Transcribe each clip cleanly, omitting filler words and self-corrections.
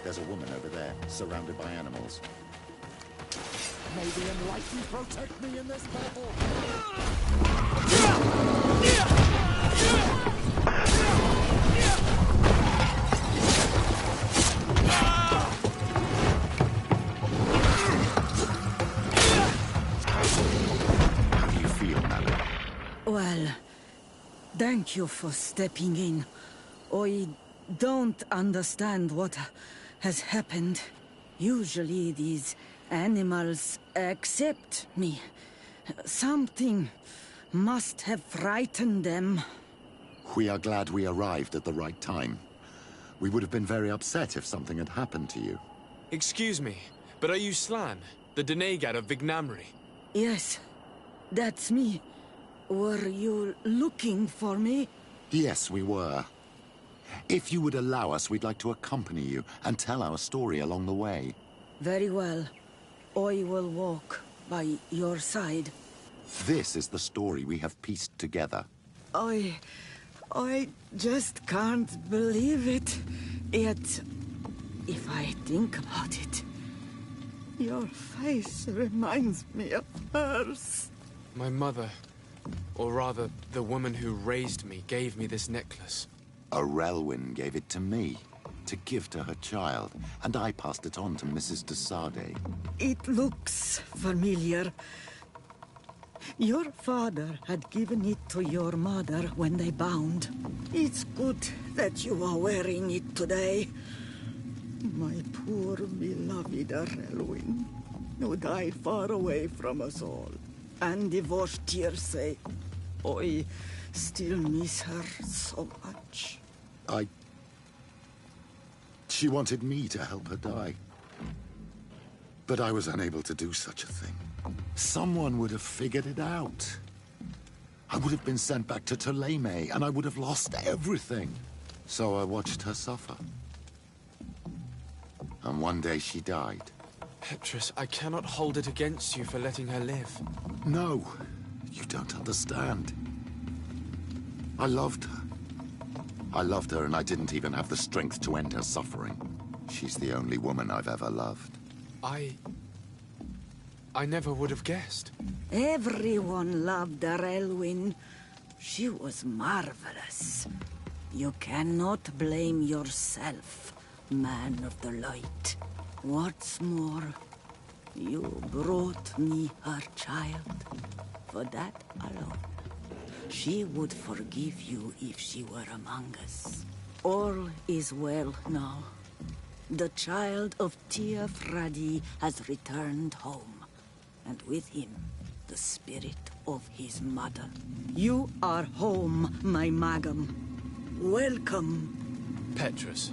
There's a woman over there, surrounded by animals. May the Enlightened protect me in this battle! How do you feel, Mally? Well, thank you for stepping in. I don't understand what has happened. Usually these animals accept me. Something must have frightened them. We are glad we arrived at the right time. We would have been very upset if something had happened to you. Excuse me, but are you Slan, the Denegad of Vignamri? Yes, that's me. Were you looking for me? Yes, we were. If you would allow us, we'd like to accompany you and tell our story along the way. Very well. I will walk by your side. This is the story we have pieced together. I just can't believe it. Yet, if I think about it, your face reminds me of hers. My mother, or rather, the woman who raised me, gave me this necklace. A Relwyn gave it to me, to give to her child, and I passed it on to Mrs. de Sade. It looks familiar. Your father had given it to your mother when they bound. It's good that you are wearing it today. My poor beloved Relwyn, who died far away from us all, and divorced Tirce. I still miss her so much. She wanted me to help her die. But I was unable to do such a thing. Someone would have figured it out. I would have been sent back to Ptolemy, and I would have lost everything. So I watched her suffer. And one day she died. Petrus, I cannot hold it against you for letting her live. No, you don't understand. I loved her. I loved her, and I didn't even have the strength to end her suffering. She's the only woman I've ever loved. I never would have guessed. Everyone loved Relwyn. She was marvelous. You cannot blame yourself, man of the light. What's more, you brought me her child. For that alone, she would forgive you if she were among us. All is well now. The child of Tia Fradi has returned home, and with him, the spirit of his mother. You are home, my Magam. Welcome. Petrus,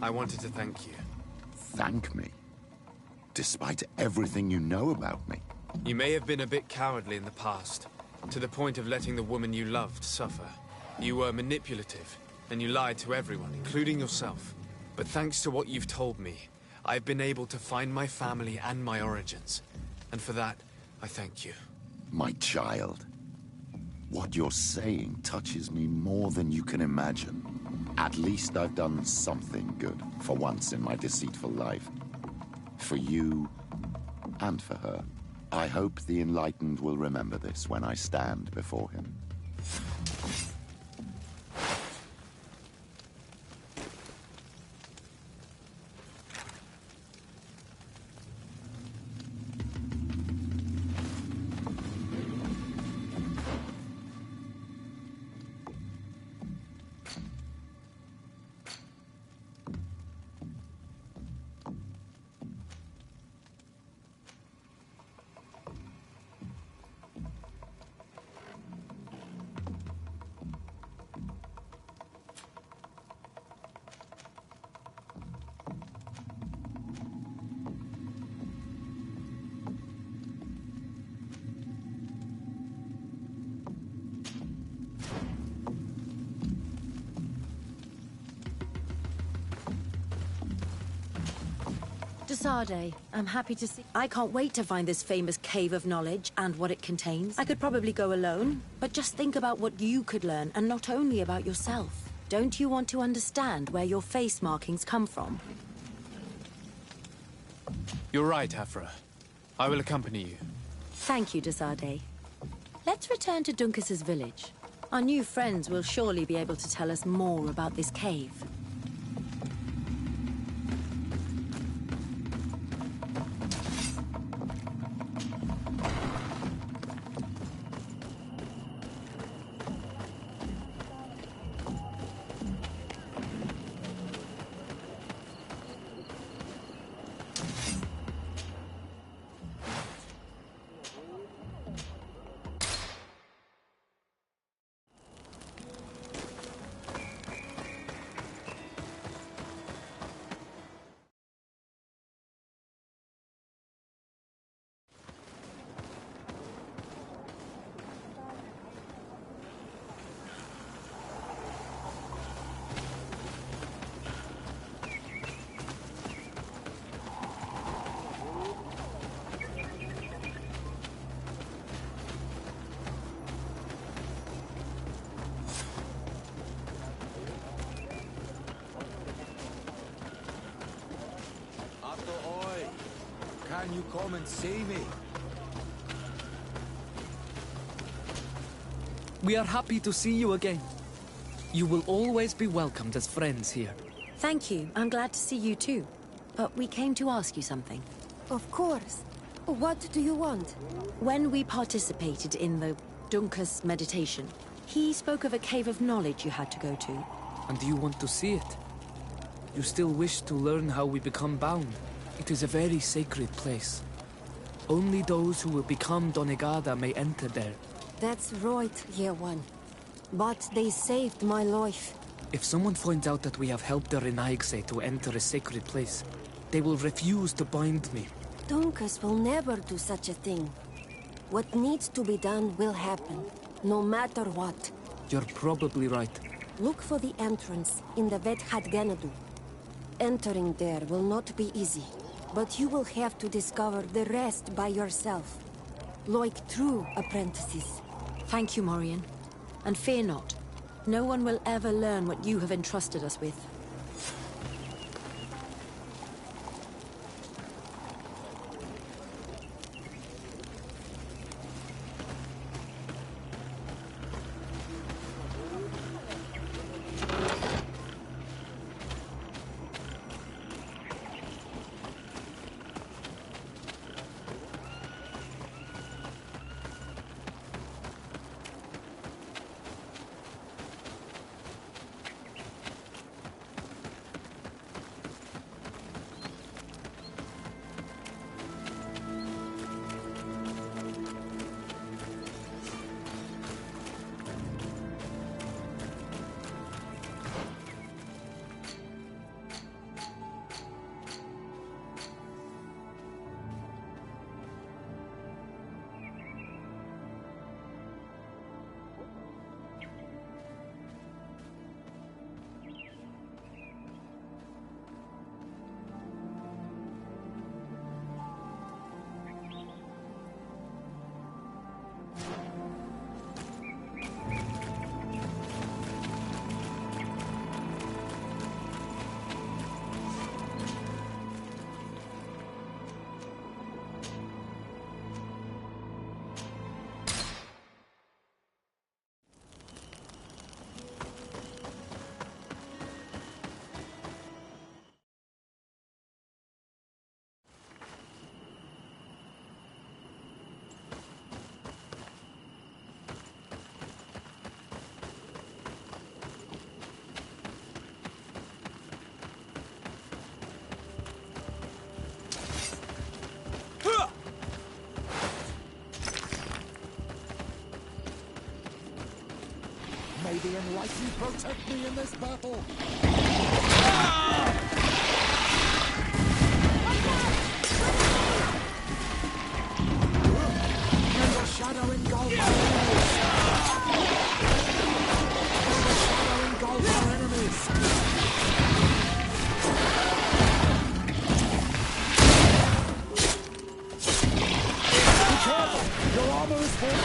I wanted to thank you. Thank me? Despite everything you know about me? You may have been a bit cowardly in the past, to the point of letting the woman you loved suffer. You were manipulative, and you lied to everyone, including yourself. But thanks to what you've told me, I've been able to find my family and my origins. And for that, I thank you. My child. What you're saying touches me more than you can imagine. At least I've done something good, for once in my deceitful life. For you, and for her. I hope the Enlightened will remember this when I stand before him. Sade, I'm happy to see. I can't wait to find this famous cave of knowledge and what it contains. I could probably go alone, but just think about what you could learn, and not only about yourself. Don't you want to understand where your face markings come from? You're right, Afra. I will accompany you. Thank you, Desade. Let's return to Duncas's village. Our new friends will surely be able to tell us more about this cave. Can you come and see me? We are happy to see you again. You will always be welcomed as friends here. Thank you. I'm glad to see you too. But we came to ask you something. Of course. What do you want? When we participated in the Duncas meditation, he spoke of a cave of knowledge you had to go to. And you want to see it? You still wish to learn how we become bound? It is a very sacred place. Only those who will become Donegada may enter there. That's right, Year One. But they saved my life. If someone finds out that we have helped the Renaigse to enter a sacred place, they will refuse to bind me. Duncas will never do such a thing. What needs to be done will happen, no matter what. You're probably right. Look for the entrance in the Vet Hadganadu. Entering there will not be easy, but you will have to discover the rest by yourself. Like true apprentices. Thank you, Morian. And fear not. No one will ever learn what you have entrusted us with. May the Enlightened protect me in this battle! May the shadow engulf our enemies! May the shadow engulf our enemies! Be careful! Your armor is full!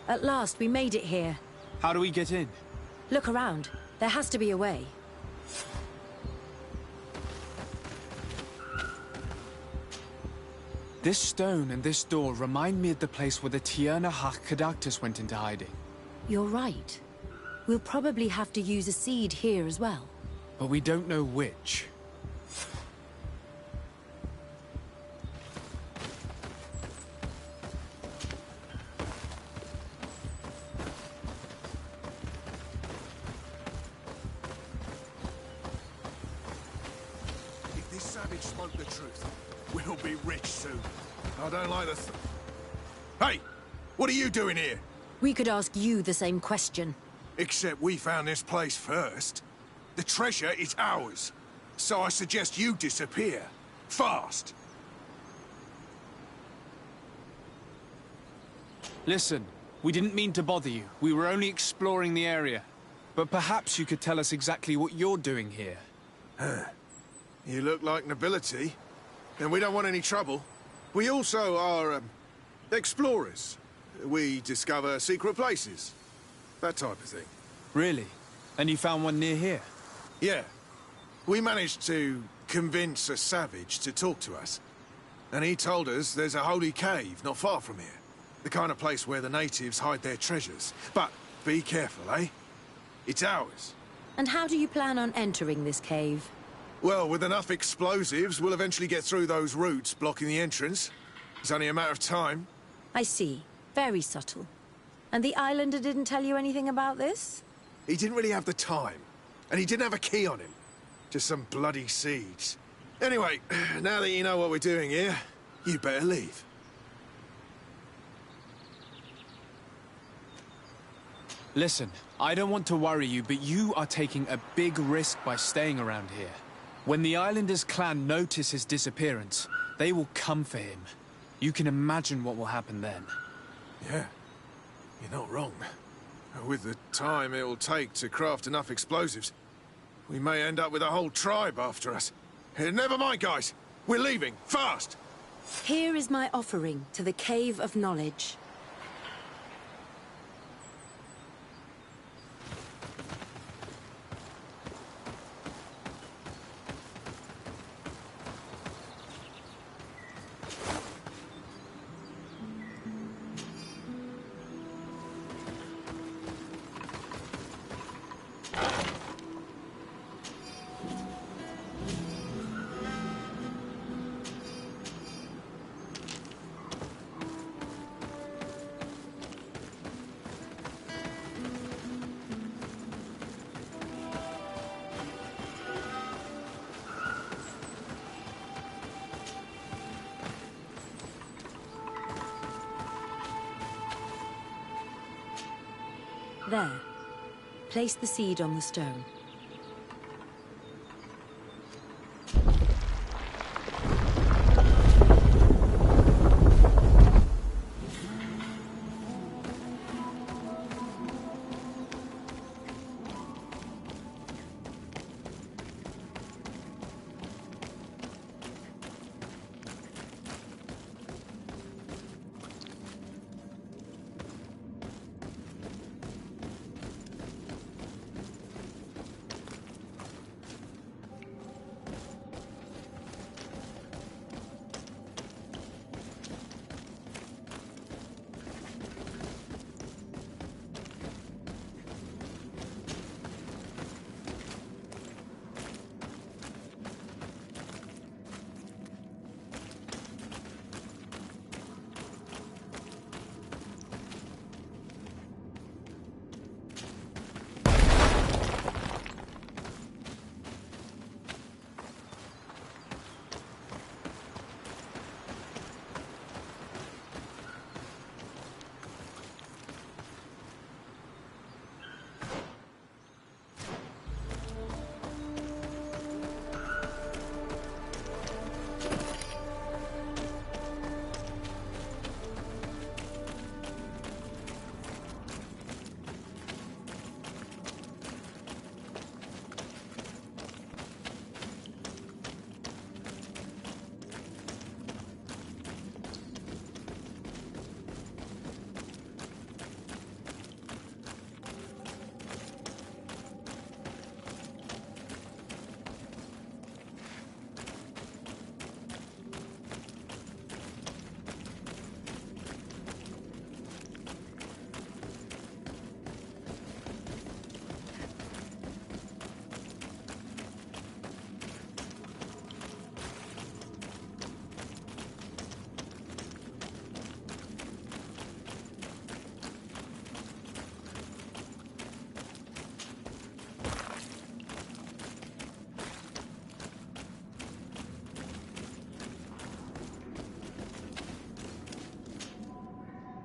At last, we made it here. How do we get in? Look around. There has to be a way. This stone and this door remind me of the place where the Tierna Hach went into hiding. You're right. We'll probably have to use a seed here as well. But we don't know which. If this savage spoke the truth, we'll be rich soon. I don't like the Hey! What are you doing here? We could ask you the same question. Except we found this place first. The treasure is ours. So I suggest you disappear. Fast! Listen, we didn't mean to bother you. We were only exploring the area. But perhaps you could tell us exactly what you're doing here. You look like nobility, and we don't want any trouble. We also are, explorers. We discover secret places. That type of thing. Really? And you found one near here? Yeah. We managed to convince a savage to talk to us. And he told us there's a holy cave not far from here. The kind of place where the natives hide their treasures. But be careful, eh? It's ours. And how do you plan on entering this cave? Well, with enough explosives, we'll eventually get through those roots blocking the entrance. It's only a matter of time. I see. Very subtle. And the Islander didn't tell you anything about this? He didn't really have the time. And he didn't have a key on him. Just some bloody seeds. Anyway, now that you know what we're doing here, you better leave. Listen, I don't want to worry you, but you are taking a big risk by staying around here. When the Islanders' clan notice his disappearance, they will come for him. You can imagine what will happen then. Yeah, you're not wrong. With the time it will take to craft enough explosives, we may end up with a whole tribe after us. Never mind, guys. We're leaving, fast! Here is my offering to the Cave of Knowledge. There. Place the seed on the stone.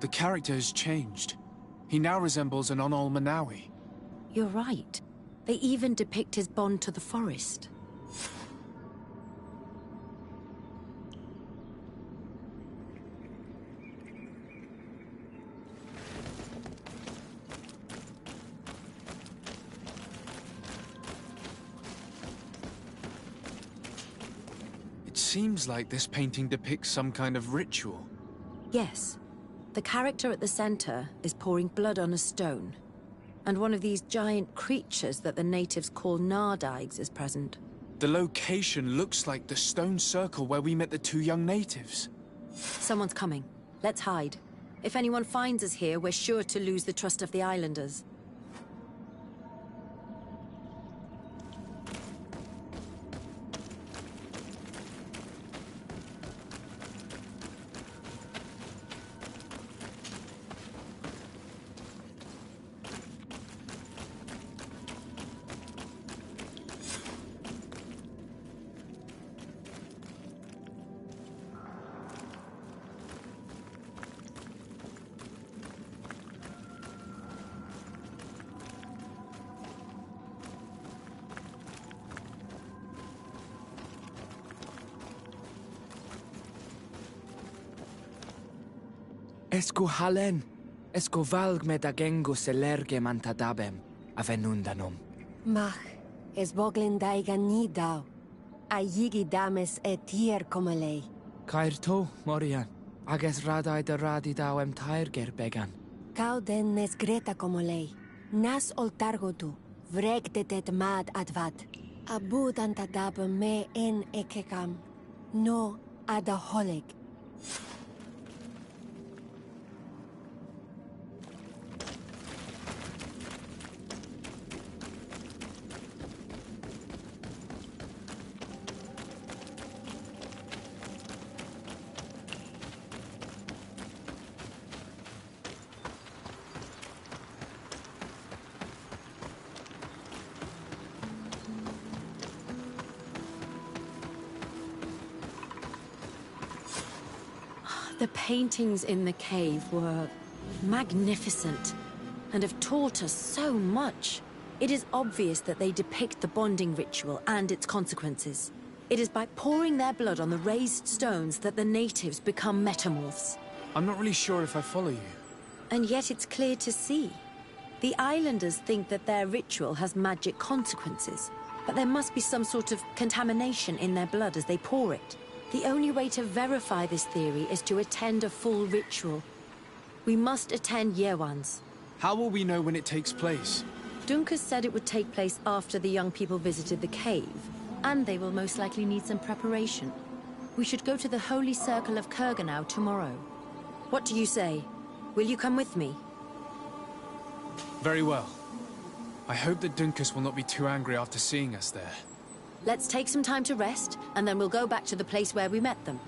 The character has changed. He now resembles an Onol Manawi. You're right. They even depict his bond to the forest. It seems like this painting depicts some kind of ritual. Yes. The character at the center is pouring blood on a stone. And one of these giant creatures that the natives call Nardigs is present. The location looks like the stone circle where we met the two young natives. Someone's coming. Let's hide. If anyone finds us here, we're sure to lose the trust of the islanders. Esco halen, esco valg me da gengo selerge mantadabem, avenundanum. Mach, es boglin daiga ni dau. A yigi dames et tier comalei. Cair to, Morian, ages radai da radi dawem tairger began. Cau den nes greta comalei. Nas oltargotu, vregdetet mad advat. Abud antadab me en ekekam. No adaholeg. The paintings in the cave were magnificent and have taught us so much. It is obvious that they depict the bonding ritual and its consequences. It is by pouring their blood on the raised stones that the natives become metamorphs. I'm not really sure if I follow you. And yet it's clear to see. The islanders think that their ritual has magic consequences, but there must be some sort of contamination in their blood as they pour it. The only way to verify this theory is to attend a full ritual. We must attend Yewan's. How will we know when it takes place? Dunkus said it would take place after the young people visited the cave, and they will most likely need some preparation. We should go to the Holy Circle of Kurganau tomorrow. What do you say? Will you come with me? Very well. I hope that Dunkus will not be too angry after seeing us there. Let's take some time to rest, and then we'll go back to the place where we met them.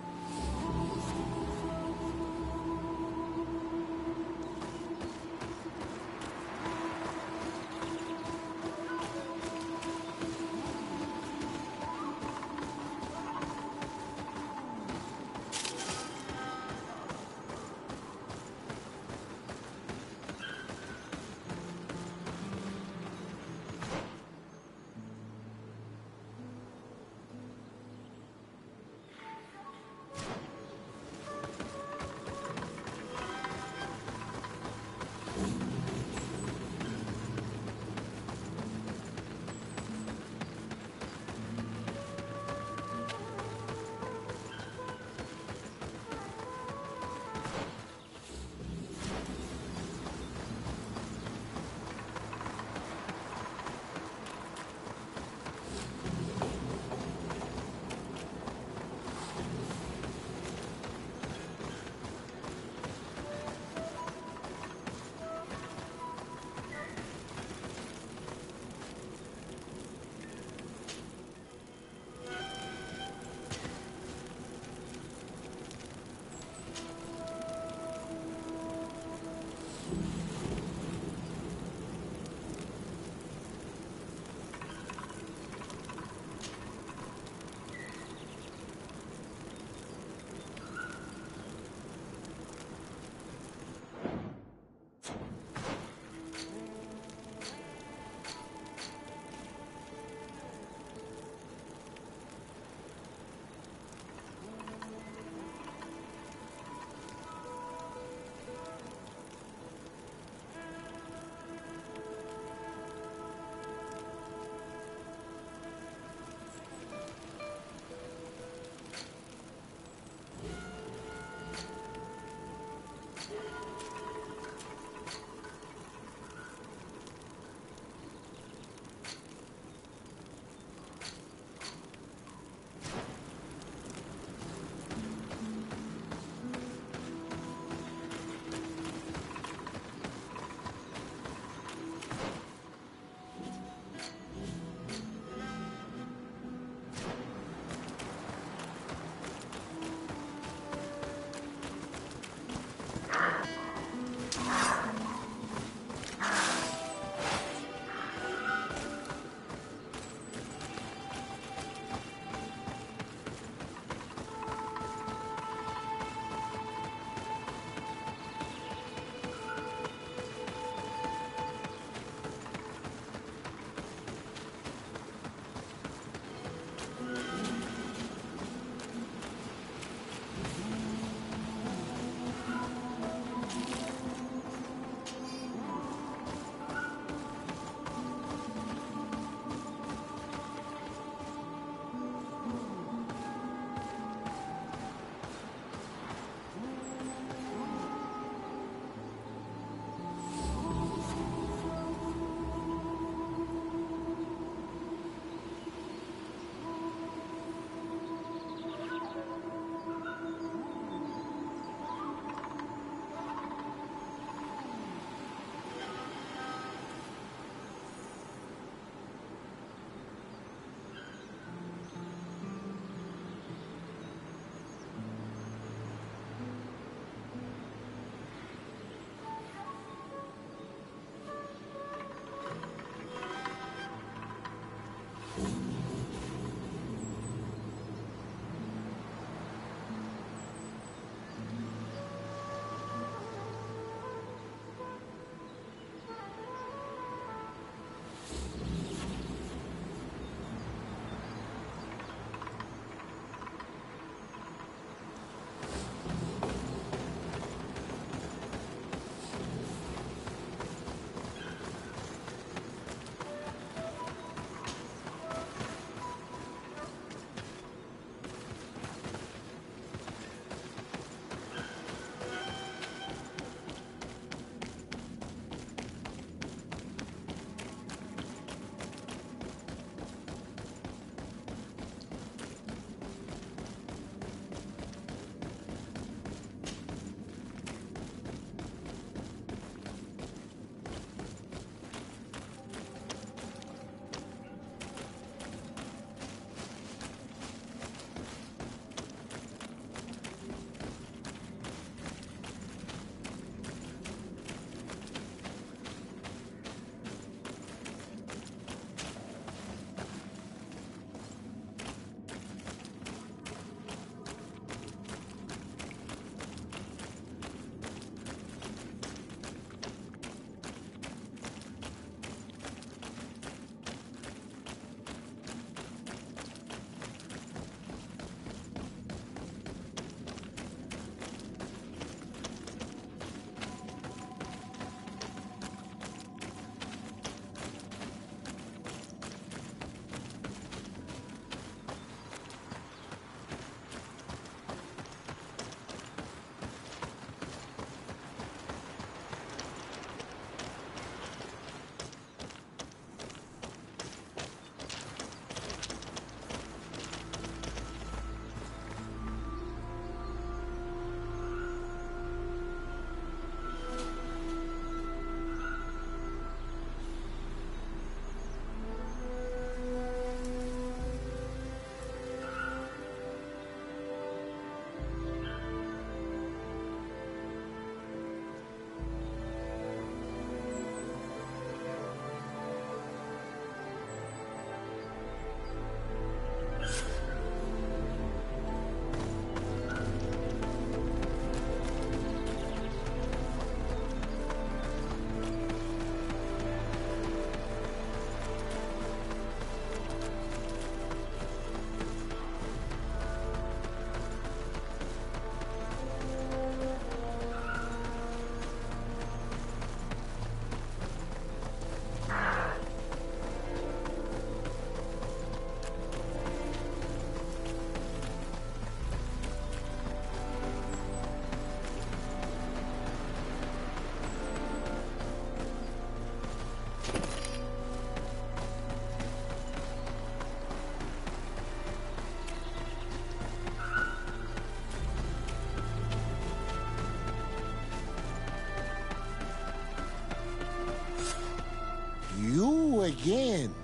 again.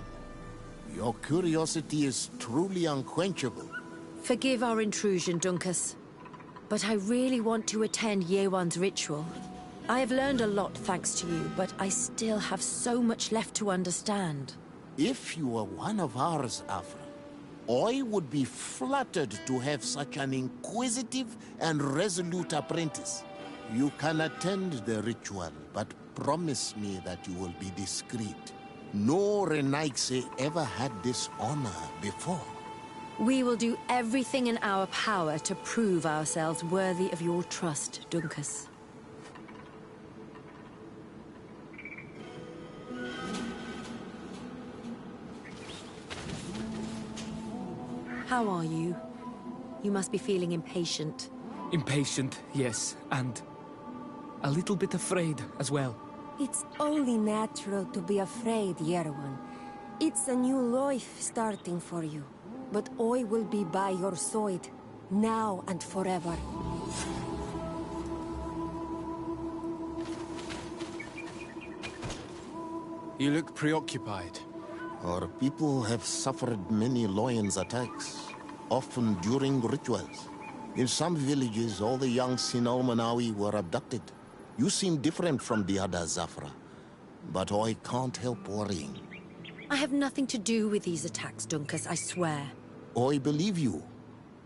Your curiosity is truly unquenchable. Forgive our intrusion, Dunkus. But I really want to attend Yewan's ritual. I have learned a lot thanks to you, but I still have so much left to understand. If you were one of ours, Afra, I would be flattered to have such an inquisitive and resolute apprentice. You can attend the ritual, but promise me that you will be discreet. No Renaigse ever had this honor before. We will do everything in our power to prove ourselves worthy of your trust, Dunkus. How are you? You must be feeling impatient. Impatient, yes, and a little bit afraid as well. It's only natural to be afraid, Yerewan. It's a new life starting for you. But I will be by your side, now and forever. You look preoccupied. Our people have suffered many lions' attacks, often during rituals. In some villages, all the young Sinalmanawi were abducted. You seem different from the other Zafra, but I can't help worrying. I have nothing to do with these attacks, Dunkus, I swear. I believe you.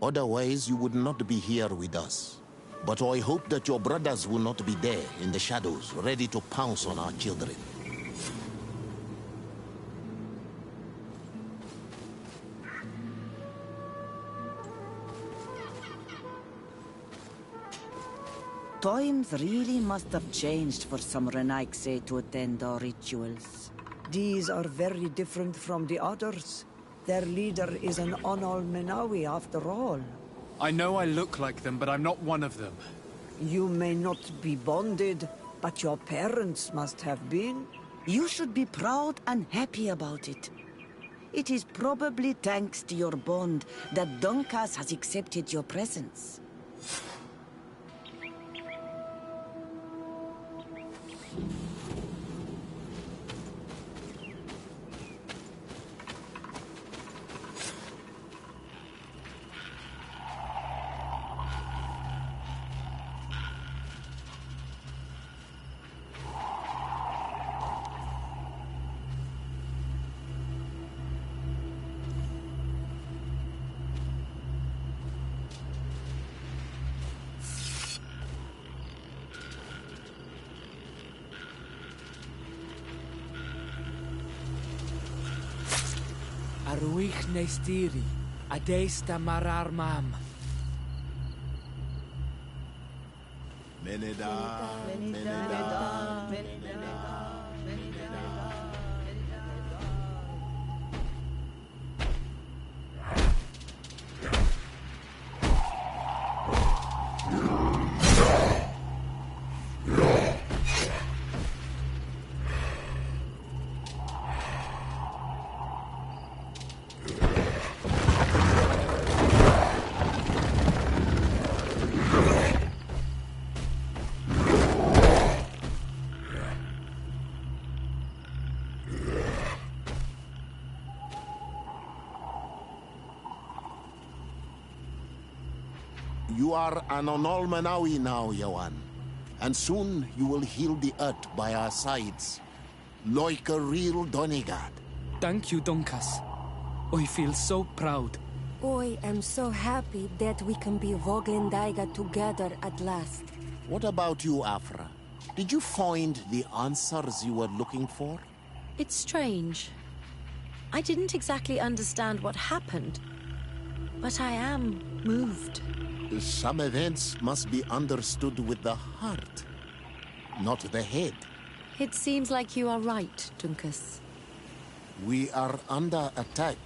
Otherwise, you would not be here with us. But I hope that your brothers will not be there in the shadows, ready to pounce on our children. Times really must have changed for some Renaigse to attend our rituals. These are very different from the others. Their leader is an Onol Menawi after all. I know I look like them, but I'm not one of them. You may not be bonded, but your parents must have been. You should be proud and happy about it. It is probably thanks to your bond that Dunkas has accepted your presence. Aruich Nestiri, Adesta Marar Mam. Meneda, Meneda, You are an Onol Menawi now, Yawan. And soon you will heal the earth by our sides. Like a real Donegard. Thank you, Dunkas. I feel so proud. I am so happy that we can be Voglendaiga together at last. What about you, Afra? Did you find the answers you were looking for? It's strange. I didn't exactly understand what happened, but I am moved. Some events must be understood with the heart, not the head. It seems like you are right, Dunkus. We are under attack.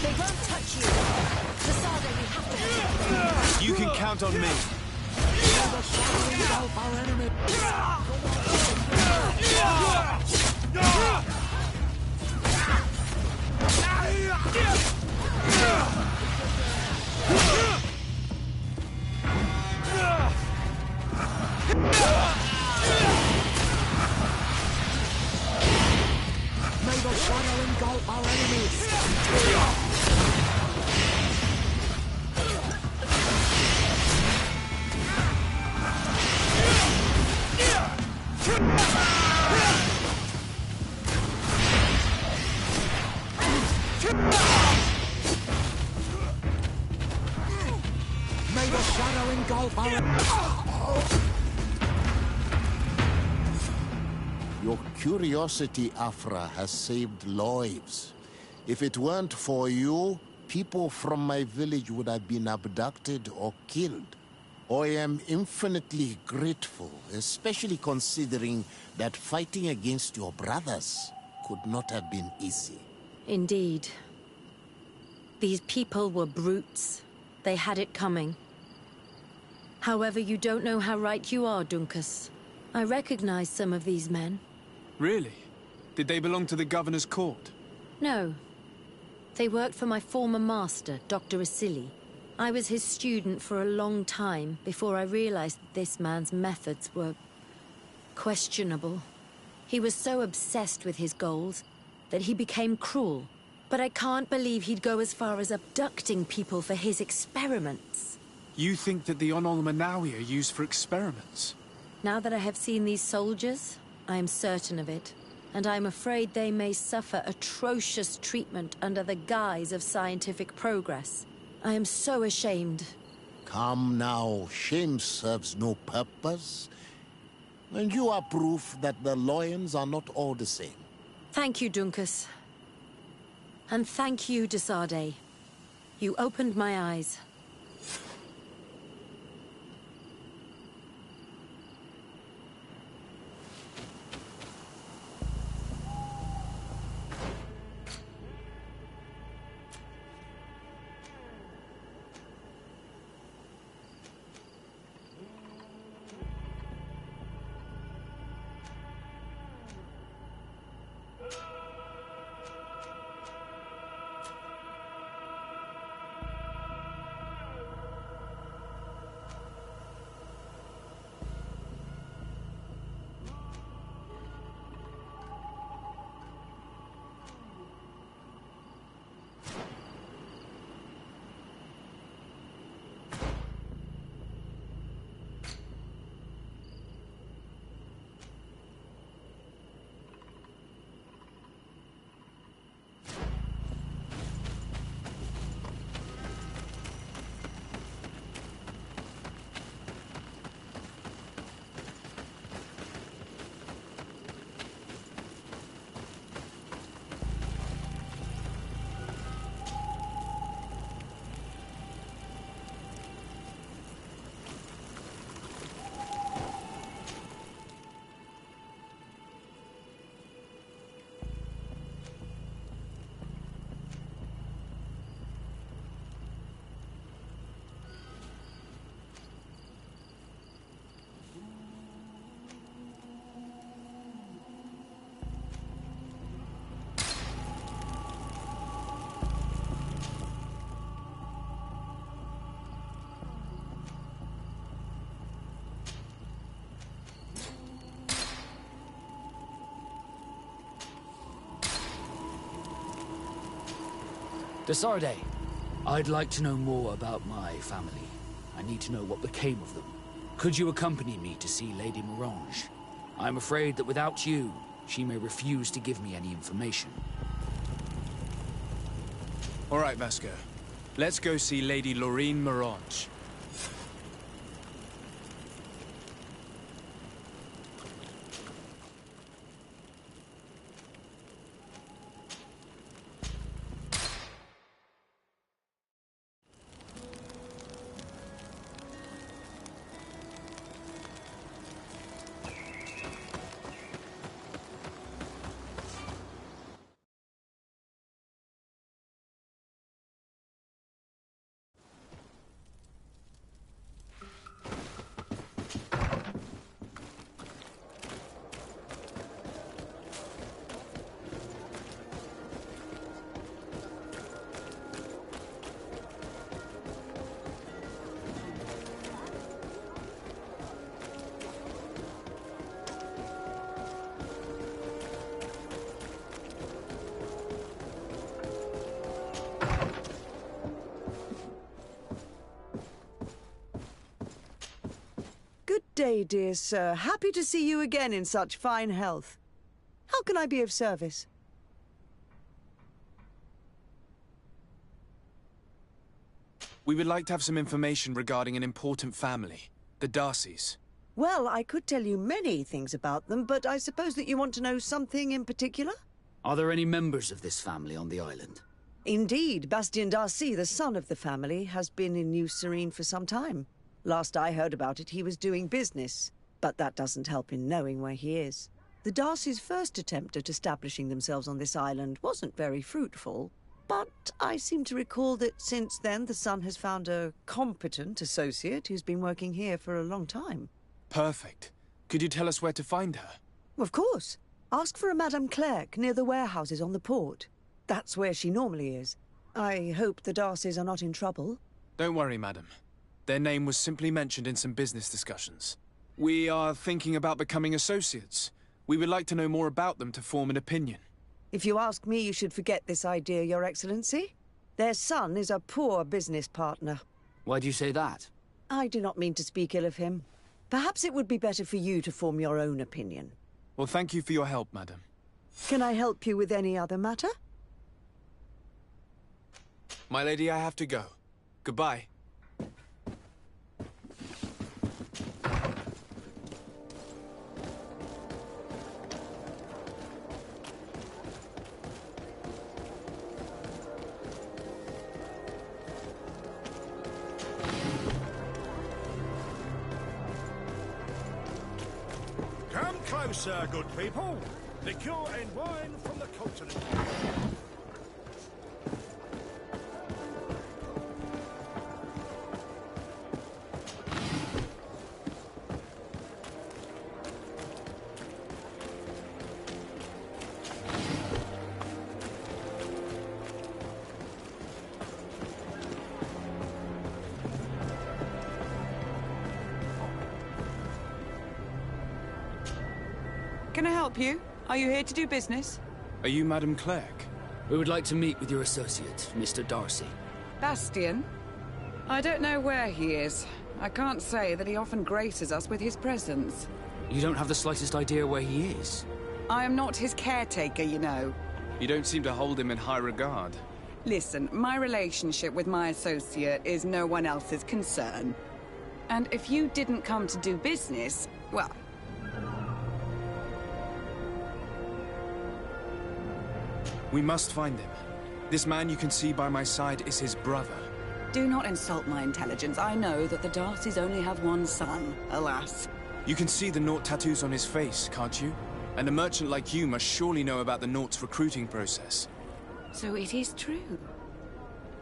They won't touch you. Zasada, we have to protect them. You can count on me. the shadow engulf our enemies! May the shadow engulf our... Your curiosity, Afra, has saved lives. If it weren't for you, people from my village would have been abducted or killed. I am infinitely grateful, especially considering that fighting against your brothers could not have been easy. Indeed. These people were brutes. They had it coming. However, you don't know how right you are, Dunkus. I recognize some of these men. Really? Did they belong to the governor's court? No. They worked for my former master, Dr. Asili. I was his student for a long time before I realized that this man's methods were... questionable. He was so obsessed with his goals that he became cruel. But I can't believe he'd go as far as abducting people for his experiments. You think that the Onol Manawi are used for experiments? Now that I have seen these soldiers, I am certain of it. And I'm afraid they may suffer atrocious treatment under the guise of scientific progress. I am so ashamed. Come now, shame serves no purpose. And you are proof that the lions are not all the same. Thank you, Dunkus. And thank you, Desade. You opened my eyes. Desarde, I'd like to know more about my family. I need to know what became of them. Could you accompany me to see Lady Morange? I'm afraid that without you, she may refuse to give me any information. All right, Vasco. Let's go see Lady Loreen Morange. day, dear sir. Happy to see you again in such fine health. How can I be of service? We would like to have some information regarding an important family, the Darcys. Well, I could tell you many things about them, but I suppose that you want to know something in particular? Are there any members of this family on the island? Indeed, Bastien Darcy, the son of the family, has been in New Serene for some time. Last I heard about it, he was doing business, but that doesn't help in knowing where he is. The Darcys' first attempt at establishing themselves on this island wasn't very fruitful, but I seem to recall that since then the son has found a competent associate who's been working here for a long time. Perfect. Could you tell us where to find her? Of course. Ask for a Madame Clerc near the warehouses on the port. That's where she normally is. I hope the Darcys are not in trouble. Don't worry, madam. Their name was simply mentioned in some business discussions. We are thinking about becoming associates. We would like to know more about them to form an opinion. If you ask me, you should forget this idea, Your Excellency. Their son is a poor business partner. Why do you say that? I do not mean to speak ill of him. Perhaps it would be better for you to form your own opinion. Well, thank you for your help, madam. Can I help you with any other matter? My lady, I have to go. Goodbye. Come closer, good people. Liqueur and wine from the continent. Can I help you? Are you here to do business? Are you Madame Clerc? We would like to meet with your associate, Mr. Darcy. Bastien? I don't know where he is. I can't say that he often graces us with his presence. You don't have the slightest idea where he is? I am not his caretaker, you know. You don't seem to hold him in high regard. Listen, my relationship with my associate is no one else's concern. And if you didn't come to do business, well... We must find him. This man you can see by my side is his brother. Do not insult my intelligence. I know that the Darcys only have one son, alas. You can see the Naught tattoos on his face, can't you? And a merchant like you must surely know about the Naught's recruiting process. So it is true.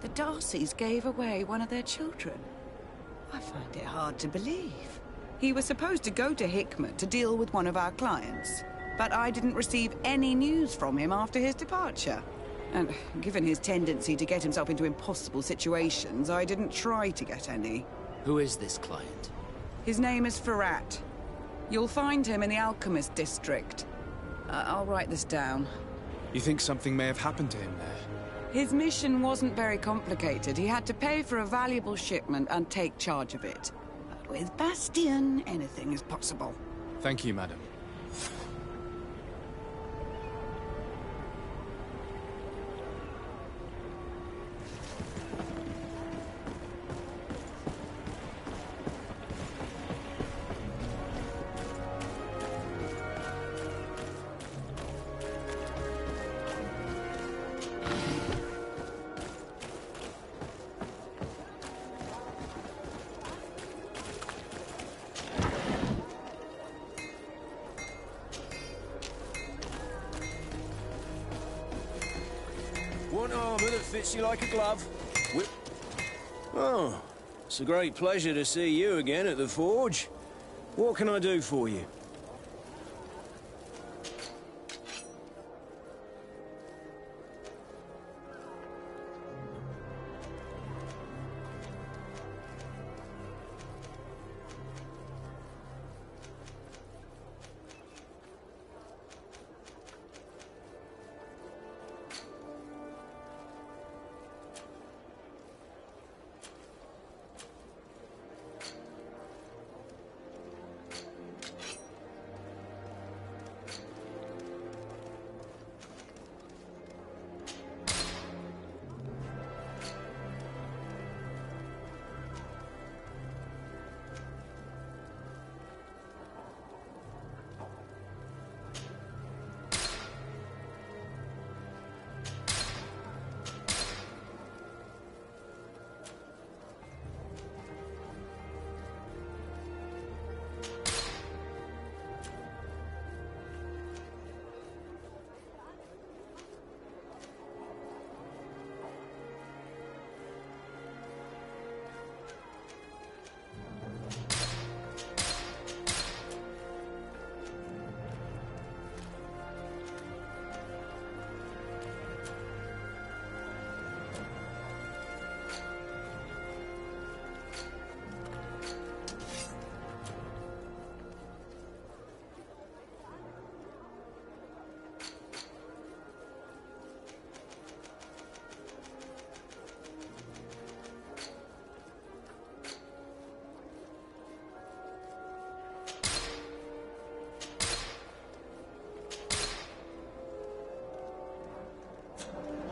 The Darcys gave away one of their children. I find it hard to believe. He was supposed to go to Hikmet to deal with one of our clients, but I didn't receive any news from him after his departure. And given his tendency to get himself into impossible situations, I didn't try to get any. Who is this client? His name is Ferrat. You'll find him in the Alchemist District. I'll write this down. You think something may have happened to him there? His mission wasn't very complicated. He had to pay for a valuable shipment and take charge of it. But with Bastien, anything is possible. Thank you, madam. Want armour that fits you like a glove? Oh, it's a great pleasure to see you again at the forge. What can I do for you?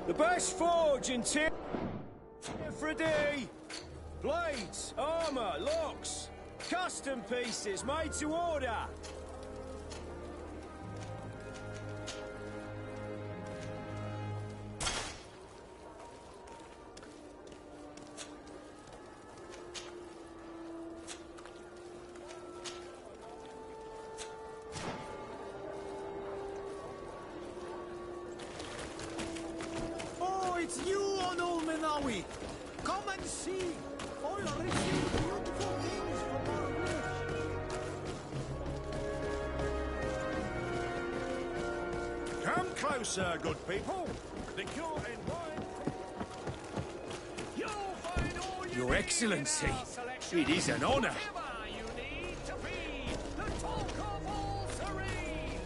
The best forge in tier for a day. Blades, armor, locks, custom pieces made to order. It's you on Ulmenawi! Come and see! All receive beautiful things from our wish. Come closer, good people. Liqueur and wine. You'll find all you Your Excellency, it is an honor. Whatever you need to be the talk of all Serene.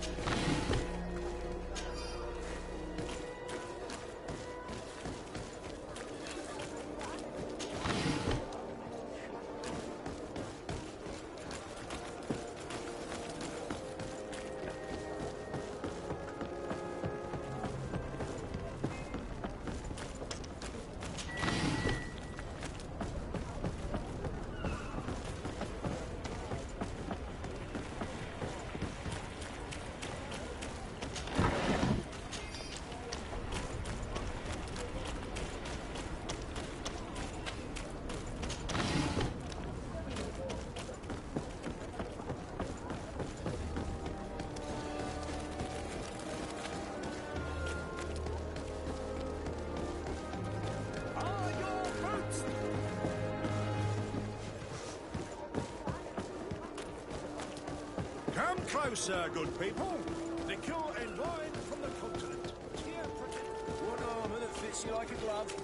Come closer, good people. Liqueur and wine from the continent. Here, protect. One armor that fits you like a glove.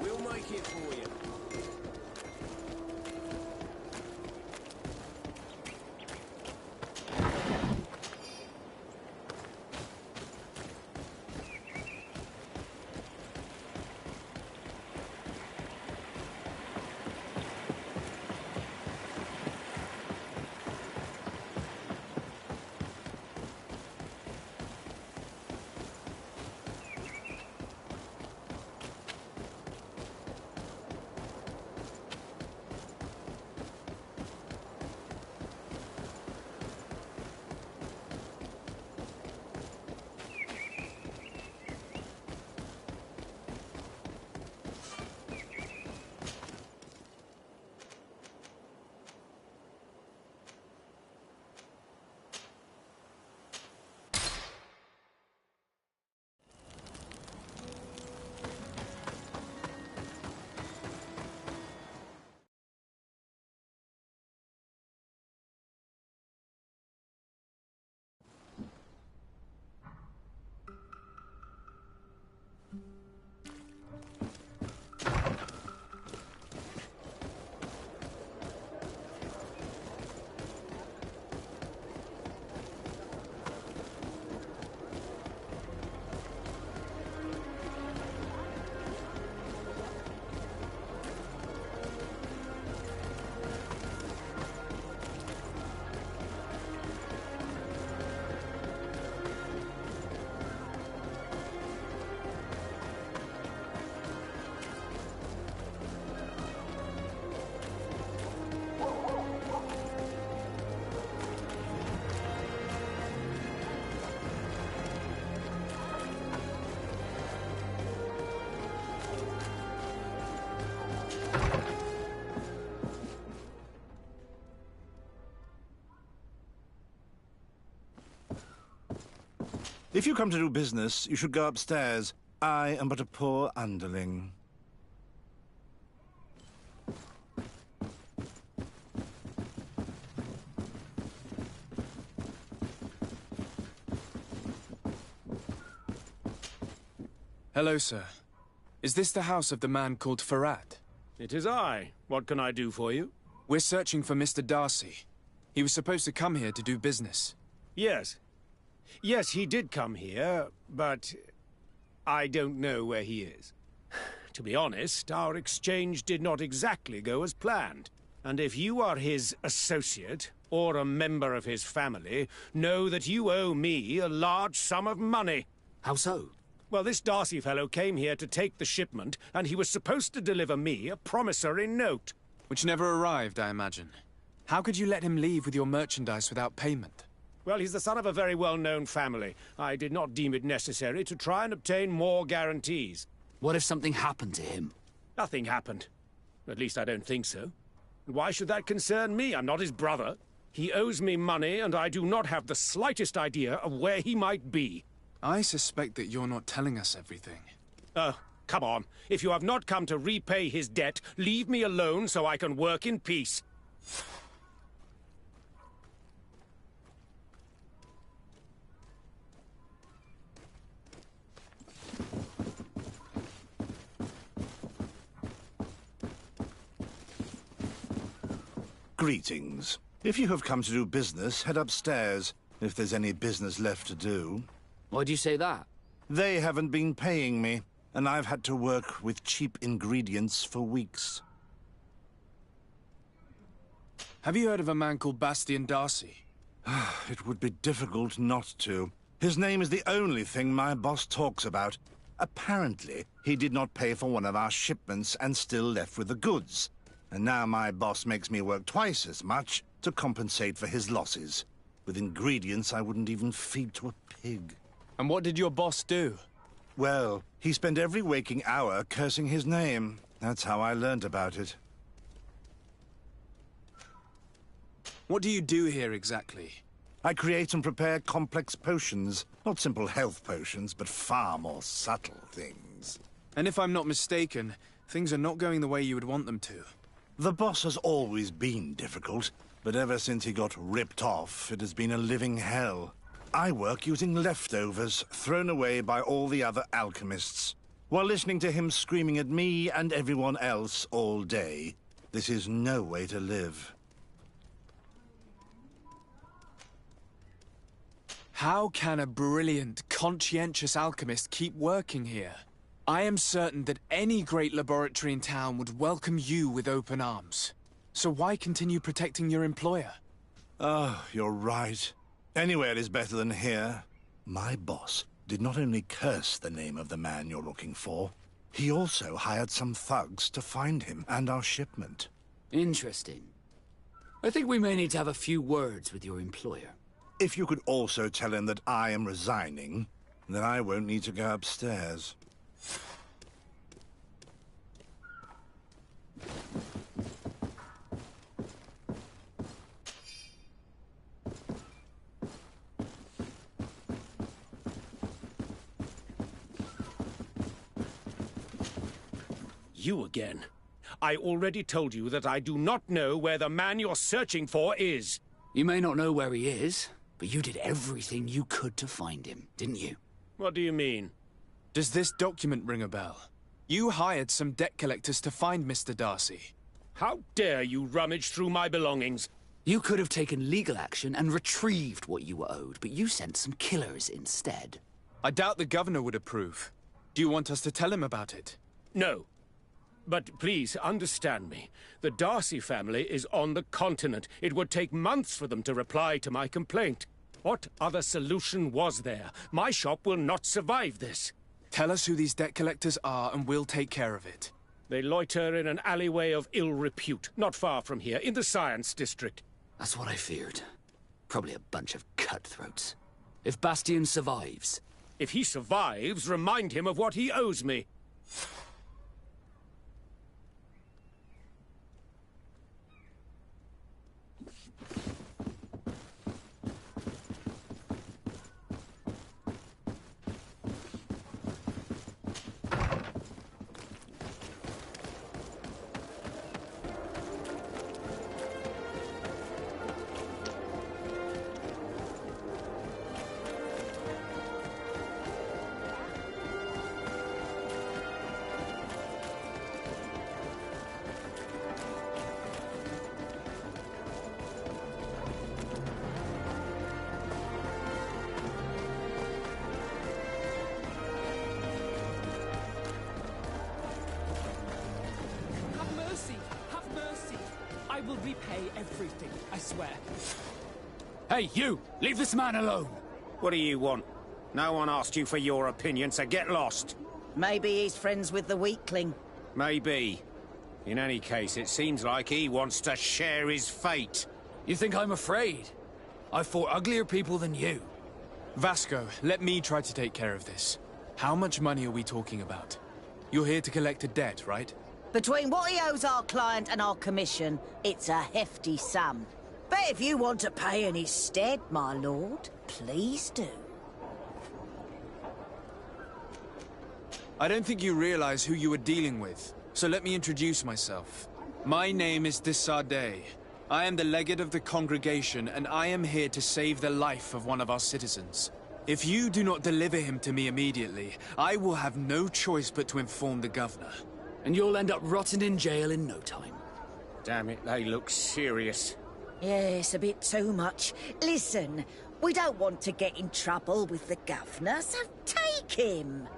We'll make it for you. If you come to do business, you should go upstairs. I am but a poor underling. Hello, sir. Is this the house of the man called Farad? It is I. What can I do for you? We're searching for Mr. Darcy. He was supposed to come here to do business. Yes. Yes, he did come here, but I don't know where he is. To be honest, our exchange did not exactly go as planned. And if you are his associate, or a member of his family, know that you owe me a large sum of money. How so? Well, this Darcy fellow came here to take the shipment, and he was supposed to deliver me a promissory note. Which never arrived, I imagine. How could you let him leave with your merchandise without payment? Well, he's the son of a very well-known family. I did not deem it necessary to try and obtain more guarantees. What if something happened to him? Nothing happened. At least I don't think so. Why should that concern me? I'm not his brother. He owes me money, and I do not have the slightest idea of where he might be. I suspect that you're not telling us everything. Come on. If you have not come to repay his debt, leave me alone so I can work in peace. Greetings. If you have come to do business, head upstairs, if there's any business left to do. Why do you say that? They haven't been paying me, and I've had to work with cheap ingredients for weeks. Have you heard of a man called Bastian Darcy? It would be difficult not to. His name is the only thing my boss talks about. Apparently, he did not pay for one of our shipments and still left with the goods. And now my boss makes me work twice as much to compensate for his losses. With ingredients I wouldn't even feed to a pig. And what did your boss do? Well, he spent every waking hour cursing his name. That's how I learned about it. What do you do here exactly? I create and prepare complex potions. Not simple health potions, but far more subtle things. And if I'm not mistaken, things are not going the way you would want them to. The boss has always been difficult, but ever since he got ripped off, it has been a living hell. I work using leftovers thrown away by all the other alchemists, while listening to him screaming at me and everyone else all day. This is no way to live. How can a brilliant, conscientious alchemist keep working here? I am certain that any great laboratory in town would welcome you with open arms. So why continue protecting your employer? Oh, you're right. Anywhere is better than here. My boss did not only curse the name of the man you're looking for, he also hired some thugs to find him and our shipment. Interesting. I think we may need to have a few words with your employer. If you could also tell him that I am resigning, then I won't need to go upstairs. You again. I already told you that I do not know where the man you're searching for is. You may not know where he is, but you did everything you could to find him, didn't you? What do you mean? Does this document ring a bell? You hired some debt collectors to find Mr. Darcy. How dare you rummage through my belongings? You could have taken legal action and retrieved what you were owed, but you sent some killers instead. I doubt the governor would approve. Do you want us to tell him about it? No. But please, understand me. The Darcy family is on the continent. It would take months for them to reply to my complaint. What other solution was there? My shop will not survive this. Tell us who these debt collectors are and we'll take care of it. They loiter in an alleyway of ill repute, not far from here, in the Science District. That's what I feared. Probably a bunch of cutthroats. If Bastian survives... If he survives, remind him of what he owes me. I will repay everything, I swear. Hey, you! Leave this man alone! What do you want? No one asked you for your opinion, so get lost. Maybe he's friends with the weakling. Maybe. In any case, it seems like he wants to share his fate. You think I'm afraid? I fought uglier people than you. Vasco, let me try to take care of this. How much money are we talking about? You're here to collect a debt, right? Between what he owes our client and our commission, it's a hefty sum. But if you want to pay in his stead, my lord, please do. I don't think you realize who you are dealing with, so let me introduce myself. My name is de Sardet. I am the legate of the congregation, and I am here to save the life of one of our citizens. If you do not deliver him to me immediately, I will have no choice but to inform the governor. And you'll end up rotting in jail in no time. Damn it, they look serious. Yes, a bit too much. Listen, we don't want to get in trouble with the governor, so take him.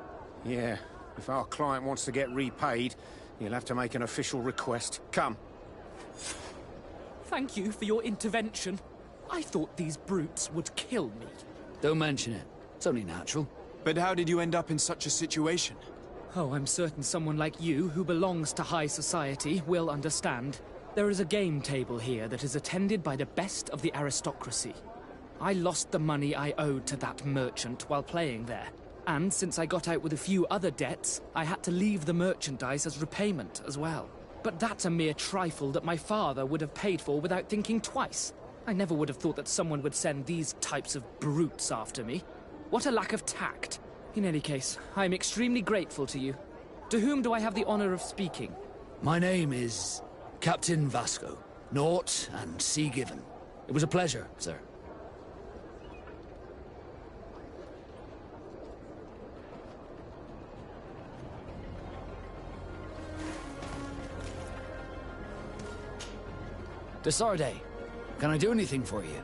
Yeah, if our client wants to get repaid, he'll have to make an official request. Come. Thank you for your intervention. I thought these brutes would kill me. Don't mention it. It's only natural. But how did you end up in such a situation? Oh, I'm certain someone like you, who belongs to high society, will understand. There is a game table here that is attended by the best of the aristocracy. I lost the money I owed to that merchant while playing there. And since I got out with a few other debts, I had to leave the merchandise as repayment as well. But that's a mere trifle that my father would have paid for without thinking twice. I never would have thought that someone would send these types of brutes after me. What a lack of tact. In any case, I am extremely grateful to you. To whom do I have the honor of speaking? My name is Captain Vasco. Naught and Sea Given. It was a pleasure, sir. De Sardet, can I do anything for you?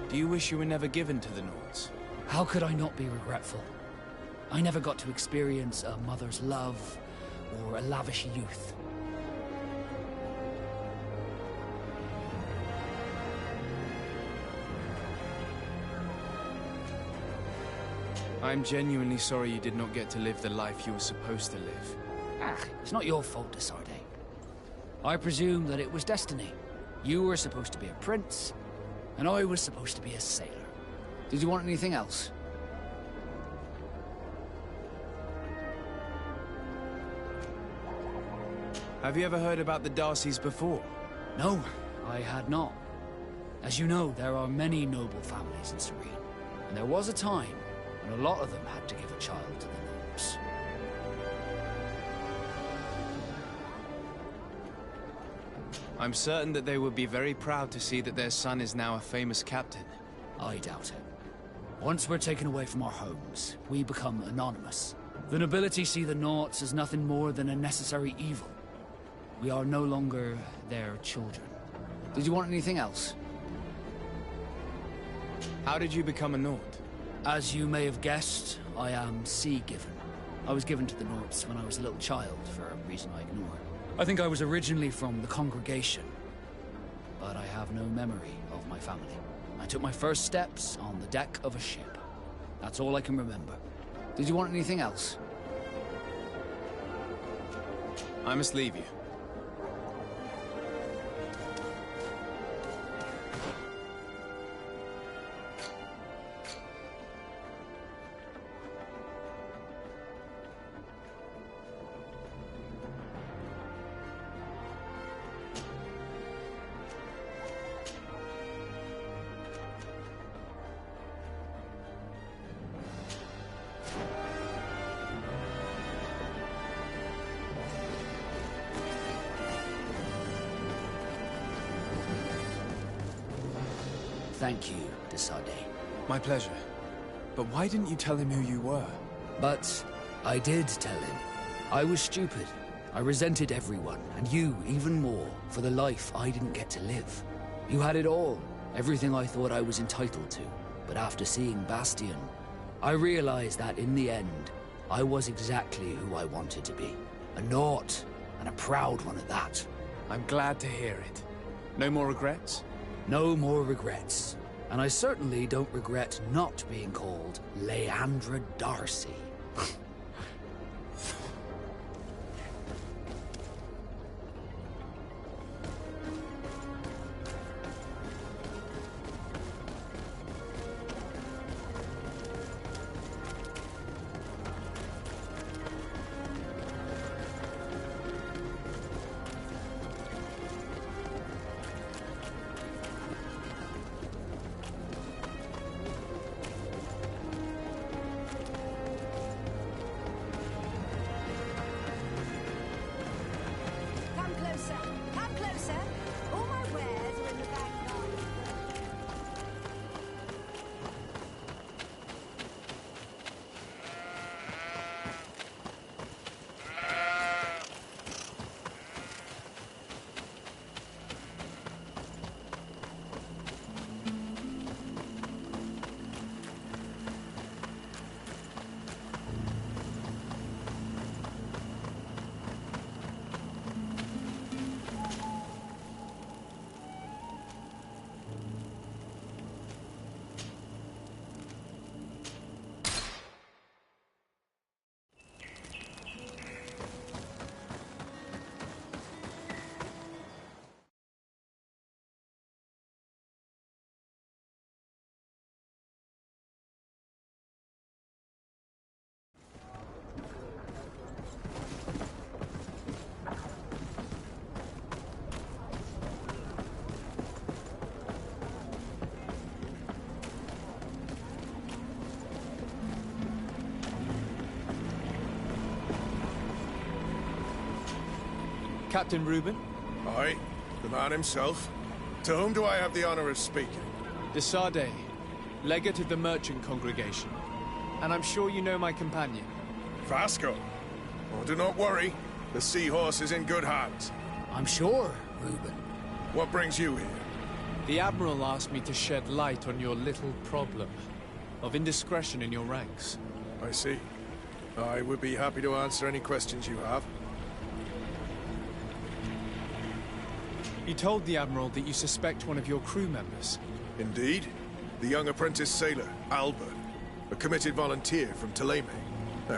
Do you wish you were never given to the Nords? How could I not be regretful? I never got to experience a mother's love or a lavish youth. I'm genuinely sorry you did not get to live the life you were supposed to live. It's not your fault, de Sardet. I presume that it was destiny. You were supposed to be a prince, and I was supposed to be a sailor. Did you want anything else? Have you ever heard about the Darcys before? No, I had not. As you know, there are many noble families in Serene, and there was a time when a lot of them had to give a child to the Nords. I'm certain that they would be very proud to see that their son is now a famous captain. I doubt it. Once we're taken away from our homes, we become anonymous. The nobility see the Nords as nothing more than a necessary evil. We are no longer their children. Did you want anything else? How did you become a Nord? As you may have guessed, I am Sea Given. I was given to the Nords when I was a little child, for a reason I ignore. I think I was originally from the congregation, but I have no memory of my family. I took my first steps on the deck of a ship. That's all I can remember. Did you want anything else? I must leave you. Thank you, de Sardet. My pleasure. But why didn't you tell him who you were? But I did tell him. I was stupid. I resented everyone, and you even more, for the life I didn't get to live. You had it all, everything I thought I was entitled to. But after seeing Bastion, I realized that in the end, I was exactly who I wanted to be. A Nord, and a proud one at that. I'm glad to hear it. No more regrets? No more regrets. And I certainly don't regret not being called Leandra Darcy. Come closer. Come closer. All my wares are in the back garden. Captain Reuben? Aye, the man himself. To whom do I have the honor of speaking? De Sardet, legate of the merchant congregation. And I'm sure you know my companion. Vasco. Oh, do not worry. The seahorse is in good hands. I'm sure, Reuben. What brings you here? The Admiral asked me to shed light on your little problem of indiscretion in your ranks. I see. I would be happy to answer any questions you have. You told the Admiral that you suspect one of your crew members. Indeed. The young apprentice sailor, Alba. A committed volunteer from Thélème.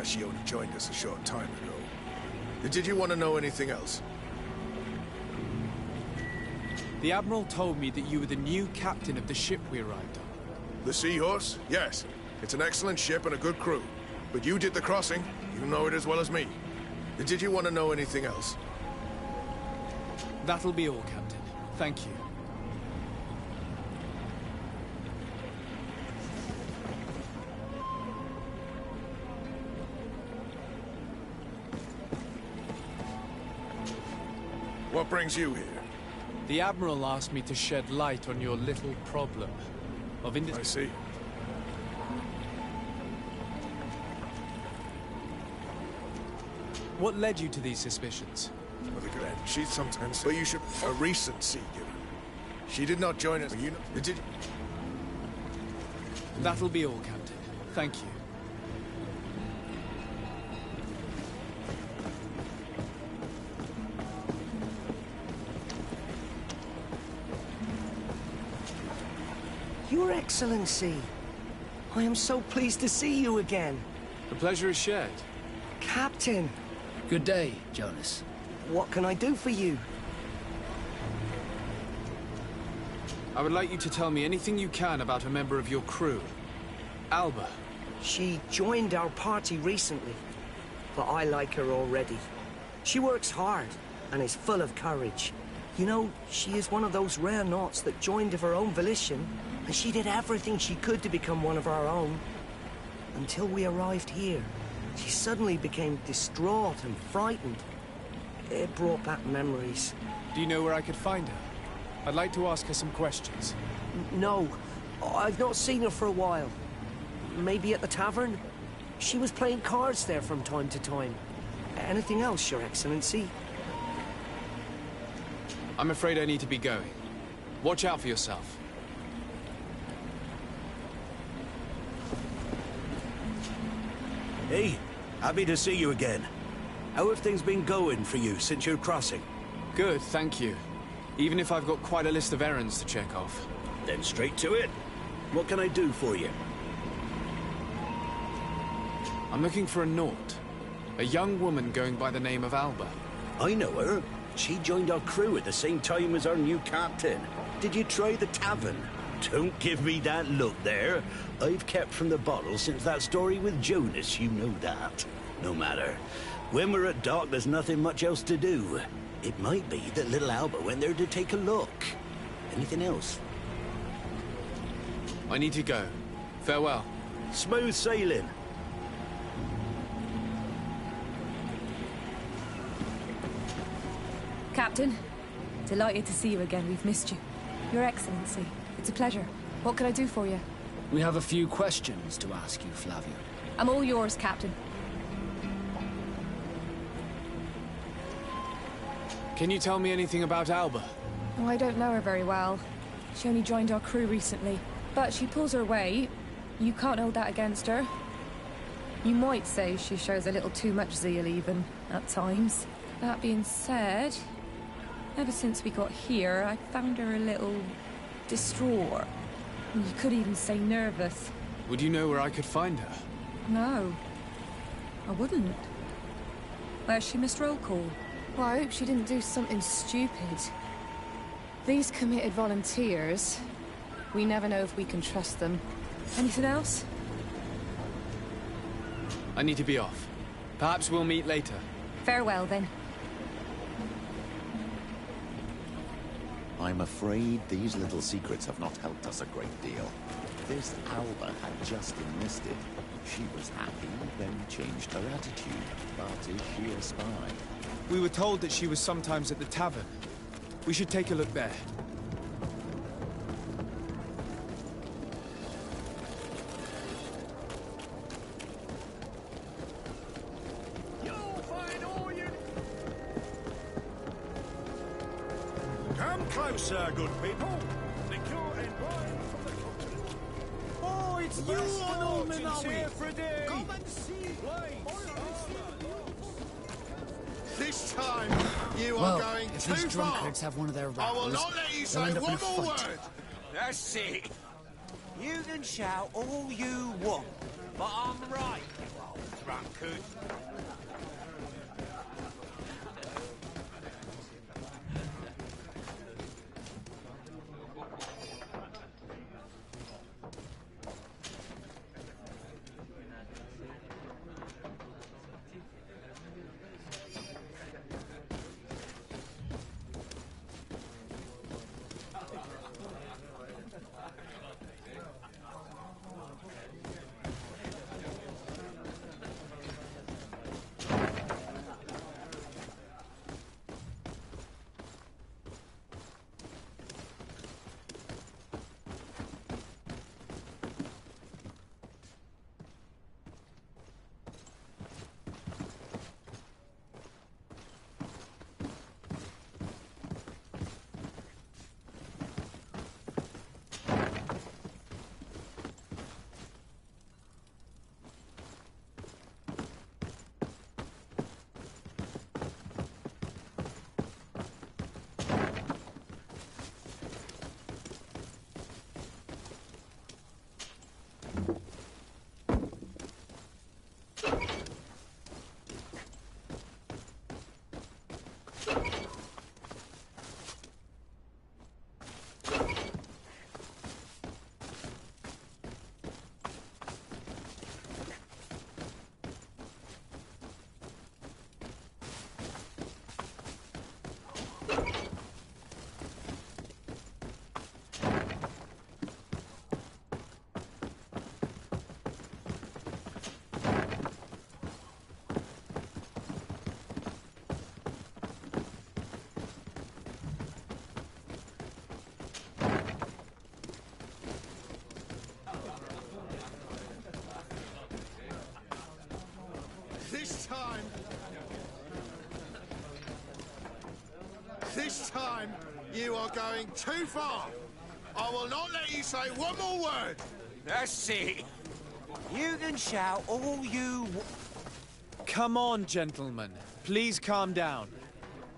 She only joined us a short time ago. Did you want to know anything else? The Admiral told me that you were the new captain of the ship we arrived on. The Seahorse? Yes. It's an excellent ship and a good crew. But you did the crossing. You know it as well as me. Did you want to know anything else? That'll be all, Captain. Thank you. What brings you here? The Admiral asked me to shed light on your little problem of I see. What led you to these suspicions? Mother Glenn, she sometimes... But you should... A recent seagiver. She did not join us. You know... Did you... That'll be all, Captain. Thank you. Your Excellency, I am so pleased to see you again. The pleasure is shared. Captain. Good day, Jonas. What can I do for you? I would like you to tell me anything you can about a member of your crew. Alba. She joined our party recently, but I like her already. She works hard and is full of courage. You know, she is one of those rare knots that joined of her own volition, and she did everything she could to become one of our own. Until we arrived here, she suddenly became distraught and frightened. It brought back memories. Do you know where I could find her? I'd like to ask her some questions. No, I've not seen her for a while. Maybe at the tavern? She was playing cards there from time to time. Anything else, Your Excellency? I'm afraid I need to be going. Watch out for yourself. Hey, happy to see you again. How have things been going for you since your crossing? Good, thank you. even if I've got quite a list of errands to check off. Then straight to it. What can I do for you? I'm looking for a Naut. A young woman going by the name of Alba. I know her. She joined our crew at the same time as our new captain. Did you try the tavern? Don't give me that look there. I've kept from the bottle since that story with Jonas, you know that. No matter. When we're at dock, there's nothing much else to do. It might be that little Alba went there to take a look. Anything else? I need to go. Farewell. Smooth sailing. Captain, delighted to see you again. We've missed you. Your Excellency, it's a pleasure. What can I do for you? We have a few questions to ask you, Flavia. I'm all yours, Captain. Can you tell me anything about Alba? Oh, I don't know her very well. She only joined our crew recently. But she pulls her weight. You can't hold that against her. You might say she shows a little too much zeal even, at times. That being said, ever since we got here, I found her a little distraught. You could even say nervous. Would you know where I could find her? No, I wouldn't. Where's she missed roll call? Well, I hope she didn't do something stupid. These committed volunteers, we never know if we can trust them. Anything else? I need to be off. Perhaps we'll meet later. Farewell, then. I'm afraid these little secrets have not helped us a great deal. This Alba had just enlisted. She was happy, then changed her attitude. But is she a spy? We were told that she was sometimes at the tavern. We should take a look there. Come closer, good people. Liquor and wine from the continent. Oh, it's you on Almenawi. Come and see. This time, you Well, are going if too these far. drunkards have one of their I will rows, not let you they'll say end up in one a more fight. word. That's it. You can shout all you want, but I'm right, you old drunkard. This time, you are going too far. I will not let you say one more word. That's it. You can shout all you... Come on, gentlemen. Please calm down.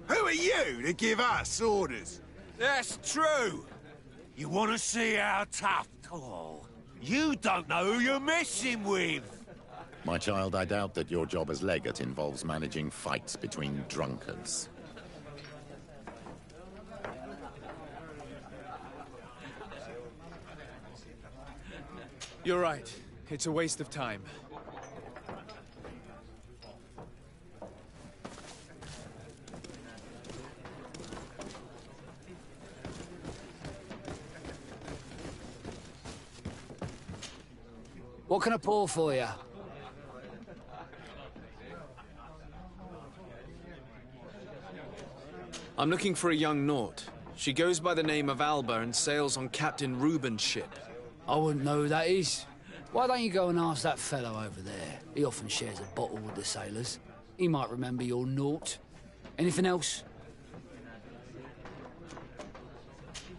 Who are you to give us orders? That's true. You want to see how tough... Oh, you don't know who you're messing with. My child, I doubt that your job as legate involves managing fights between drunkards. You're right. It's a waste of time. What can I pour for you? I'm looking for a young Naut. She goes by the name of Alba and sails on Captain Reuben's ship. I wouldn't know who that is. Why don't you go and ask that fellow over there? He often shares a bottle with the sailors. He might remember your Naut. Anything else?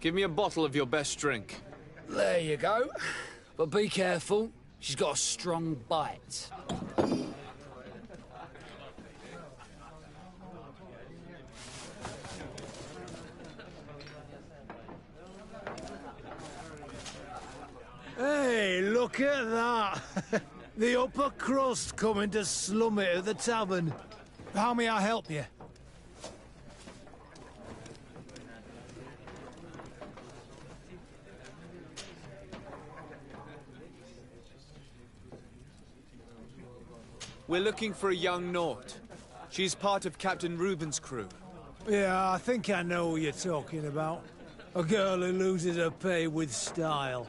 Give me a bottle of your best drink. There you go. But be careful. She's got a strong bite. Hey, look at that! The upper crust coming to slum it at the tavern. How may I help you? We're looking for a young Naut. She's part of Captain Reuben's crew. Yeah, I think I know who you're talking about. A girl who loses her pay with style.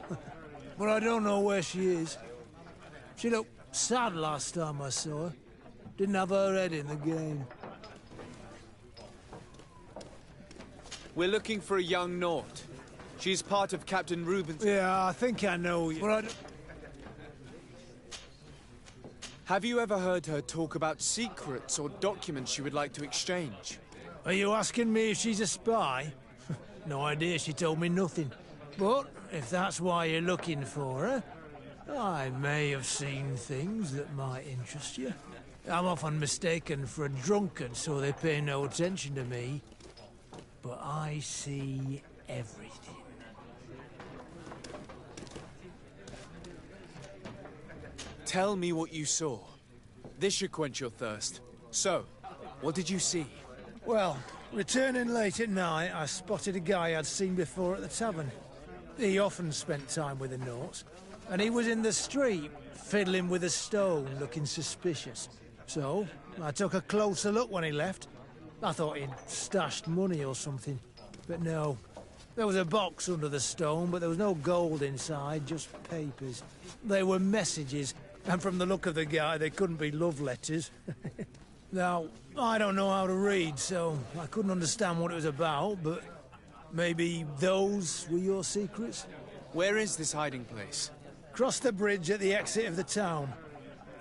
But I don't know where she is. She looked sad last time I saw her. Didn't have her head in the game. We're looking for a young Naut. She's part of Captain Reuben's... Yeah, I think I know you. But I don't... Have you ever heard her talk about secrets or documents she would like to exchange? Are you asking me if she's a spy? No idea, she told me nothing. But if that's why you're looking for her, I may have seen things that might interest you. I'm often mistaken for a drunkard, so they pay no attention to me. But I see everything. Tell me what you saw. This should quench your thirst. So, what did you see? Well, returning late at night, I spotted a guy I'd seen before at the tavern. He often spent time with the Nauts, and he was in the street, fiddling with a stone, looking suspicious. So, I took a closer look when he left. I thought he'd stashed money or something, but no. There was a box under the stone, but there was no gold inside, just papers. They were messages, and from the look of the guy, they couldn't be love letters. Now, I don't know how to read, so I couldn't understand what it was about, but maybe those were your secrets? Where is this hiding place? Cross the bridge at the exit of the town.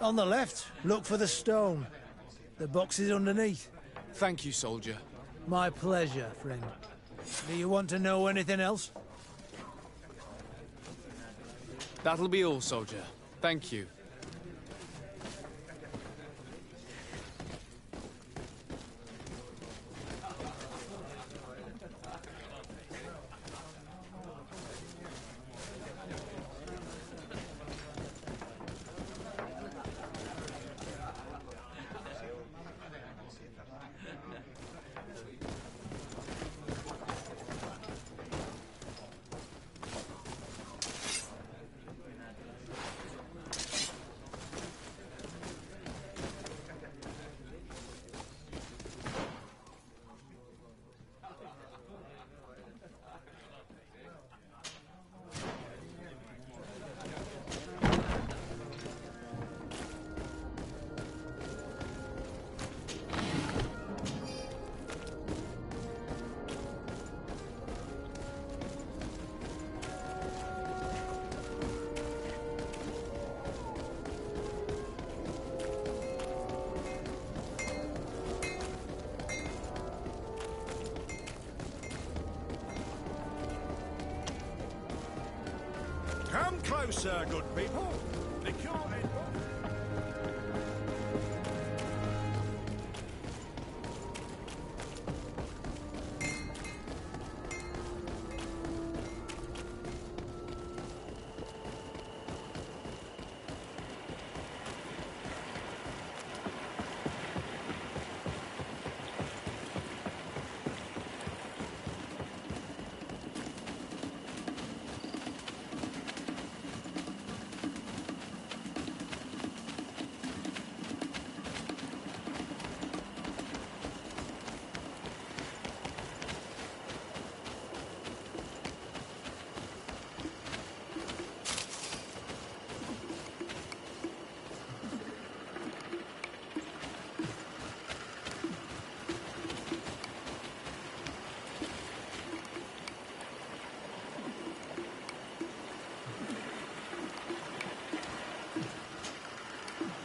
On the left, look for the stone. The box is underneath. Thank you, soldier. My pleasure, friend. Do you want to know anything else? That'll be all, soldier. Thank you. Come closer, good people. The cure end.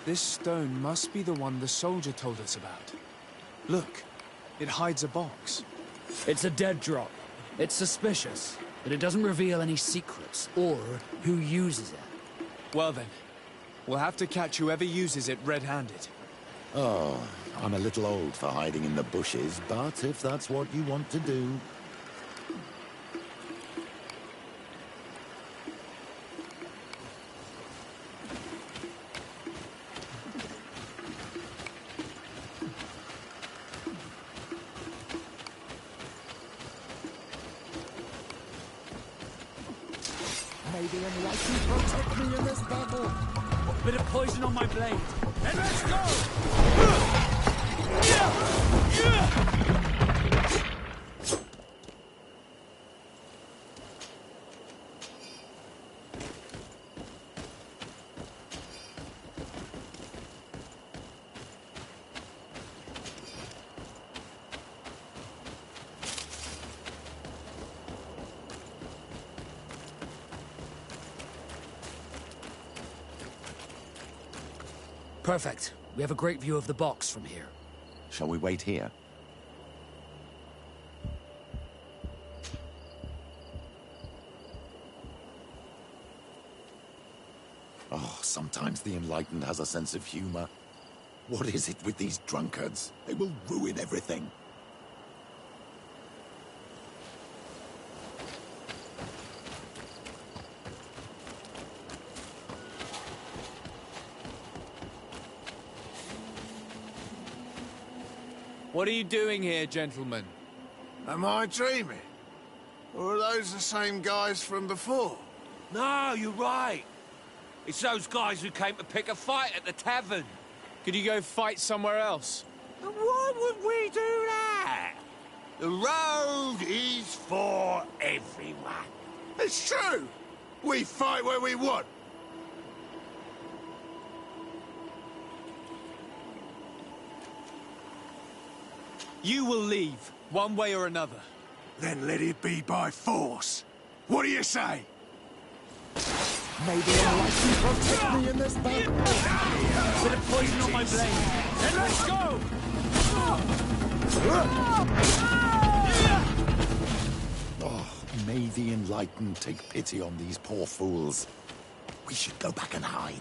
This stone must be the one the soldier told us about. Look, it hides a box. It's a dead drop. It's suspicious, but it doesn't reveal any secrets or who uses it. Well then, we'll have to catch whoever uses it red-handed. Oh, I'm a little old for hiding in the bushes, but if that's what you want to do... May the enlightened protect me in this battle. A bit of poison on my blade. And let's go! Perfect. We have a great view of the box from here. Shall we wait here? Oh, sometimes the Enlightened has a sense of humor. What is it with these drunkards? They will ruin everything. What are you doing here, gentlemen? Am I dreaming? Or are those the same guys from before? No, you're right. It's those guys who came to pick a fight at the tavern. Could you go fight somewhere else? Why would we do that? The road is for everyone. It's true. We fight where we want. You will leave, one way or another. Then let it be by force. What do you say? May the enlightened protect me in this battle. A bit of poison on my blade. And let's go! Oh, may the Enlightened take pity on these poor fools. We should go back and hide.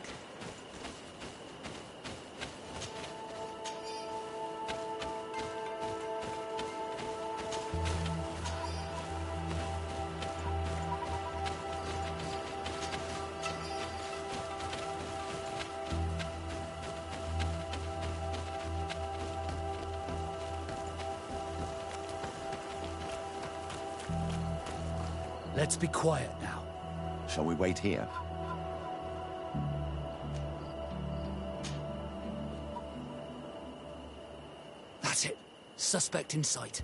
Let's be quiet now. Shall we wait here? That's it. Suspect in sight.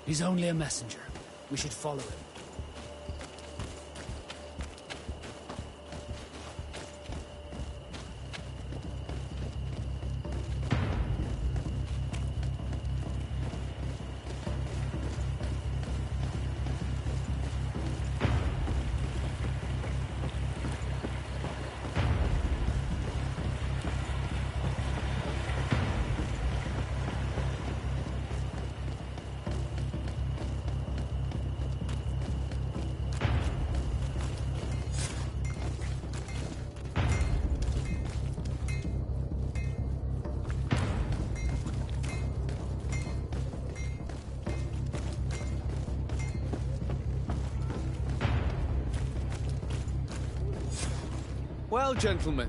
He's only a messenger. We should follow him. Well, gentlemen,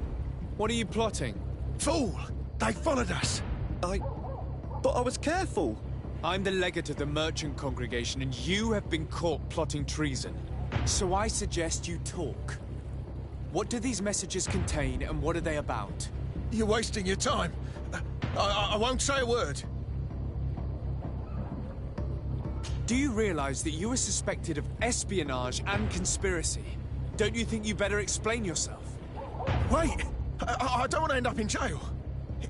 what are you plotting? Fool! They followed us! But I was careful! I'm the legate of the merchant congregation, and you have been caught plotting treason. So I suggest you talk. What do these messages contain, and what are they about? You're wasting your time. I won't say a word. Do you realize that you are suspected of espionage and conspiracy? Don't you think you better explain yourself? Wait! I don't want to end up in jail.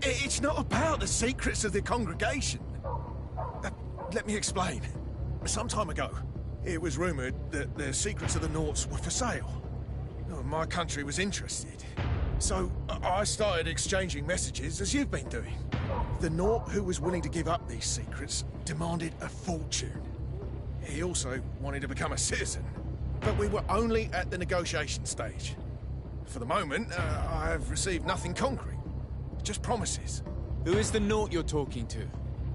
It's not about the secrets of the congregation. Let me explain. Some time ago, it was rumoured that the secrets of the Naughts were for sale. My country was interested. So I started exchanging messages as you've been doing. The Naught who was willing to give up these secrets demanded a fortune. He also wanted to become a citizen. But we were only at the negotiation stage. For the moment, I have received nothing concrete. Just promises. Who is the Naught you're talking to?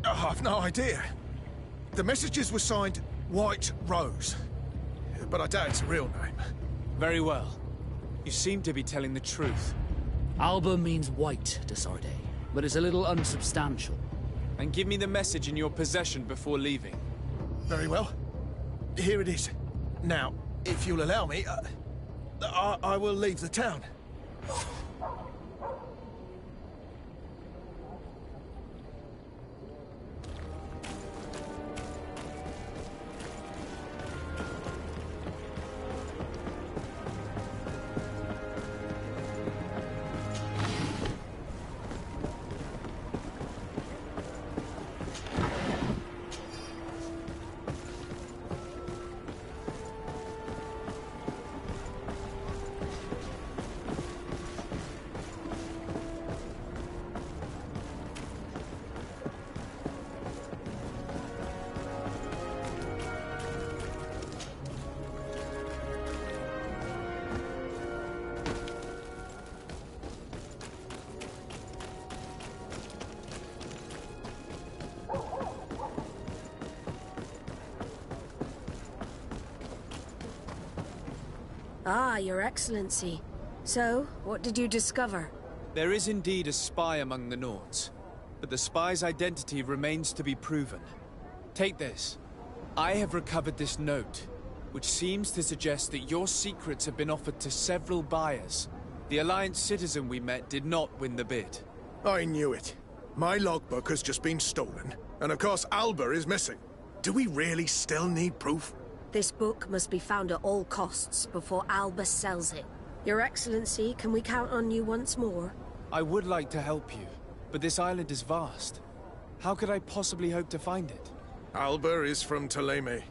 I've no idea. The messages were signed White Rose. But I doubt it's a real name. Very well. You seem to be telling the truth. Alba means white, de Sardet, but it's a little unsubstantial. And give me the message in your possession before leaving. Very well. Here it is. Now, if you'll allow me, I will leave the town. Ah, Your Excellency. So, what did you discover? There is indeed a spy among the Naughts, but the spy's identity remains to be proven. Take this. I have recovered this note, which seems to suggest that your secrets have been offered to several buyers. The Alliance citizen we met did not win the bid. I knew it. My logbook has just been stolen, and of course Alba is missing. Do we really still need proof? This book must be found at all costs before Alba sells it. Your Excellency, can we count on you once more? I would like to help you, but this island is vast. How could I possibly hope to find it? Alba is from Toleme.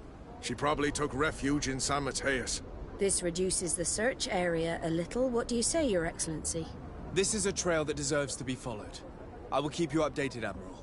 She probably took refuge in San Mateus. This reduces the search area a little. What do you say, Your Excellency? This is a trail that deserves to be followed. I will keep you updated, Admiral.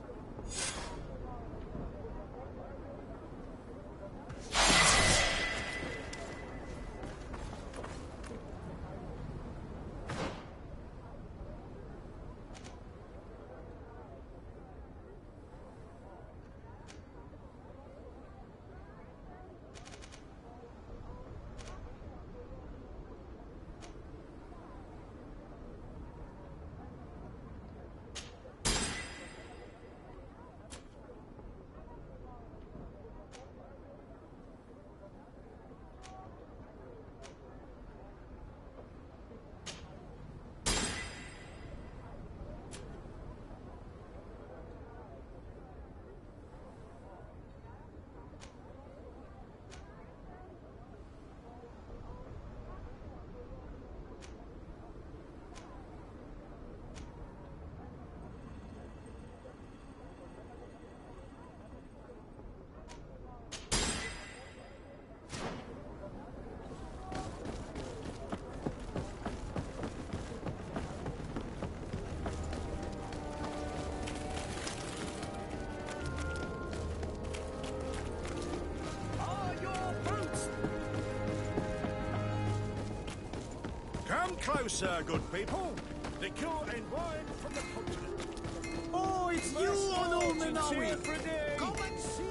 Come closer, good people. Liquor and wine from the continent. Oh, it's you on all the Nawi. Come and see.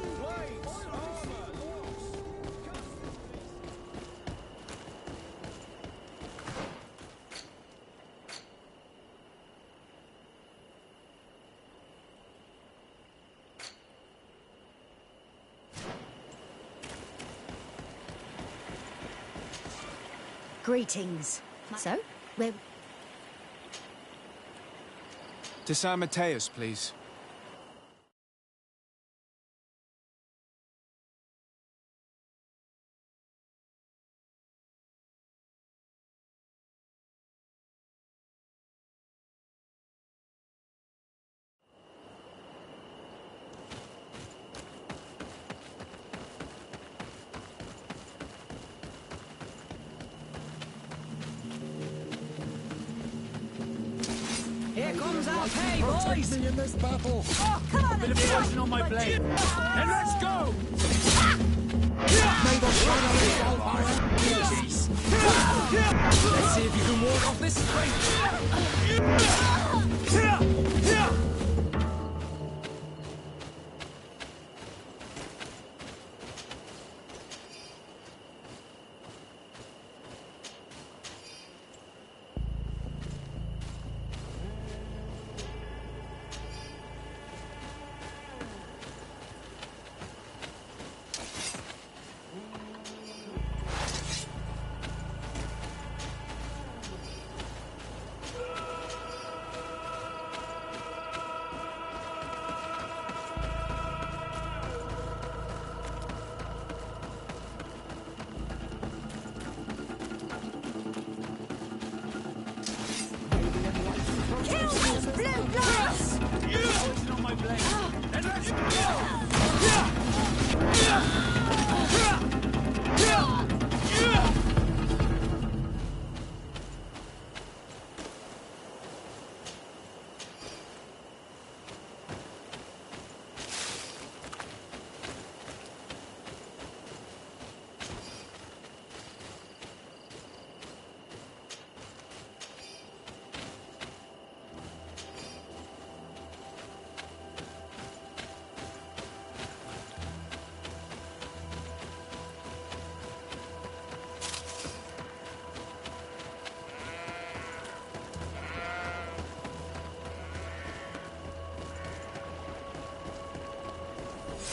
Greetings. So, where... To San Mateus, please. lady comes of our light pay, to protect boys! me in this battle. Oh, come on, A bit of poison on my blade. And let's go! May the shadow resolve our enemies. Let's see if you can ward off this strength.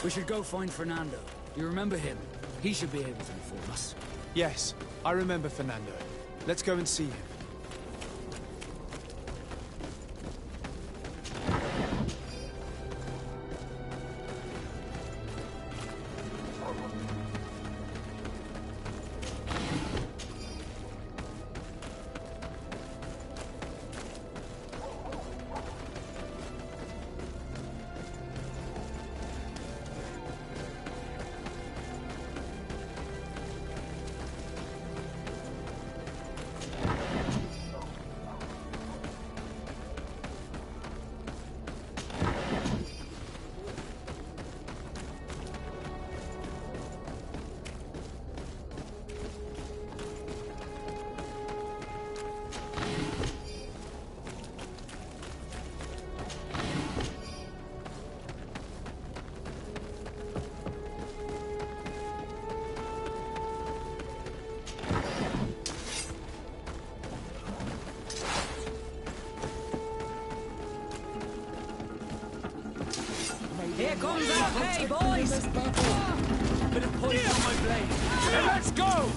We should go find Fernando. Do you remember him? He should be able to inform us. Yes, I remember Fernando. Let's go and see him. Here comes our pay, boys! Bit of poison on my blade. And let's go!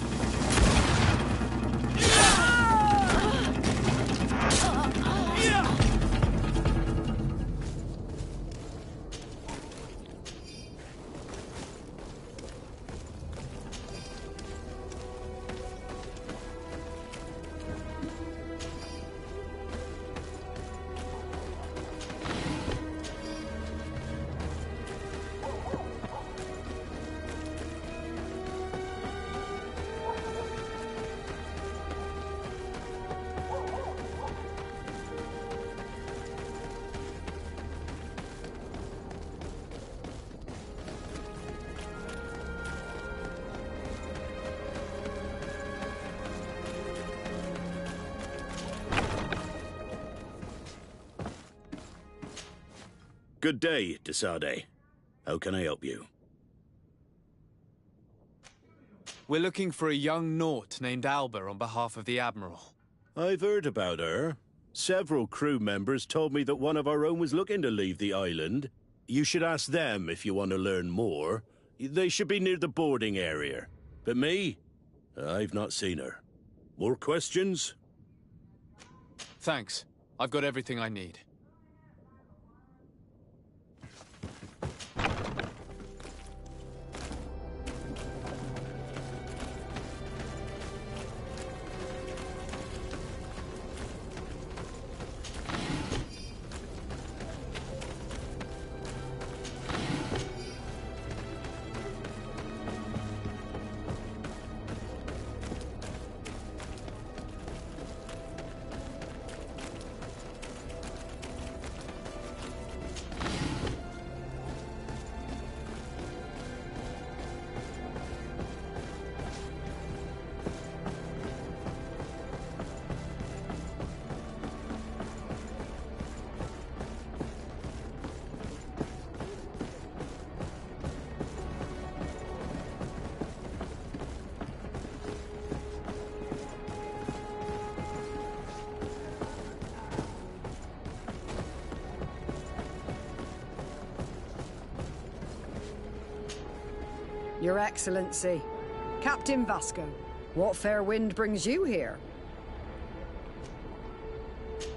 Good day, Desade. How can I help you? We're looking for a young Naut named Alba on behalf of the Admiral. I've heard about her. Several crew members told me that one of our own was looking to leave the island. You should ask them if you want to learn more. They should be near the boarding area. But me? I've not seen her. More questions? Thanks. I've got everything I need. Your Excellency. Captain Vasco, what fair wind brings you here?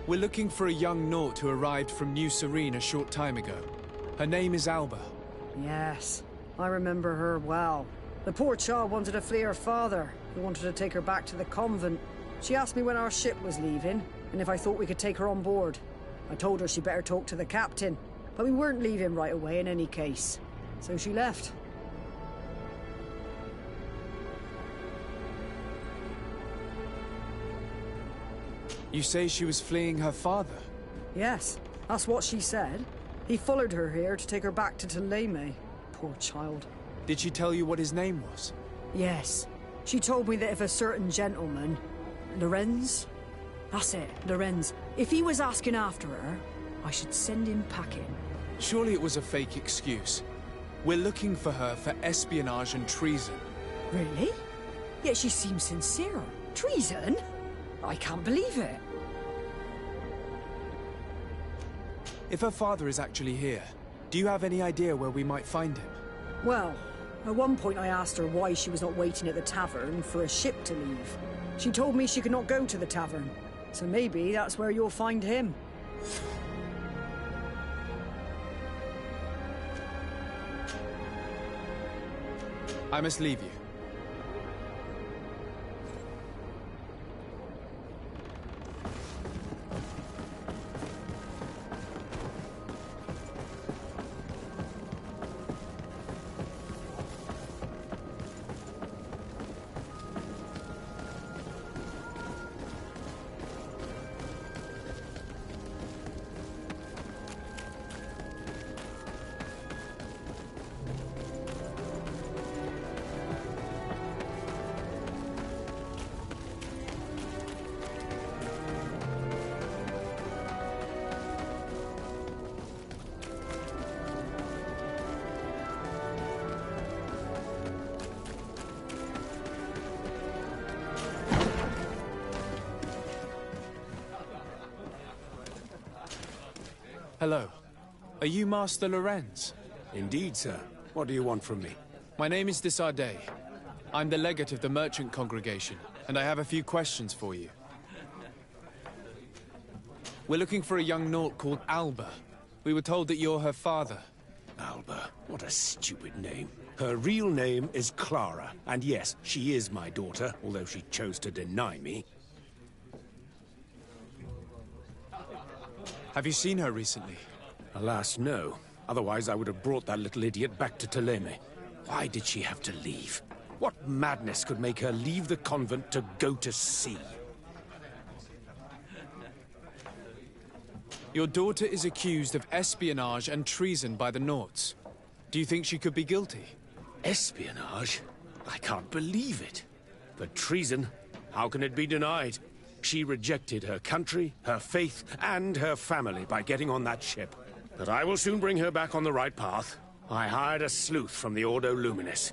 We're looking for a young Naut who arrived from New Serene a short time ago. Her name is Alba. Yes, I remember her well. The poor child wanted to flee her father, who wanted to take her back to the convent. She asked me when our ship was leaving, and if I thought we could take her on board. I told her she'd better talk to the captain, but we weren't leaving right away in any case. So she left. You say she was fleeing her father? Yes, that's what she said. He followed her here to take her back to Thélème. Poor child. Did she tell you what his name was? Yes. She told me that if a certain gentleman... Lorenz? That's it, Lorenz. If he was asking after her, I should send him packing. Surely it was a fake excuse. We're looking for her for espionage and treason. Really? Yet she seems sincere. Treason? I can't believe it. If her father is actually here, do you have any idea where we might find him? Well, at one point I asked her why she was not waiting at the tavern for a ship to leave. She told me she could not go to the tavern, so maybe that's where you'll find him. I must leave you. Hello. Are you Master Lorenz? Indeed, sir. What do you want from me? My name is Desardet. I'm the legate of the merchant congregation, and I have a few questions for you. We're looking for a young Naut called Alba. We were told that you're her father. Alba. What a stupid name. Her real name is Clara, and yes, she is my daughter, although she chose to deny me. Have you seen her recently? Alas, no. Otherwise, I would have brought that little idiot back to Thélème. Why did she have to leave? What madness could make her leave the convent to go to sea? Your daughter is accused of espionage and treason by the Nauts. Do you think she could be guilty? Espionage? I can't believe it. But treason? How can it be denied? She rejected her country, her faith, and her family by getting on that ship. But I will soon bring her back on the right path. I hired a sleuth from the Ordo Luminis.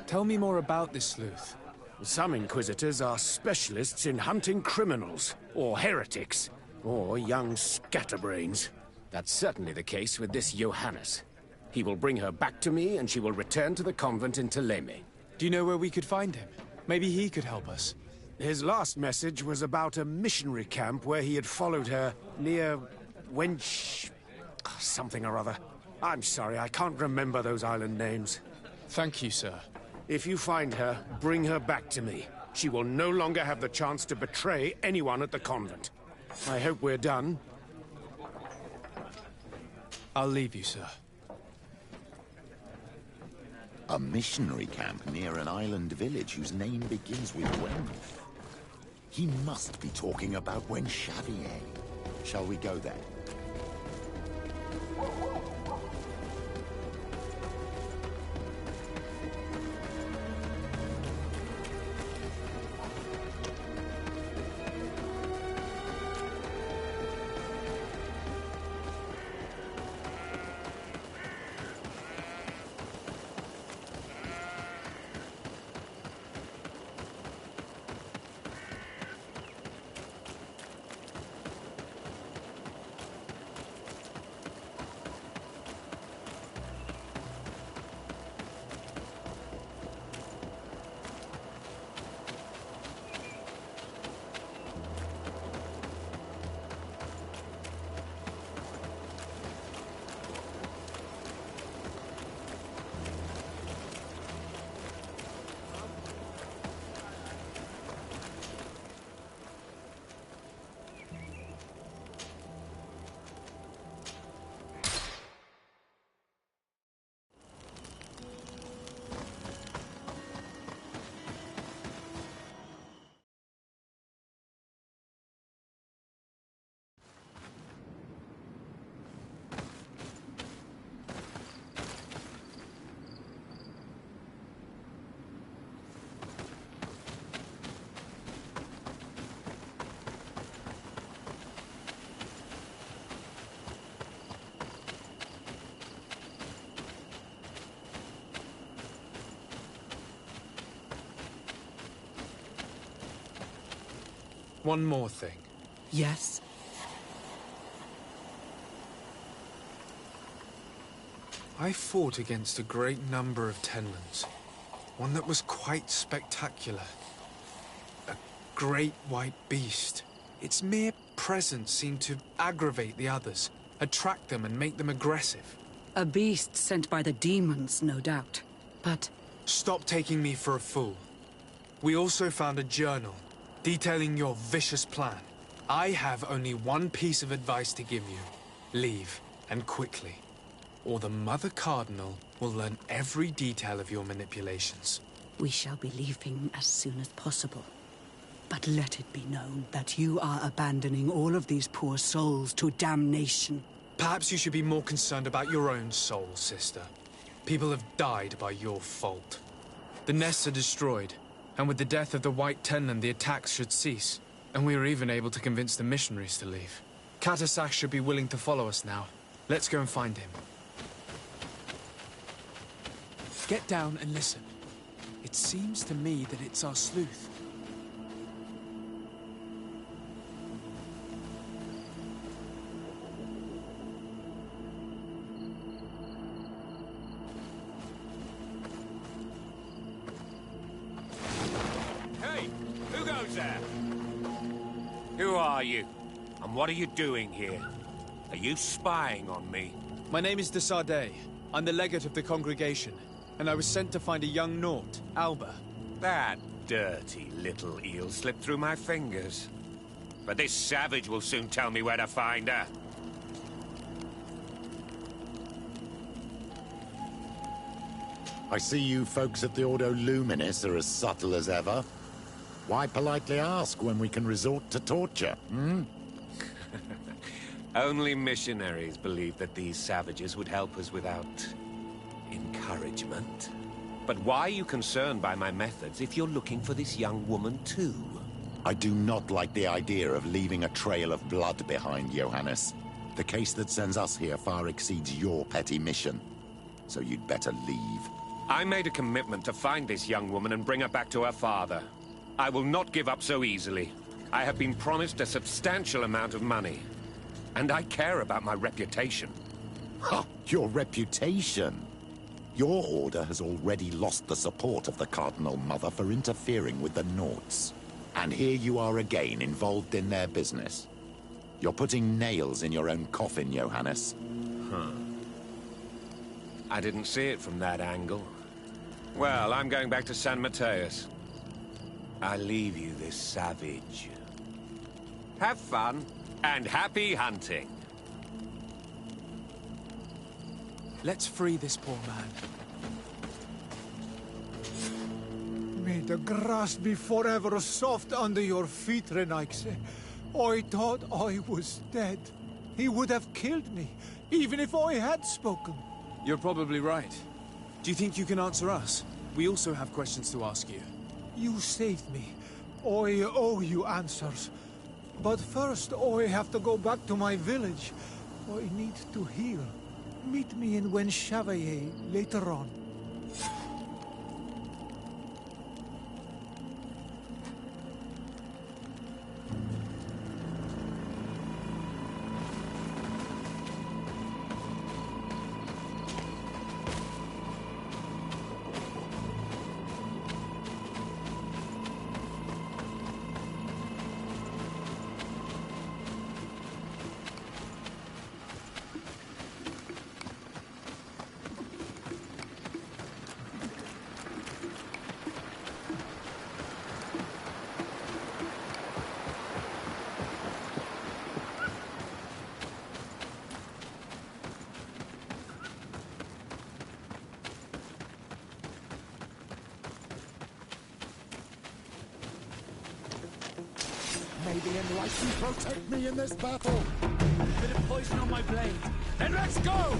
Tell me more about this sleuth. Some Inquisitors are specialists in hunting criminals, or heretics, or young scatterbrains. That's certainly the case with this Johannes. He will bring her back to me, and she will return to the convent in Thélème. Do you know where we could find him? Maybe he could help us. His last message was about a missionary camp where he had followed her near Wench... something or other. I'm sorry, I can't remember those island names. Thank you, sir. If you find her, bring her back to me. She will no longer have the chance to betray anyone at the convent. I hope we're done. I'll leave you, sir. A missionary camp near an island village whose name begins with Wen. He must be talking about Wen Xavier. Shall we go there? One more thing. Yes? I fought against a great number of Tenlands. One that was quite spectacular. A great white beast. Its mere presence seemed to aggravate the others, attract them and make them aggressive. A beast sent by the demons, no doubt. But... Stop taking me for a fool. We also found a journal detailing your vicious plan. I have only one piece of advice to give you. Leave, and quickly. Or the Mother Cardinal will learn every detail of your manipulations. We shall be leaving as soon as possible. But let it be known that you are abandoning all of these poor souls to damnation. Perhaps you should be more concerned about your own soul, sister. People have died by your fault. The nests are destroyed, and with the death of the White Tenland, the attacks should cease. And we were even able to convince the missionaries to leave. Katasak should be willing to follow us now. Let's go and find him. Get down and listen. It seems to me that it's our sleuth. Hey, who goes there? Who are you? And what are you doing here? Are you spying on me? My name is de Sardet. I'm the legate of the congregation, and I was sent to find a young Naut, Alba. That dirty little eel slipped through my fingers. But this savage will soon tell me where to find her. I see you folks at the Ordo Luminis are as subtle as ever. Why politely ask when we can resort to torture, hmm? Only missionaries believe that these savages would help us without... encouragement. But why are you concerned by my methods if you're looking for this young woman too? I do not like the idea of leaving a trail of blood behind, Johannes. The case that sends us here far exceeds your petty mission. So you'd better leave. I made a commitment to find this young woman and bring her back to her father. I will not give up so easily. I have been promised a substantial amount of money. And I care about my reputation. Ha! Your reputation? Your order has already lost the support of the Cardinal Mother for interfering with the Nauts. And here you are again, involved in their business. You're putting nails in your own coffin, Johannes. Huh. I didn't see it from that angle. Well, I'm going back to San Mateus. I leave you this savage. Have fun, and happy hunting. Let's free this poor man. May the grass be forever soft under your feet, Renaikse. I thought I was dead. He would have killed me, even if I had spoken. You're probably right. Do you think you can answer us? We also have questions to ask you. You saved me. I owe you answers. But first, I have to go back to my village. I need to heal. Meet me in Wen Chevalier later on. May the Enlightened protect me in this battle! Bit of poison on my blade. Then let's go!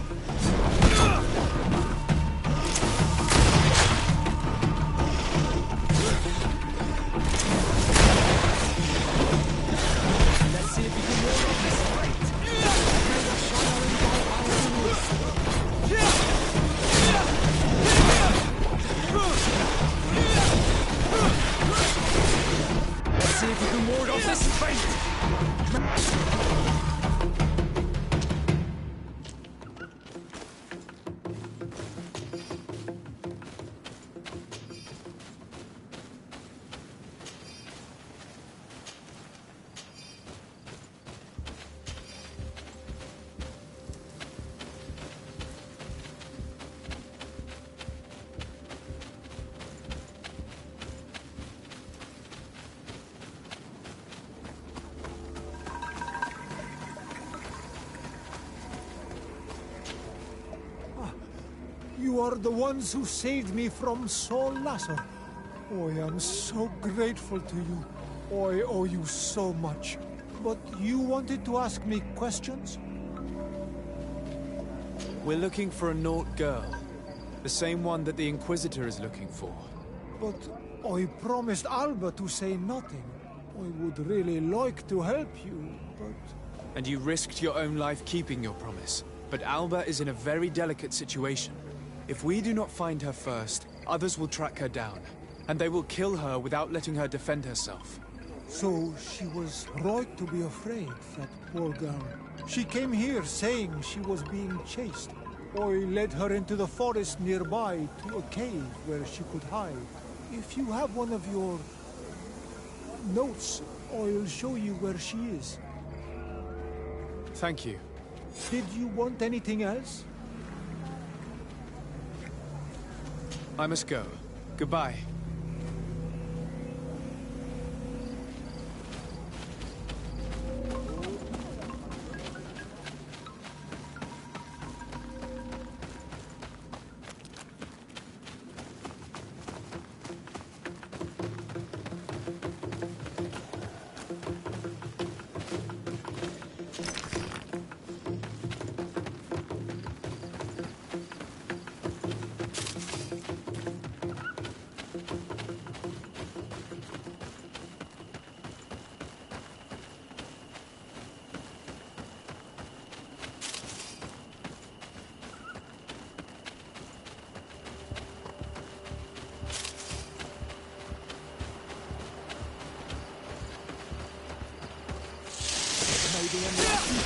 Let's see if we can ward off this fight. Let's see if we can ward off this You are the ones who saved me from Saul Lasser. I am so grateful to you. I owe you so much. But you wanted to ask me questions? We're looking for a Naut girl. The same one that the Inquisitor is looking for. But I promised Alba to say nothing. I would really like to help you, but... And you risked your own life keeping your promise. But Alba is in a very delicate situation. If we do not find her first, others will track her down. And they will kill her without letting her defend herself. So she was right to be afraid, that poor girl. She came here saying she was being chased. I led her into the forest nearby to a cave where she could hide. If you have one of your notes, I'll show you where she is. Thank you. Did you want anything else? I must go. Goodbye.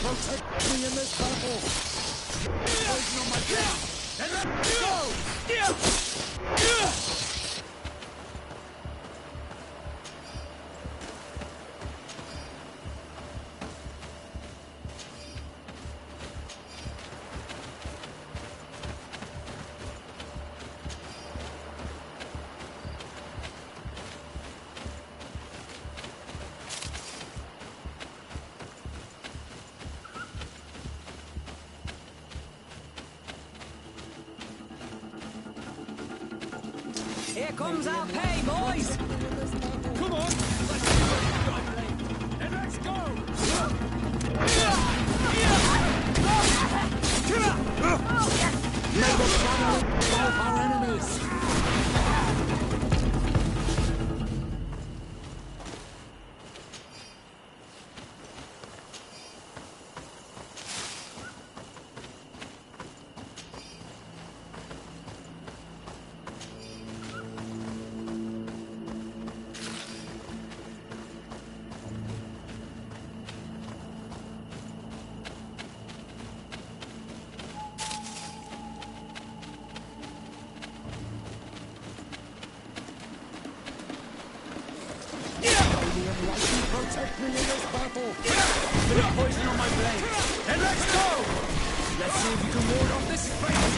Protect me in this battle! Poison on my gun! And let's go! Here comes our pay, boys! Come on! Let's see what you've got, Blade! And let's go! May the sun engulf our enemies! Protect me in this battle! Bit of poison on my blade! And let's go! Let's see if you can ward off this fate!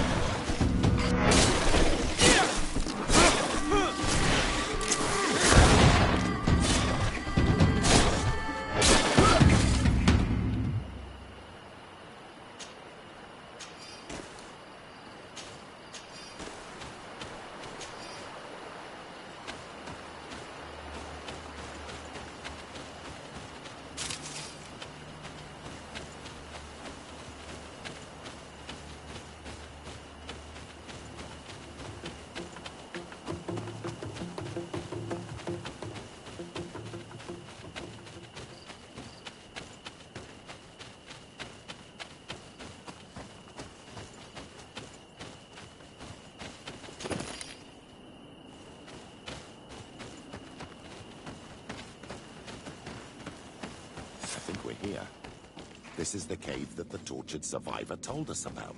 Here. This is the cave that the tortured survivor told us about.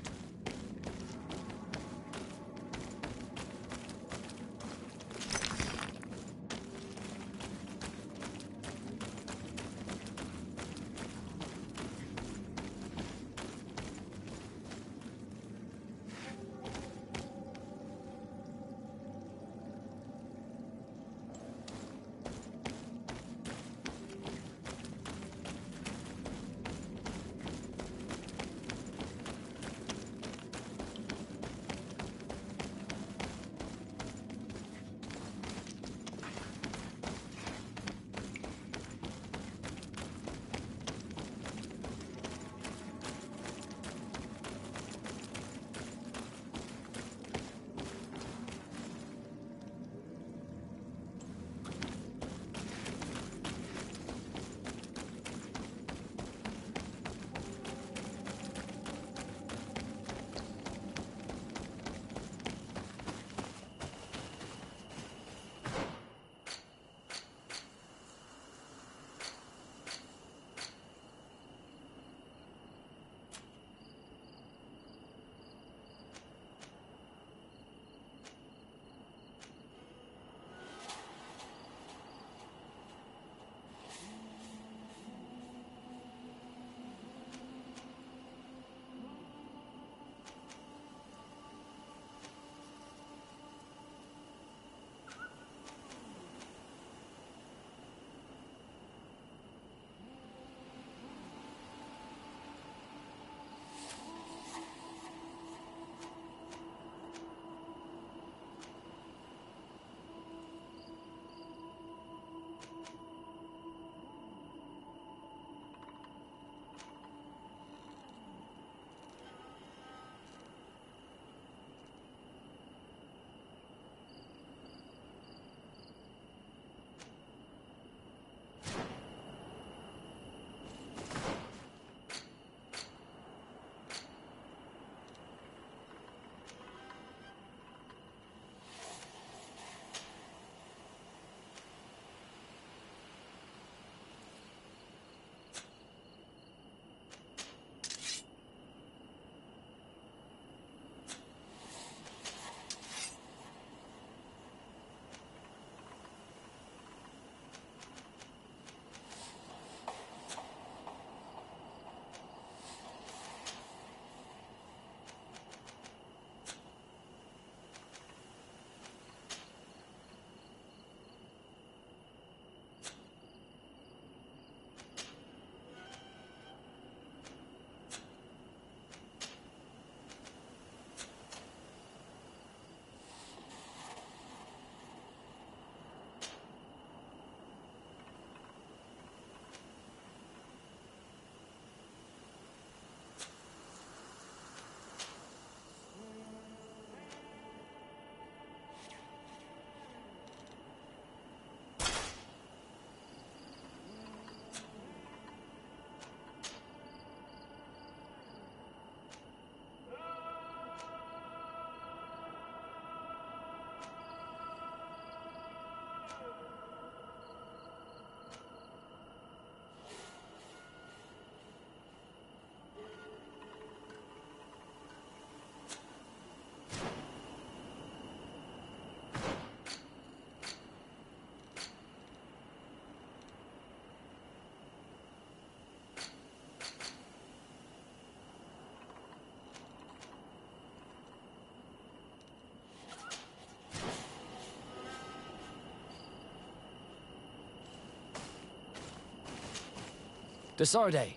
Desarde,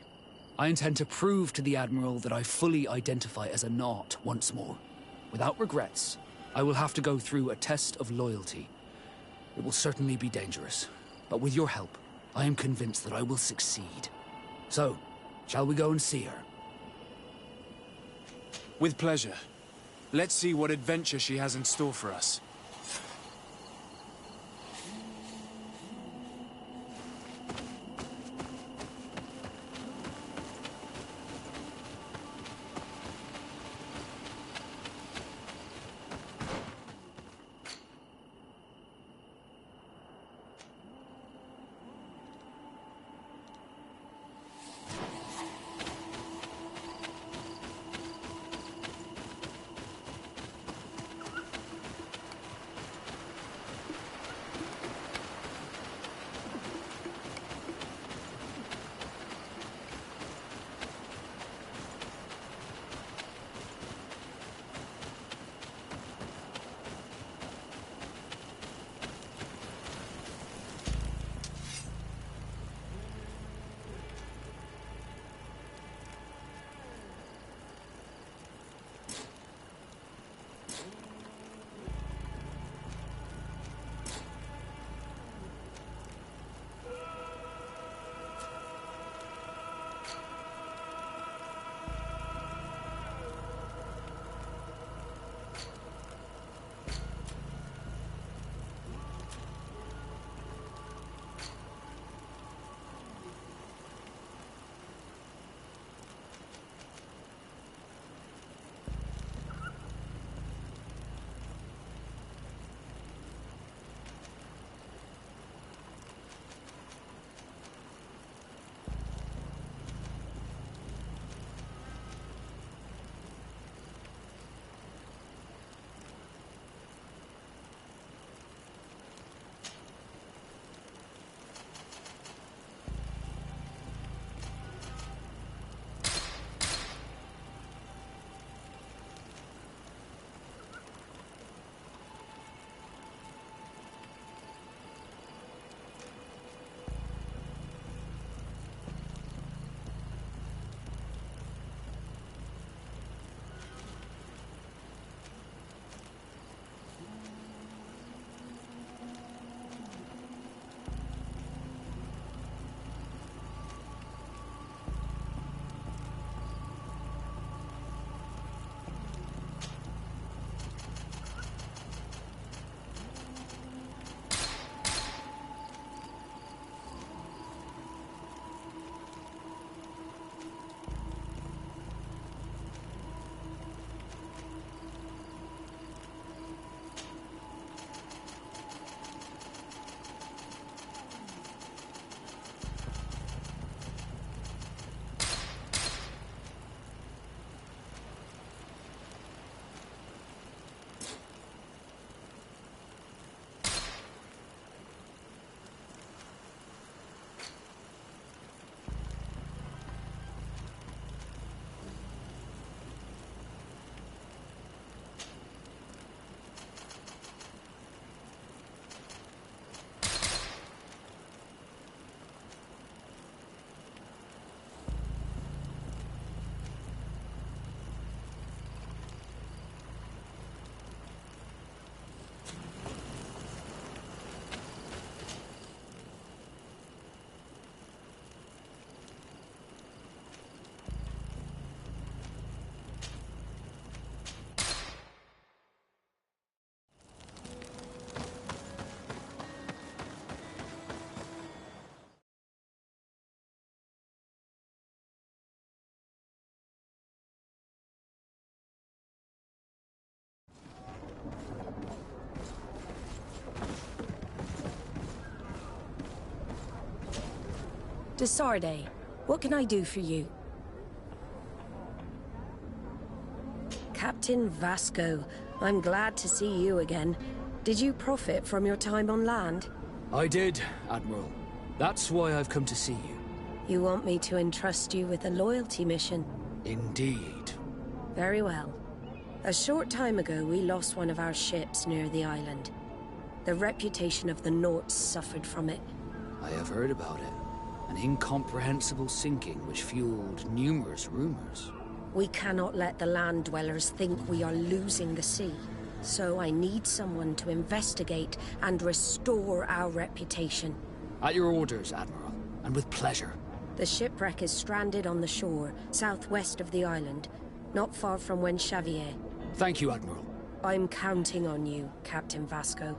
I intend to prove to the Admiral that I fully identify as a Naut once more. Without regrets, I will have to go through a test of loyalty. It will certainly be dangerous, but with your help, I am convinced that I will succeed. So, shall we go and see her? With pleasure. Let's see what adventure she has in store for us. Desarde, what can I do for you? Captain Vasco, I'm glad to see you again. Did you profit from your time on land? I did, Admiral. That's why I've come to see you. You want me to entrust you with a loyalty mission? Indeed. Very well. A short time ago, we lost one of our ships near the island. The reputation of the Nauts suffered from it. I have heard about it. An incomprehensible sinking which fueled numerous rumors. We cannot let the land dwellers think we are losing the sea. So I need someone to investigate and restore our reputation. At your orders, Admiral, and with pleasure. The shipwreck is stranded on the shore, southwest of the island, not far from Xavier. Thank you, Admiral. I'm counting on you, Captain Vasco.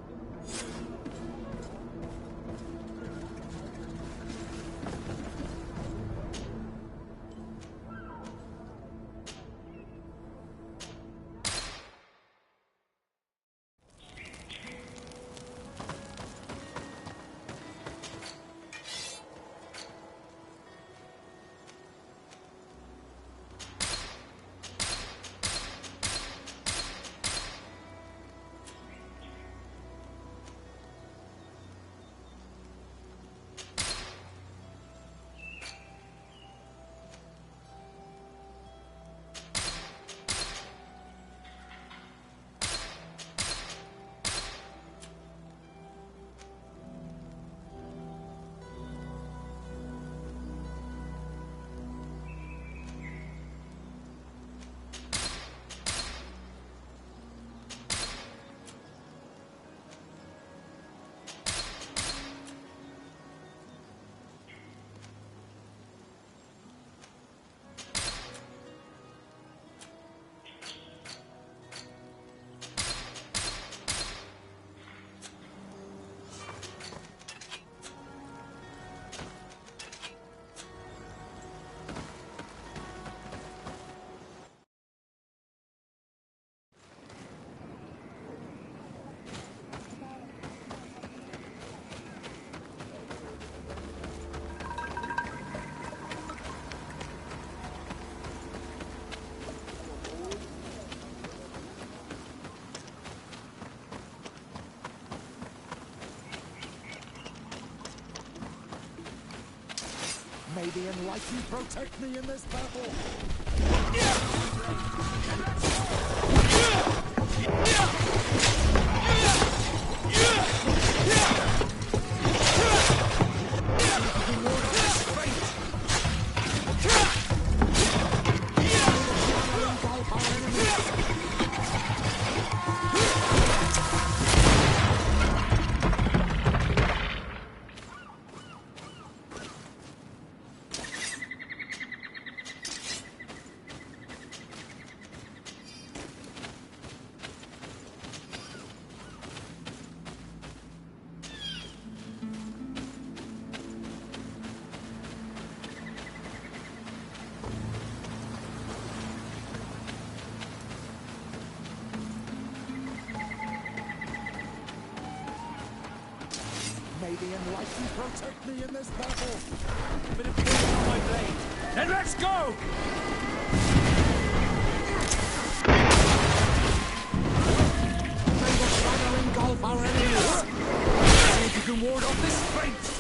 May the Enlightened protect me in this battle! May the Enlightened protect me in this battle! A bit of poison on my blade. Then let's go! May the shadow engulf our enemies! See if you can ward off this fate!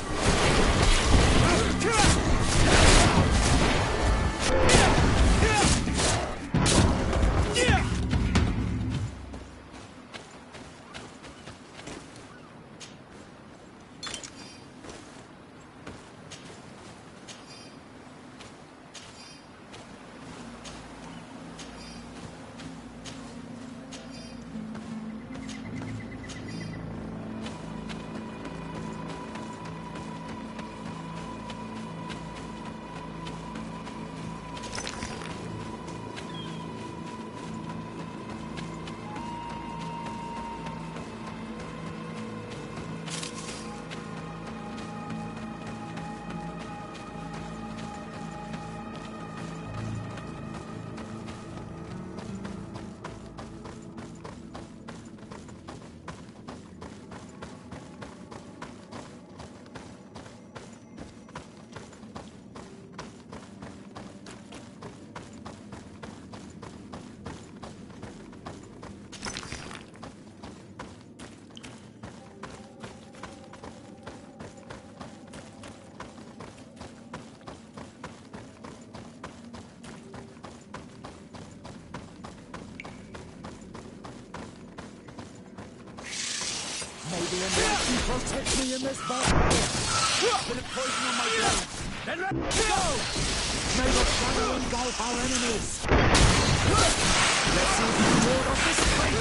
May the Enlightened protect me in this battle. Bit of poison on my blade. Then let's go! May the shadow engulf our enemies. Let's see if we can ward off this fate.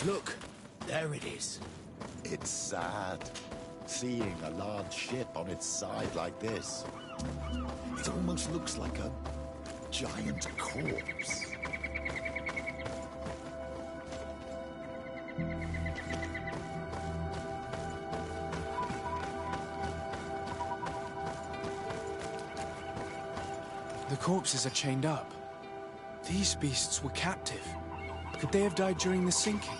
Look, there it is. It's sad, seeing a large ship on its side like this. It almost looks like a giant corpse. The corpses are chained up. These beasts were captive. Could they have died during the sinking?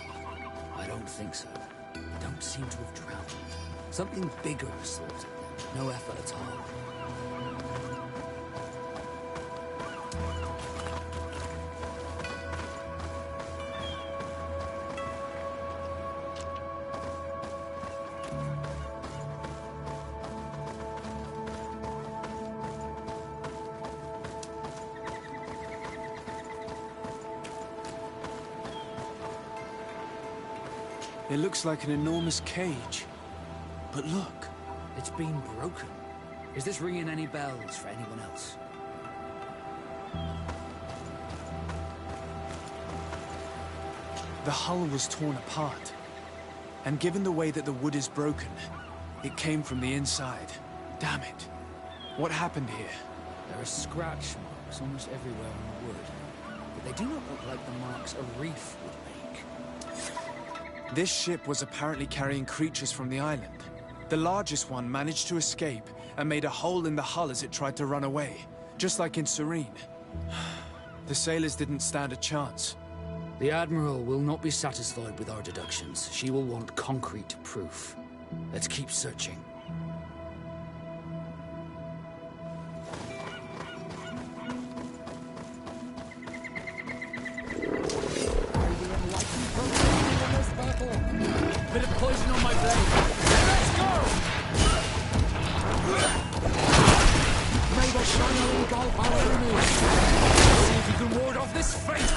I don't think so. They don't seem to have drowned. Something bigger slaughtered them. No effort at all. It looks like an enormous cage. But look. It's been broken. Is this ringing any bells for anyone else? The hull was torn apart. And given the way that the wood is broken, it came from the inside. Damn it. What happened here? There are scratch marks almost everywhere on the wood. But they do not look like the marks a reef would make. This ship was apparently carrying creatures from the island. The largest one managed to escape and made a hole in the hull as it tried to run away, just like in Serene. The sailors didn't stand a chance. The Admiral will not be satisfied with our deductions. She will want concrete proof. Let's keep searching. Bit of poison on my blade. Let's go! May the shadow engulf our enemies. See if you can ward off this fate.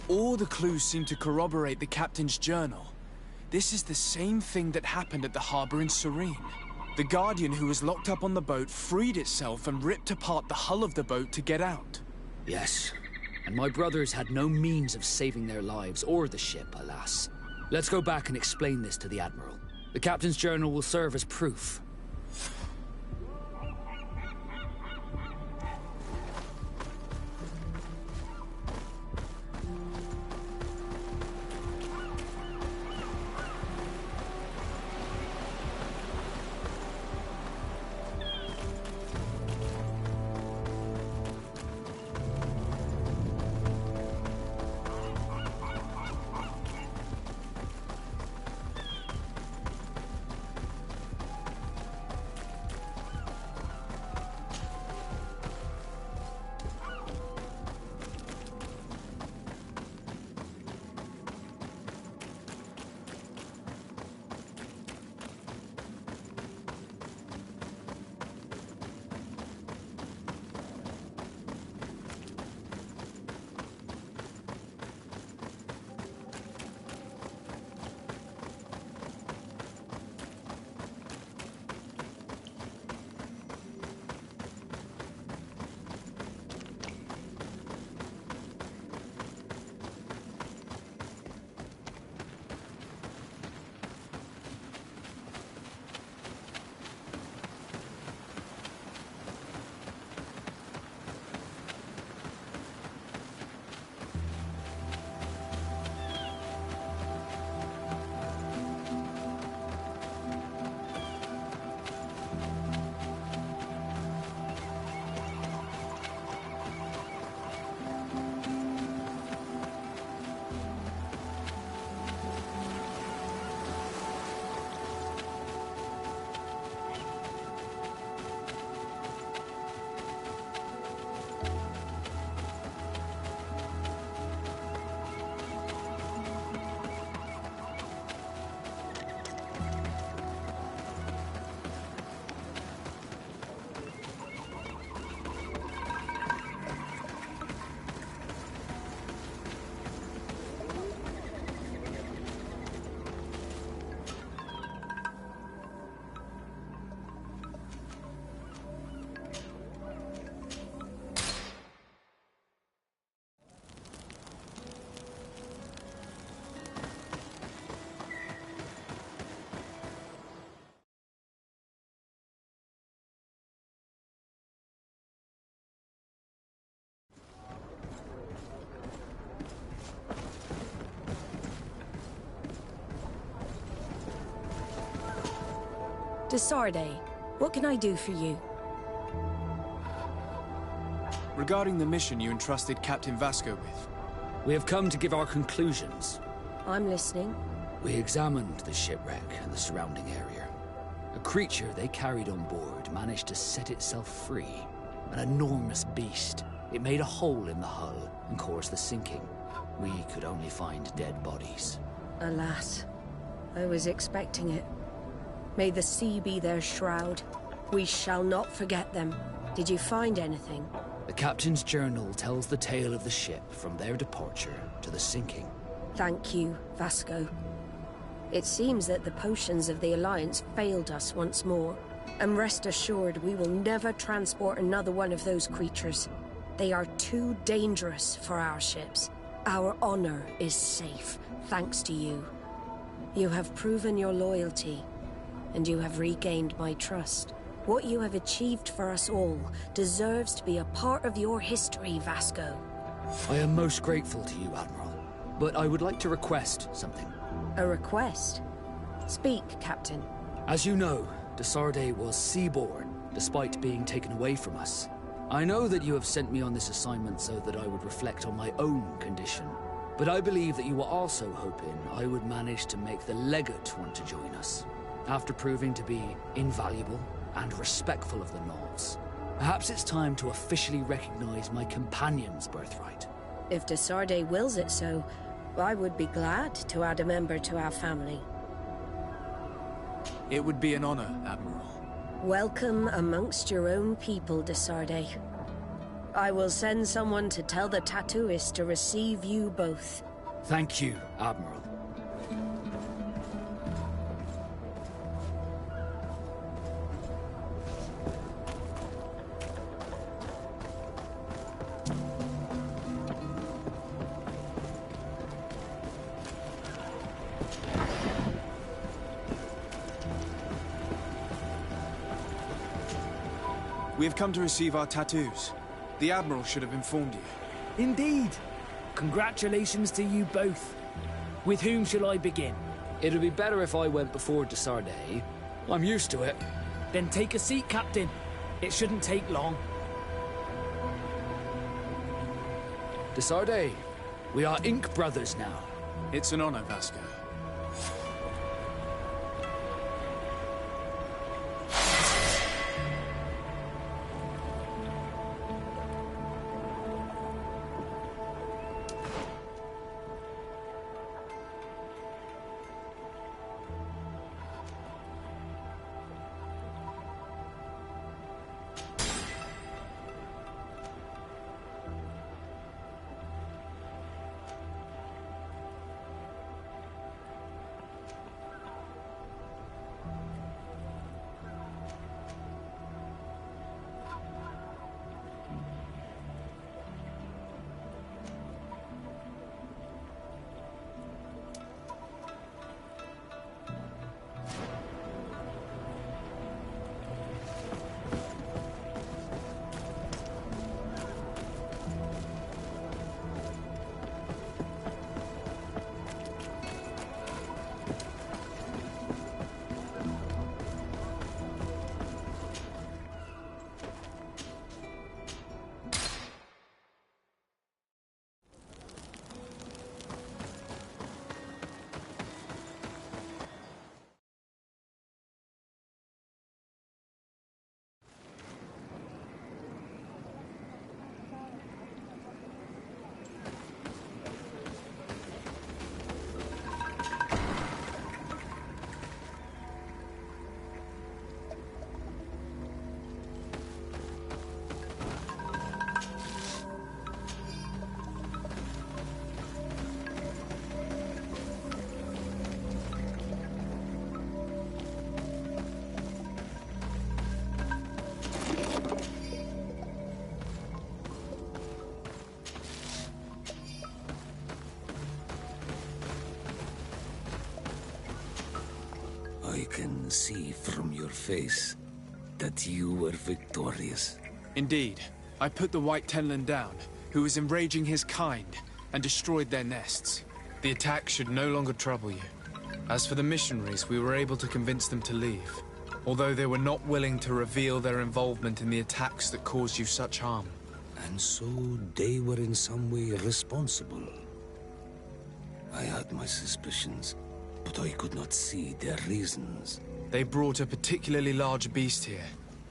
All the clues seem to corroborate the captain's journal. This is the same thing that happened at the harbor in Serene. The Guardian who was locked up on the boat freed itself and ripped apart the hull of the boat to get out. Yes. And my brothers had no means of saving their lives or the ship, alas. Let's go back and explain this to the Admiral. The captain's journal will serve as proof. Desarde, what can I do for you? Regarding the mission you entrusted Captain Vasco with. We have come to give our conclusions. I'm listening. We examined the shipwreck and the surrounding area. A creature they carried on board managed to set itself free. An enormous beast. It made a hole in the hull and caused the sinking. We could only find dead bodies. Alas, I was expecting it. May the sea be their shroud. We shall not forget them. Did you find anything? The captain's journal tells the tale of the ship from their departure to the sinking. Thank you, Vasco. It seems that the potions of the Alliance failed us once more. And rest assured, we will never transport another one of those creatures. They are too dangerous for our ships. Our honor is safe, thanks to you. You have proven your loyalty, and you have regained my trust. What you have achieved for us all deserves to be a part of your history, Vasco. I am most grateful to you, Admiral. But I would like to request something. A request? Speak, Captain. As you know, Desarde was seaborn, despite being taken away from us. I know that you have sent me on this assignment so that I would reflect on my own condition. But I believe that you were also hoping I would manage to make the legate want to join us. After proving to be invaluable and respectful of the Nauts. Perhaps it's time to officially recognize my companion's birthright. If Desarde wills it so, I would be glad to add a member to our family. It would be an honor, Admiral. Welcome amongst your own people, Desarde. I will send someone to tell the tattooist to receive you both. Thank you, Admiral. We have come to receive our tattoos. The Admiral should have informed you. Indeed. Congratulations to you both. With whom shall I begin? It'd be better if I went before Desarde. I'm used to it. Then take a seat, Captain. It shouldn't take long. Desarde, we are ink brothers now. It's an honor, Vasco. I can see from your face that you were victorious. Indeed. I put the White Tenlin down, who was enraging his kind, and destroyed their nests. The attack should no longer trouble you. As for the missionaries, we were able to convince them to leave, although they were not willing to reveal their involvement in the attacks that caused you such harm. And so they were in some way responsible. I had my suspicions, but I could not see their reasons. They brought a particularly large beast here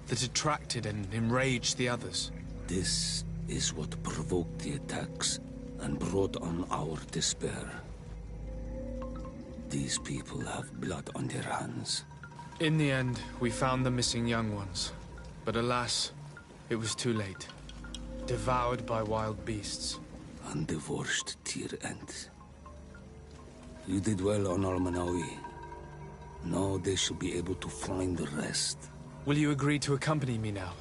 that attracted and enraged the others. This is what provoked the attacks and brought on our despair. These people have blood on their hands. In the end, we found the missing young ones. But alas, it was too late. Devoured by wild beasts. Undivorced tier end. You did well on Almanawi. Now they should be able to find the rest. Will you agree to accompany me now?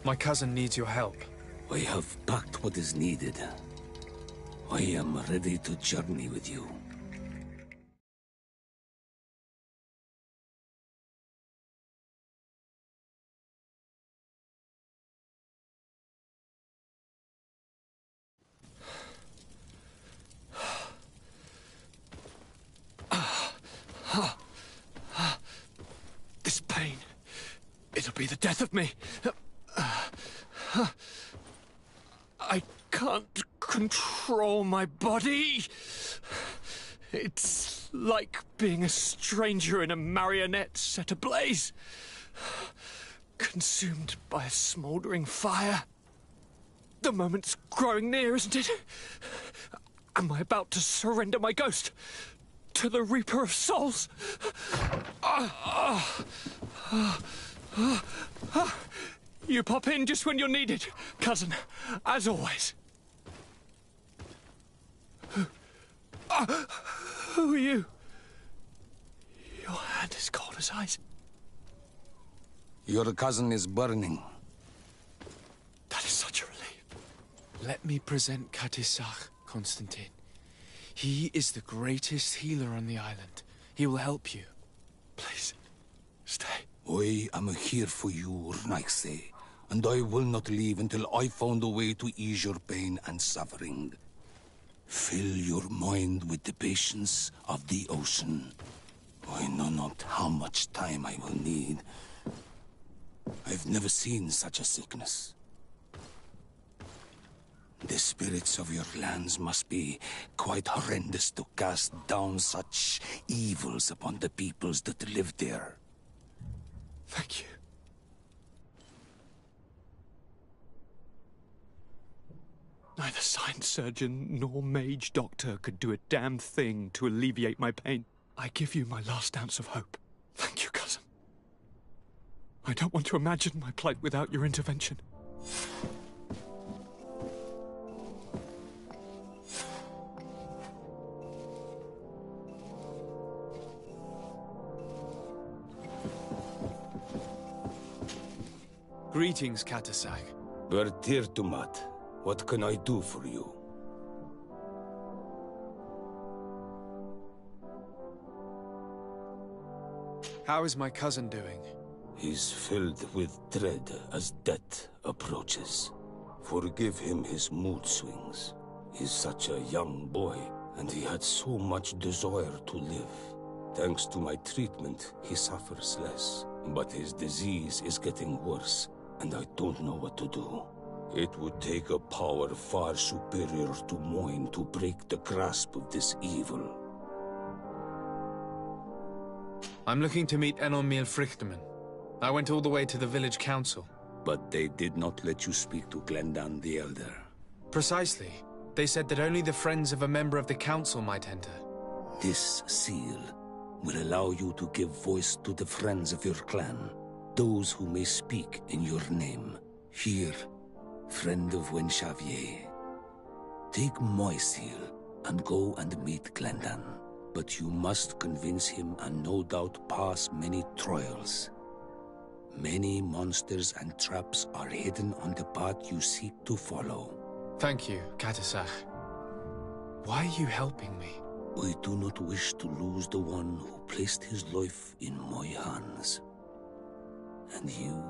My cousin needs your help. I have packed what is needed. I am ready to journey with you. This pain, it'll be the death of me. I can't control my body. It's like being a stranger in a marionette set ablaze, consumed by a smouldering fire. The moment's growing near, isn't it? Am I about to surrender my ghost to the Reaper of Souls? You pop in just when you're needed, cousin, as always. Who are you? Your hand is cold as ice. Your cousin is burning. That is such a relief. Let me present Katisach, Constantine. He is the greatest healer on the island. He will help you. Please, stay. I am here for you, Urnaxe, and I will not leave until I found a way to ease your pain and suffering. Fill your mind with the patience of the ocean. I know not how much time I will need. I've never seen such a sickness. The spirits of your lands must be quite horrendous to cast down such evils upon the peoples that live there. Thank you. Neither science surgeon nor mage doctor could do a damn thing to alleviate my pain. I give you my last ounce of hope. Thank you, cousin. I don't want to imagine my plight without your intervention. Greetings, Katisach. Bertirtumat, what can I do for you? How is my cousin doing? He's filled with dread as death approaches. Forgive him his mood swings. He's such a young boy, and he had so much desire to live. Thanks to my treatment, he suffers less. But his disease is getting worse, and I don't know what to do. It would take a power far superior to mine to break the grasp of this evil. I'm looking to meet Enormil Frichtman. I went all the way to the village council. But they did not let you speak to Glendan the Elder. Precisely. They said that only the friends of a member of the council might enter. This seal will allow you to give voice to the friends of your clan, those who may speak in your name. Here, friend of Wenxavier, take my seal and go and meet Glendan. But you must convince him and no doubt pass many trials. Many monsters and traps are hidden on the path you seek to follow. Thank you, Katisach. Why are you helping me? I do not wish to lose the one who placed his life in my hands. And you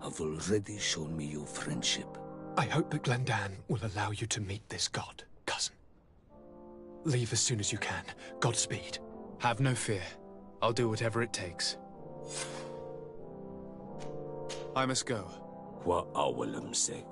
have already shown me your friendship. I hope that Glendan will allow you to meet this god, cousin. Leave as soon as you can. Godspeed. Have no fear. I'll do whatever it takes. I must go. Wa awalam seg.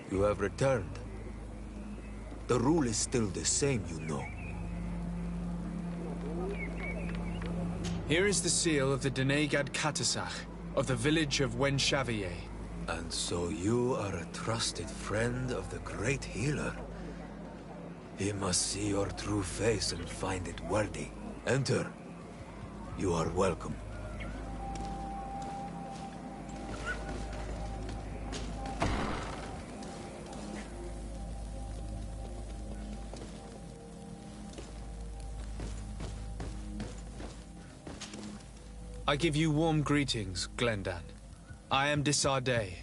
You have returned. The rule is still the same, you know. Here is the seal of the Denegad Katasach, of the village of Wenchavier. And so you are a trusted friend of the great healer. He must see your true face and find it worthy. Enter. You are welcome. I give you warm greetings, Glendan. I am Desardet,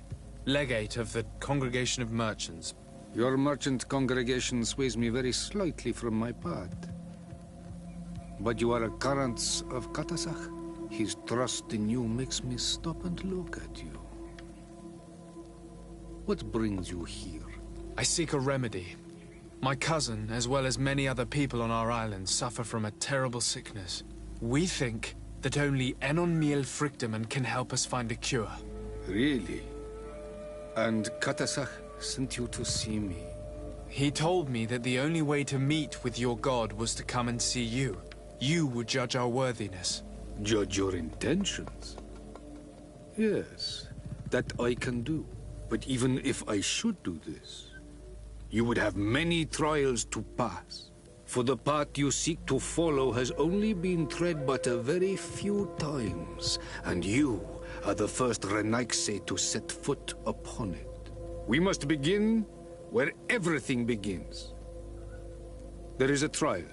legate of the Congregation of Merchants. Your merchant congregation sways me very slightly from my path. But you are a current of Katasach. His trust in you makes me stop and look at you. What brings you here? I seek a remedy. My cousin, as well as many other people on our island, suffer from a terrible sickness. We think that only Enon Miel Frictamen can help us find a cure. Really? And Katasach sent you to see me? He told me that the only way to meet with your god was to come and see you. You would judge our worthiness. Judge your intentions? Yes, that I can do. But even if I should do this, you would have many trials to pass. For the path you seek to follow has only been tread but a very few times, and you are the first Renaigse to set foot upon it. We must begin where everything begins. There is a trial.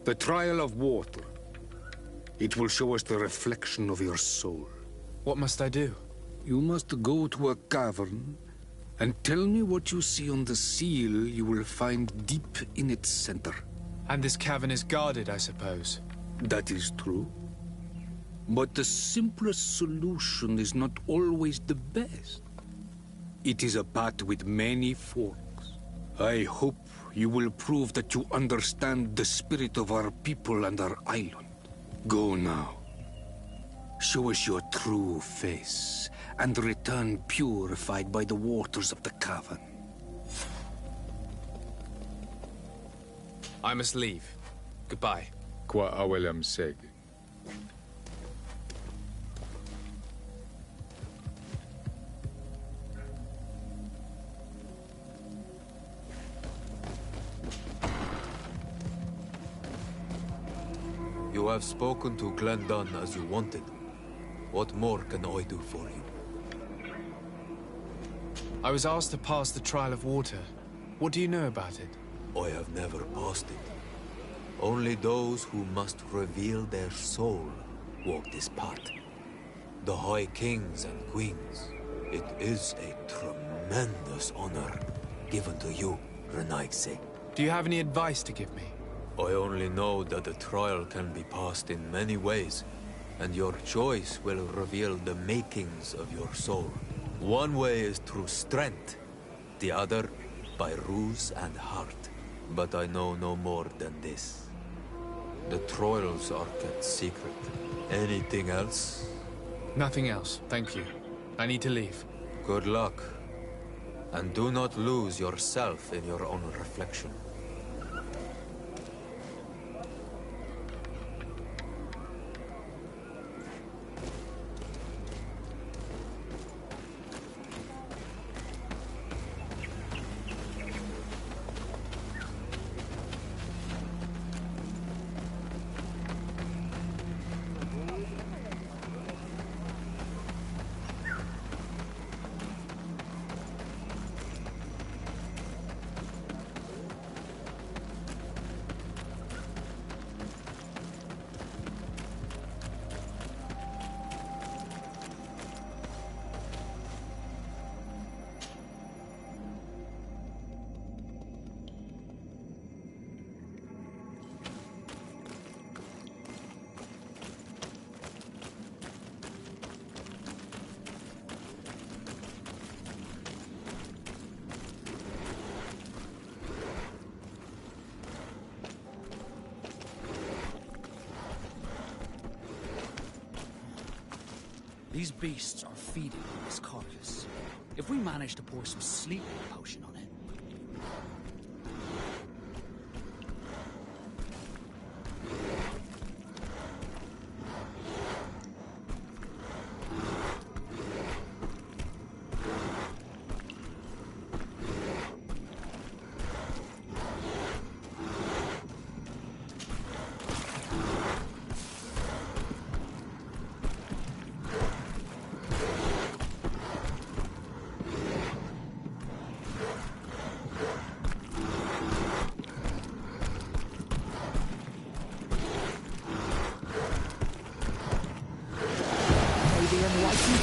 The trial of water. It will show us the reflection of your soul. What must I do? You must go to a cavern and tell me what you see on the seal you will find deep in its center. And this cavern is guarded, I suppose? That is true. But the simplest solution is not always the best. It is a path with many forks. I hope you will prove that you understand the spirit of our people and our island. Go now. Show us your true face, and return purified by the waters of the cavern. I must leave. Goodbye. Qua awelam seg. You have spoken to Glendan as you wanted. What more can I do for you? I was asked to pass the trial of water. What do you know about it? I have never passed it. Only those who must reveal their soul walk this path. The High Kings and Queens. It is a tremendous honor given to you, Renaigse. Do you have any advice to give me? I only know that the trial can be passed in many ways, and your choice will reveal the makings of your soul. One way is through strength, the other by ruse and heart. But I know no more than this. The trials are kept secret. Anything else? Nothing else, thank you. I need to leave. Good luck. And do not lose yourself in your own reflection. These beasts are feeding on this carcass. If we manage to pour some sleep potion on it...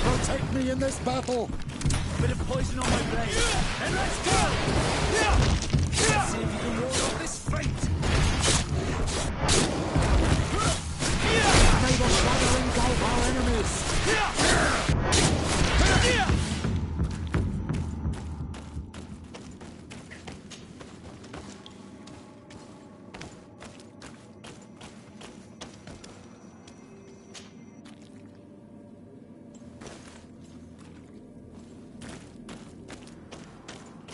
Protect me in this battle! Bit of poison on my blade. And let's go! Let's see if you can ward off this fate! May the shadow engulf our enemies!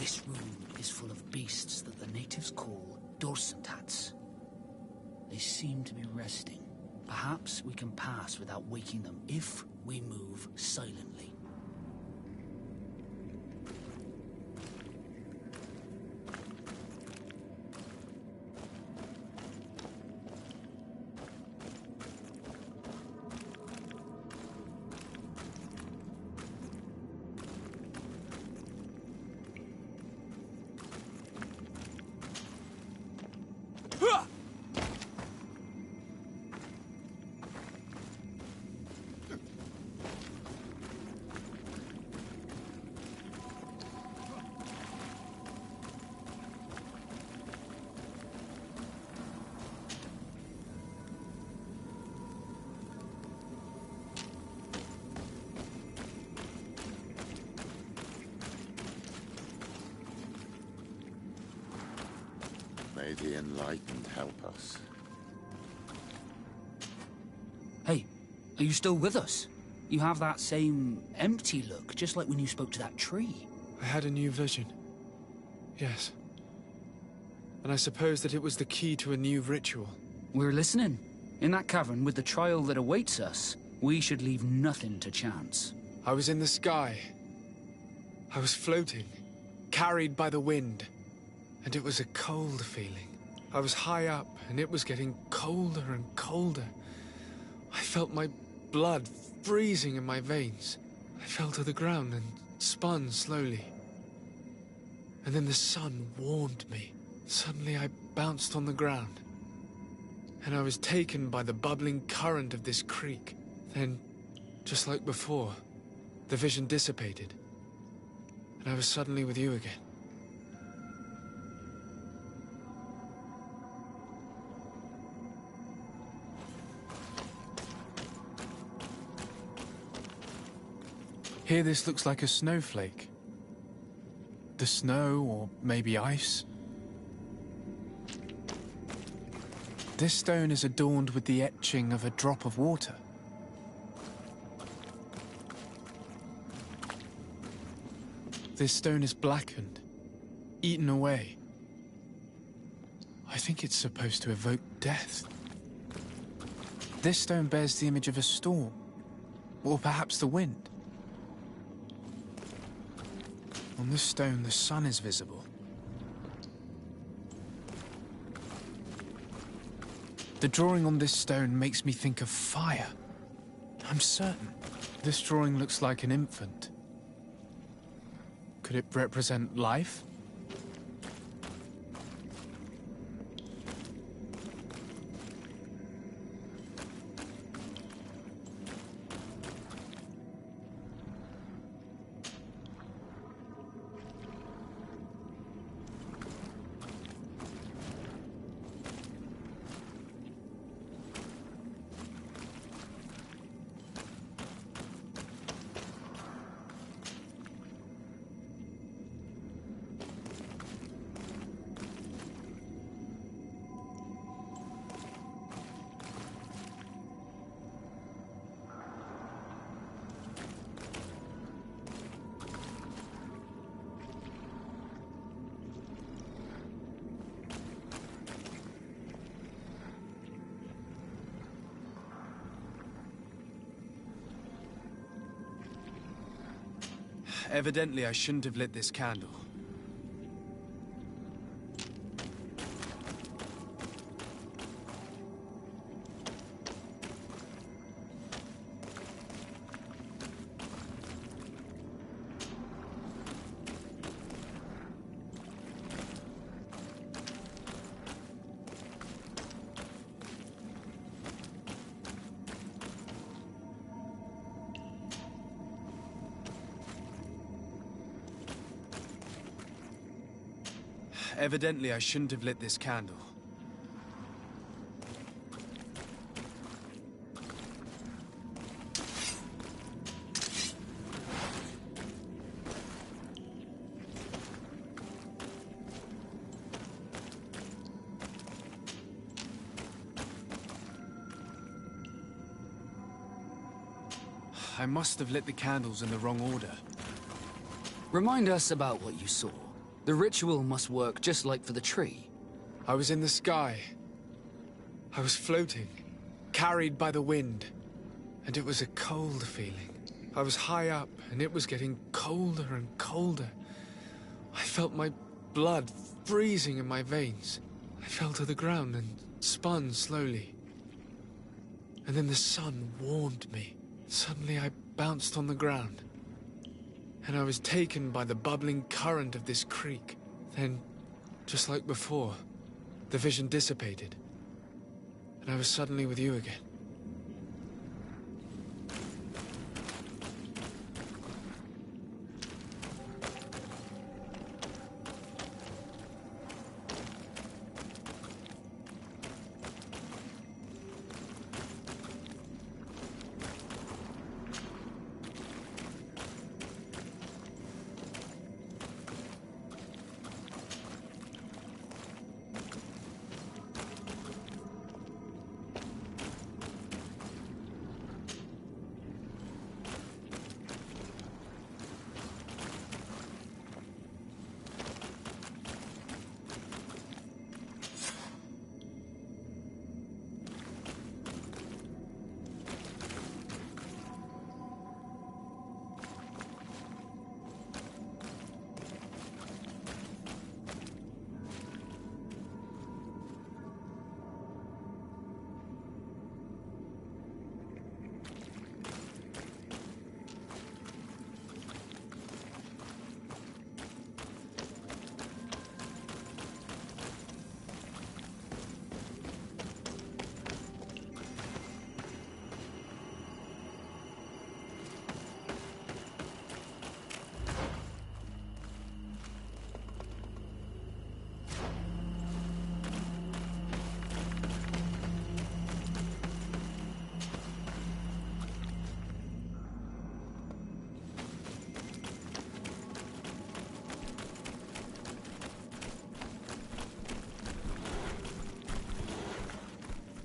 This room is full of beasts that the natives call dorsantats. They seem to be resting. Perhaps we can pass without waking them if we move silently. May the Enlightened help us. Hey, are you still with us? You have that same empty look, just like when you spoke to that tree. I had a new vision. Yes. And I suppose that it was the key to a new ritual. We're listening. In that cavern, with the trial that awaits us, we should leave nothing to chance. I was in the sky. I was floating, carried by the wind. And it was a cold feeling. I was high up, and it was getting colder and colder. I felt my blood freezing in my veins. I fell to the ground and spun slowly. And then the sun warmed me. Suddenly I bounced on the ground. And I was taken by the bubbling current of this creek. Then, just like before, the vision dissipated. And I was suddenly with you again. Here this looks like a snowflake. The snow, or maybe ice. This stone is adorned with the etching of a drop of water. This stone is blackened, eaten away. I think it's supposed to evoke death. This stone bears the image of a storm, or perhaps the wind. On this stone, the sun is visible. The drawing on this stone makes me think of fire. I'm certain. This drawing looks like an infant. Could it represent life? Evidently, I shouldn't have lit this candle. Evidently, I shouldn't have lit this candle. I must have lit the candles in the wrong order. Remind us about what you saw. The ritual must work just like for the tree. I was in the sky. I was floating, carried by the wind. And it was a cold feeling. I was high up, and it was getting colder and colder. I felt my blood freezing in my veins. I fell to the ground and spun slowly. And then the sun warmed me. Suddenly I bounced on the ground. And I was taken by the bubbling current of this creek. Then, just like before, the vision dissipated. And I was suddenly with you again.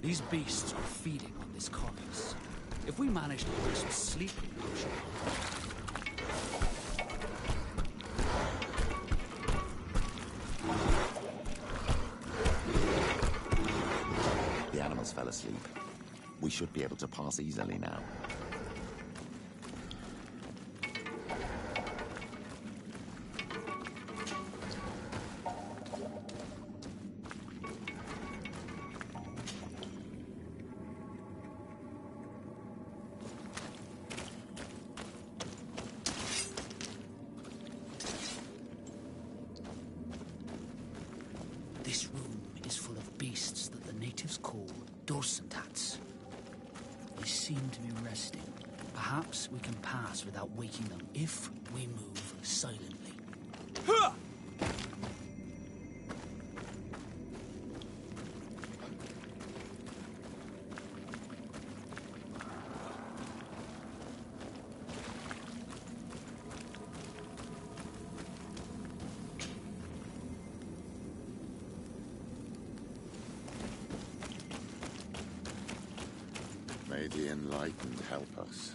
These beasts are feeding on this carcass. If we manage to put some sleeping potion. The animals fell asleep. We should be able to pass easily now. This room is full of beasts that the natives call dorsantats. They seem to be resting. Perhaps we can pass without waking them if we move silently. May the enlightened help us.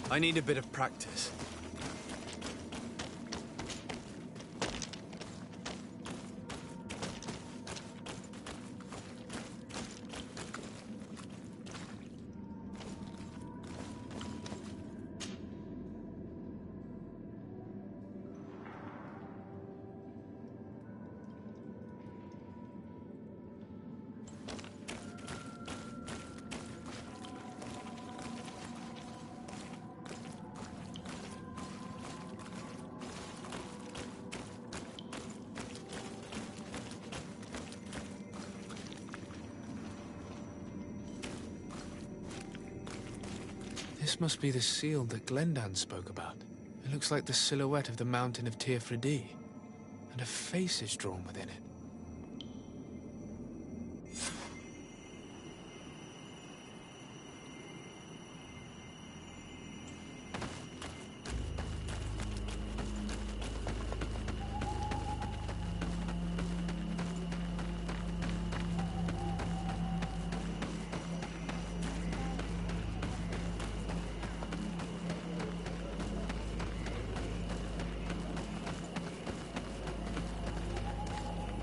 I need a bit of practice. This must be the seal that Glendan spoke about. It looks like the silhouette of the mountain of Tirfredi, and a face is drawn within it.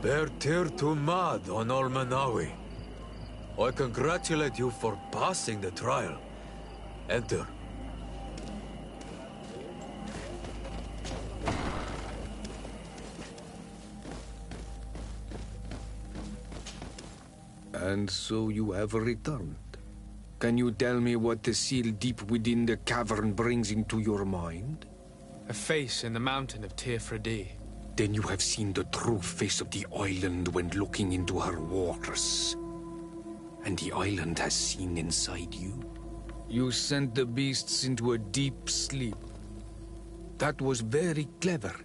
Bertir to Mad on Almanawi. I congratulate you for passing the trial. Enter. And so you have returned. Can you tell me what the seal deep within the cavern brings into your mind? A face in the mountain of Tirfredi. Then you have seen the true face of the island when looking into her waters. And the island has seen inside you. You sent the beasts into a deep sleep. That was very clever.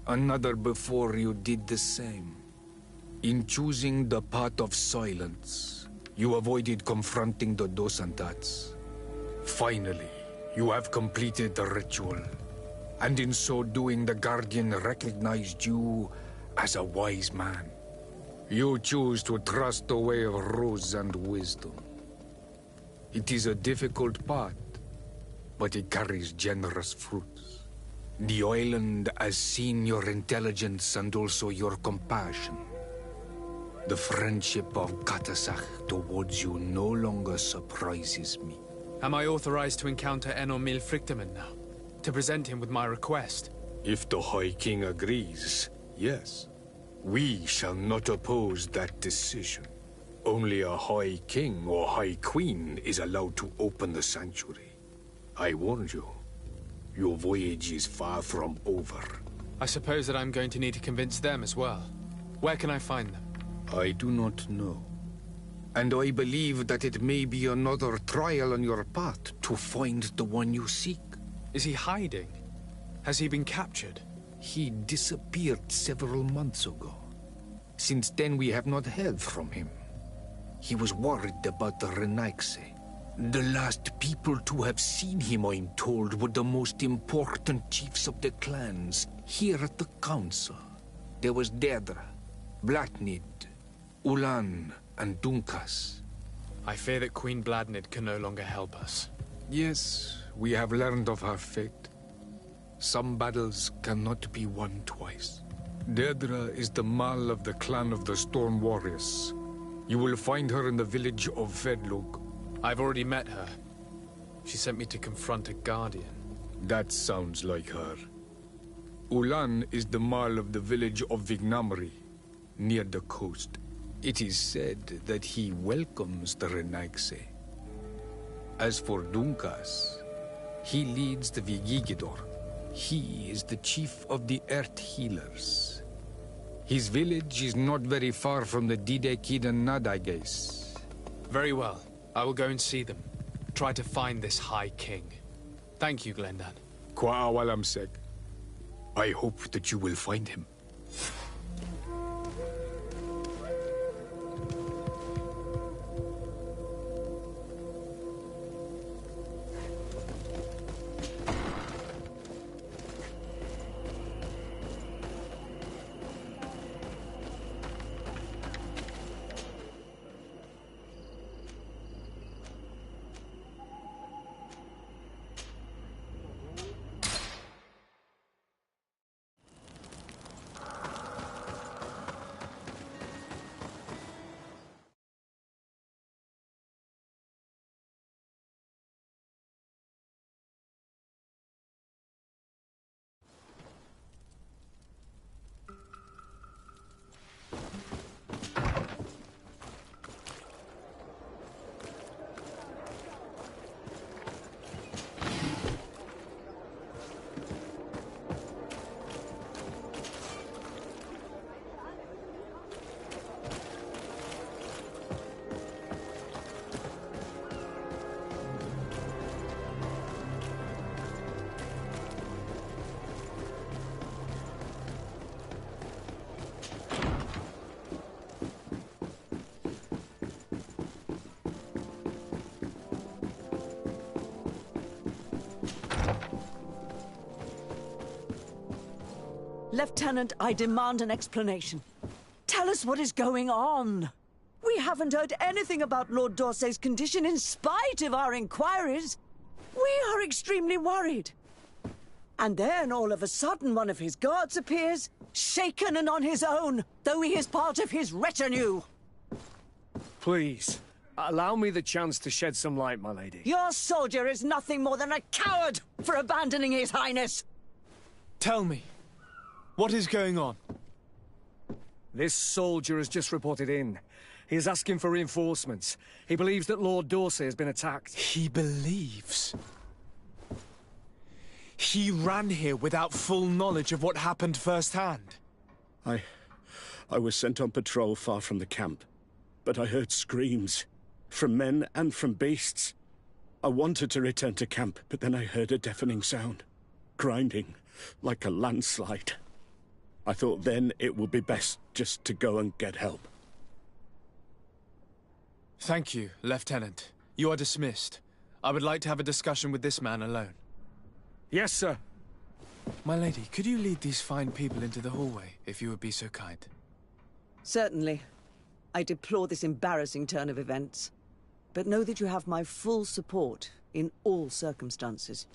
Another before you did the same. In choosing the path of silence, you avoided confronting the Dosantats. Finally, you have completed the ritual. And in so doing, the Guardian recognized you as a wise man. You choose to trust the way of rules and wisdom. It is a difficult path, but it carries generous fruits. The island has seen your intelligence and also your compassion. The friendship of Katasach towards you no longer surprises me. Am I authorized to encounter Enormil Frichtemann now? To present him with my request? If the High King agrees, yes. We shall not oppose that decision. Only a High King or High Queen is allowed to open the sanctuary. I warned you. Your voyage is far from over. I suppose that I'm going to need to convince them as well. Where can I find them? I do not know. And I believe that it may be another trial on your path to find the one you seek. Is he hiding? Has he been captured? He disappeared several months ago. Since then, we have not heard from him. He was worried about the Renaigse. The last people to have seen him, I'm told, were the most important chiefs of the clans here at the council. There was Deirdre, Blatnid, Ulan, and Dunkas. I fear that Queen Bladnid can no longer help us. Yes. We have learned of her fate. Some battles cannot be won twice. Deirdre is the Mal of the clan of the Storm Warriors. You will find her in the village of Vedlug. I've already met her. She sent me to confront a Guardian. That sounds like her. Ulan is the Mal of the village of Vignamri, near the coast. It is said that he welcomes the Renaigse. As for Dunkas, he leads the Vigigidor. He is the chief of the Earth Healers. His village is not very far from the Didekid and Nadages. Very well. I will go and see them. Try to find this High King. Thank you, Glendan. Kwa'awalamsek. I hope that you will find him. Lieutenant, I demand an explanation. Tell us what is going on. We haven't heard anything about Lord D'Orsay's condition in spite of our inquiries. We are extremely worried. And then, all of a sudden, one of his guards appears, shaken and on his own, though he is part of his retinue. Please, allow me the chance to shed some light, my lady. Your soldier is nothing more than a coward for abandoning his highness. Tell me, what is going on? This soldier has just reported in. He is asking for reinforcements. He believes that Lord D'Orsay has been attacked. He believes? He ran here without full knowledge of what happened firsthand. I was sent on patrol far from the camp, but I heard screams, from men and from beasts. I wanted to return to camp, but then I heard a deafening sound, grinding like a landslide. I thought then it would be best just to go and get help. Thank you, Lieutenant. You are dismissed. I would like to have a discussion with this man alone. Yes, sir. My lady, could you lead these fine people into the hallway, if you would be so kind? Certainly. I deplore this embarrassing turn of events. But know that you have my full support in all circumstances.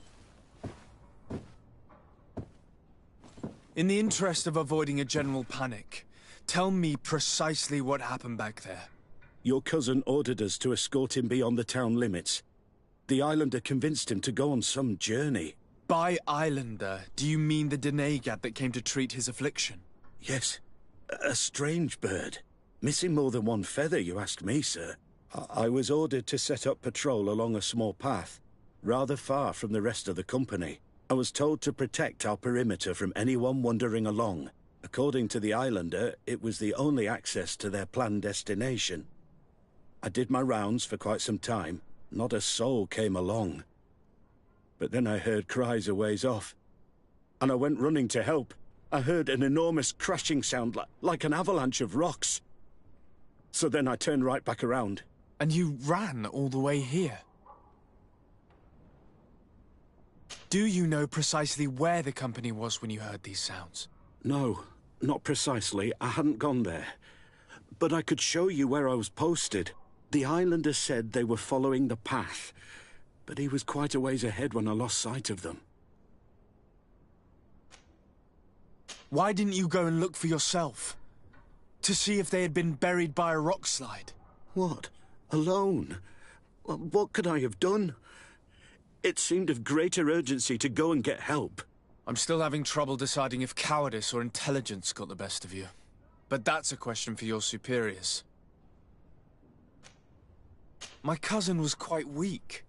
In the interest of avoiding a general panic, tell me precisely what happened back there. Your cousin ordered us to escort him beyond the town limits. The Islander convinced him to go on some journey. By Islander, do you mean the Denegad that came to treat his affliction? Yes. A strange bird. Missing more than one feather, you ask me, sir. I was ordered to set up patrol along a small path, rather far from the rest of the company. I was told to protect our perimeter from anyone wandering along. According to the Islander, it was the only access to their planned destination. I did my rounds for quite some time. Not a soul came along. But then I heard cries a ways off, and I went running to help. I heard an enormous crashing sound like an avalanche of rocks. So then I turned right back around. And you ran all the way here? Do you know precisely where the company was when you heard these sounds? No, not precisely. I hadn't gone there. But I could show you where I was posted. The Islander said they were following the path, but he was quite a ways ahead when I lost sight of them. Why didn't you go and look for yourself? To see if they had been buried by a rock slide? What? Alone? What could I have done? It seemed of greater urgency to go and get help. I'm still having trouble deciding if cowardice or intelligence got the best of you. But that's a question for your superiors. My cousin was quite weak.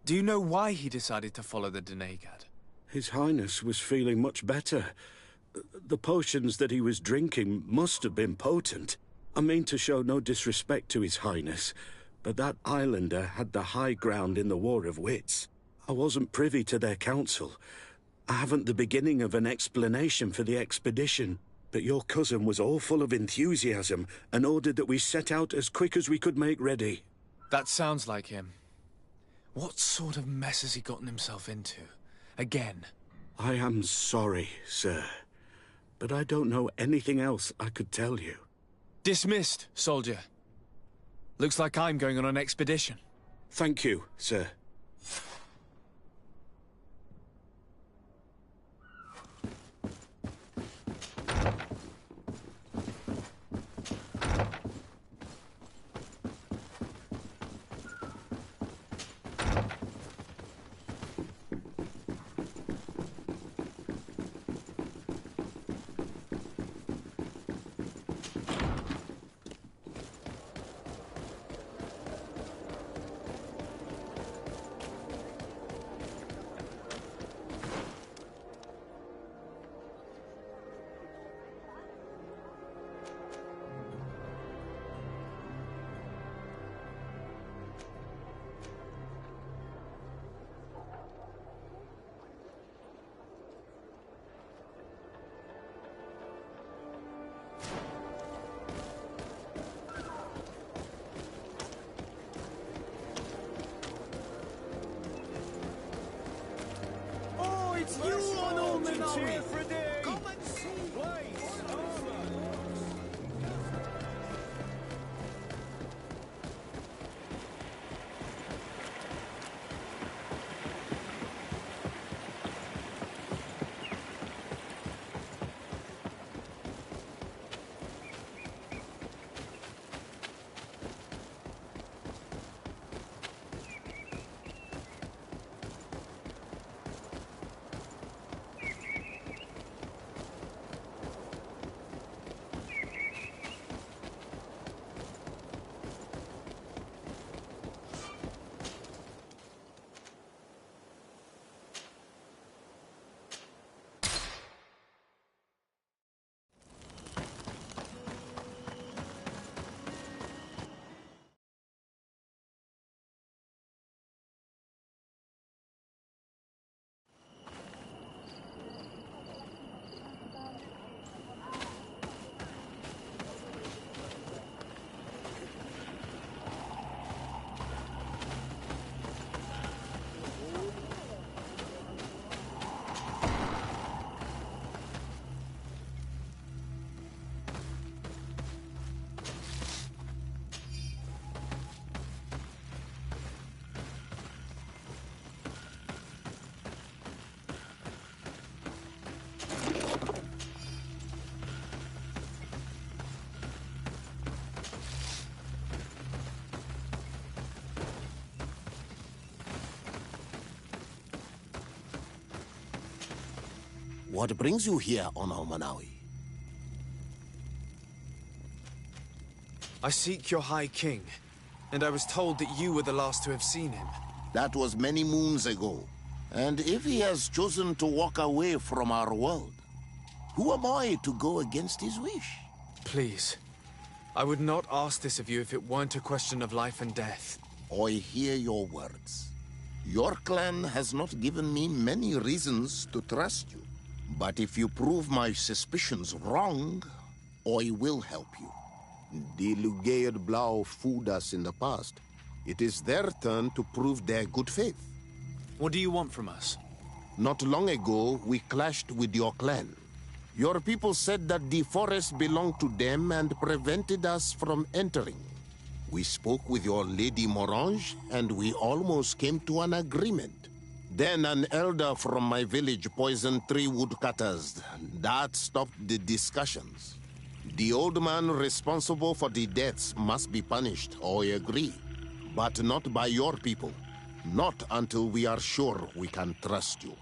Do you know why he decided to follow the Denegad? His Highness was feeling much better. The potions that he was drinking must have been potent. I mean to show no disrespect to His Highness, but that Islander had the high ground in the War of Wits. I wasn't privy to their counsel. I haven't the beginning of an explanation for the expedition, but your cousin was all full of enthusiasm and ordered that we set out as quick as we could make ready. That sounds like him. What sort of mess has he gotten himself into? Again? I am sorry, sir, but I don't know anything else I could tell you. Dismissed, soldier. Looks like I'm going on an expedition. Thank you, sir. It's you on all the cheer for day! Come and What brings you here on Manawi? I seek your High King, and I was told that you were the last to have seen him. That was many moons ago. And if he has chosen to walk away from our world, who am I to go against his wish? Please. I would not ask this of you if it weren't a question of life and death. I hear your words. Your clan has not given me many reasons to trust you. But if you prove my suspicions wrong, I will help you. The Lugaid Blau fooled us in the past. It is their turn to prove their good faith. What do you want from us? Not long ago, we clashed with your clan. Your people said that the forest belonged to them and prevented us from entering. We spoke with your Lady Morange, and we almost came to an agreement. Then an elder from my village poisoned 3 woodcutters. That stopped the discussions. The old man responsible for the deaths must be punished, I agree. But not by your people. Not until we are sure we can trust you.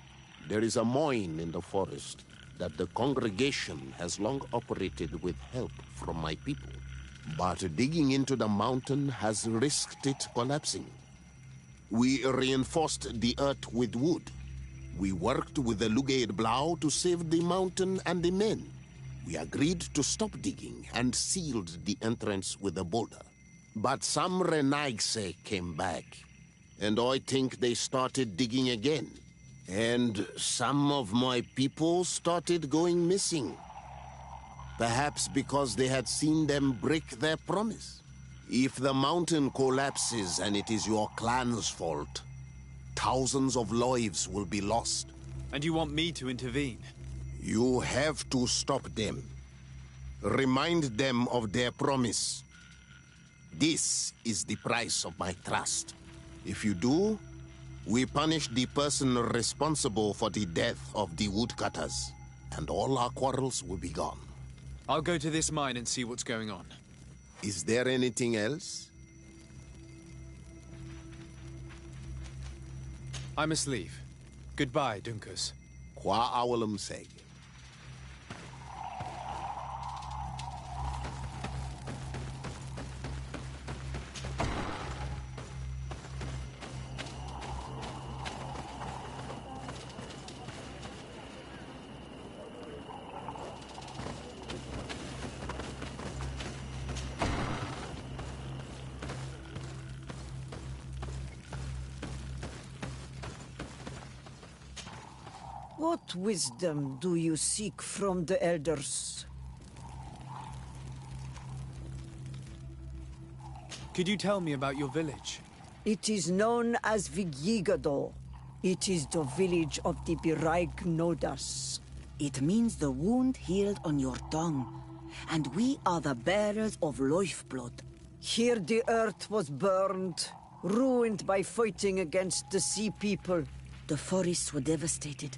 There is a mine in the forest that the congregation has long operated with help from my people. But digging into the mountain has risked it collapsing. We reinforced the earth with wood. We worked with the Lugaid Blau to save the mountain and the men. We agreed to stop digging and sealed the entrance with a boulder. But some Renaigse came back, and I think they started digging again. And some of my people started going missing. Perhaps because they had seen them break their promise. If the mountain collapses and it is your clan's fault, thousands of lives will be lost. And you want me to intervene? You have to stop them. Remind them of their promise. This is the price of my trust. If you do, we punish the person responsible for the death of the woodcutters, and all our quarrels will be gone. I'll go to this mine and see what's going on. Is there anything else? I must leave. Goodbye, Dunkus. Qua awalum seg. What wisdom do you seek from the elders? Could you tell me about your village? It is known as Vigyigado. It is the village of the Biraig Nodas. It means the wound healed on your tongue, and we are the bearers of lifeblood. Here the earth was burned, ruined by fighting against the Sea People. The forests were devastated.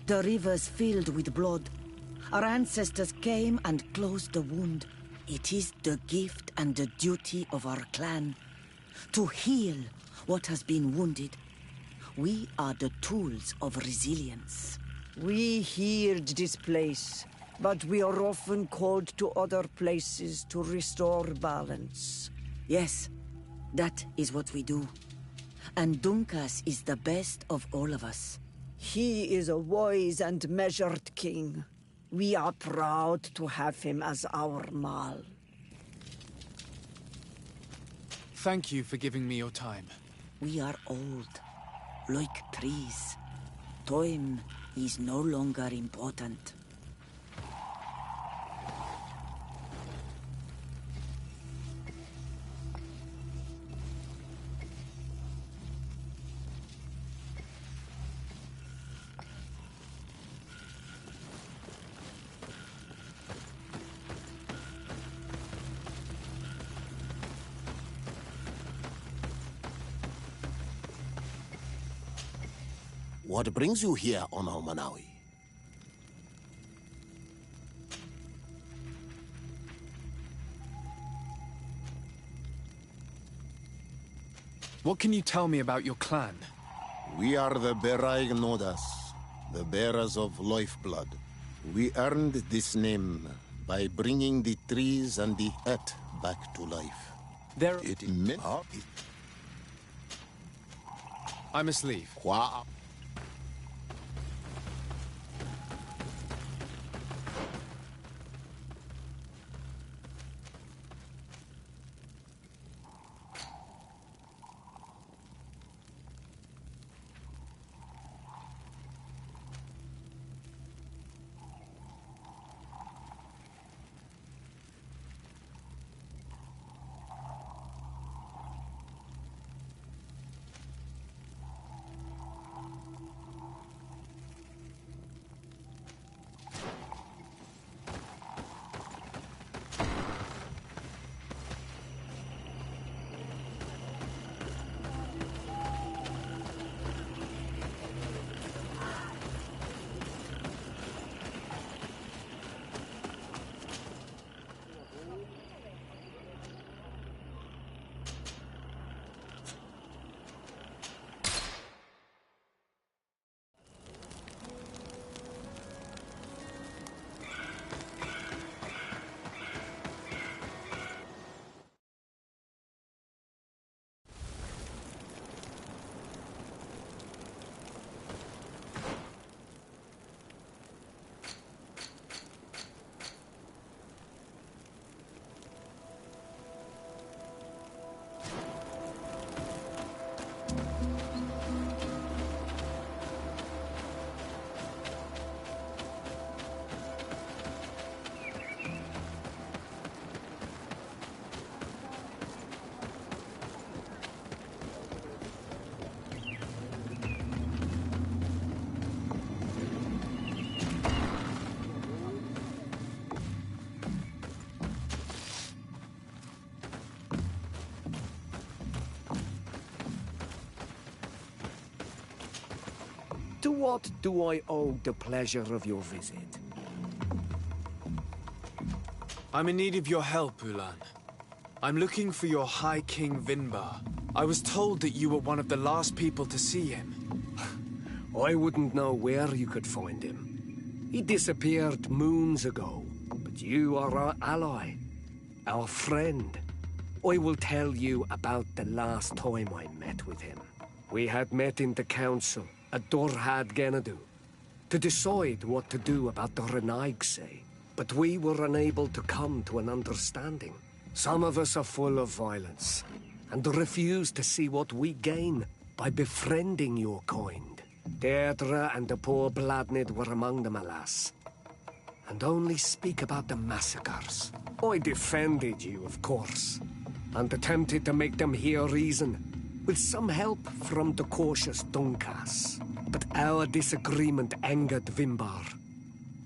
The rivers filled with blood. Our ancestors came and closed the wound. It is the gift and the duty of our clan to heal what has been wounded. We are the tools of resilience. We healed this place, but we are often called to other places to restore balance. Yes, that is what we do. And Dunkas is the best of all of us. He is a wise and measured king. We are proud to have him as our Mal. Thank you for giving me your time. We are old, like trees. Time is no longer important. What brings you here on Manawi? What can you tell me about your clan? We are the Beraig Nodas. the bearers of lifeblood. We earned this name by bringing the trees and the earth back to life. It meant... I must leave. Wow. To what do I owe the pleasure of your visit? I'm in need of your help, Ulan. I'm looking for your High King Vinbar. I was told that you were one of the last people to see him. I wouldn't know where you could find him. He disappeared moons ago, but you are our ally, our friend. I will tell you about the last time I met with him. We had met in the council at Dorhad Genadu to decide what to do about the Renaigse, but we were unable to come to an understanding. Some of us are full of violence and refuse to see what we gain by befriending your kind. Deirdre and the poor Bladnid were among them, alas, and only speak about the massacres. I defended you, of course, and attempted to make them hear reason, with some help from the cautious Dunkas. But our disagreement angered Vinbar.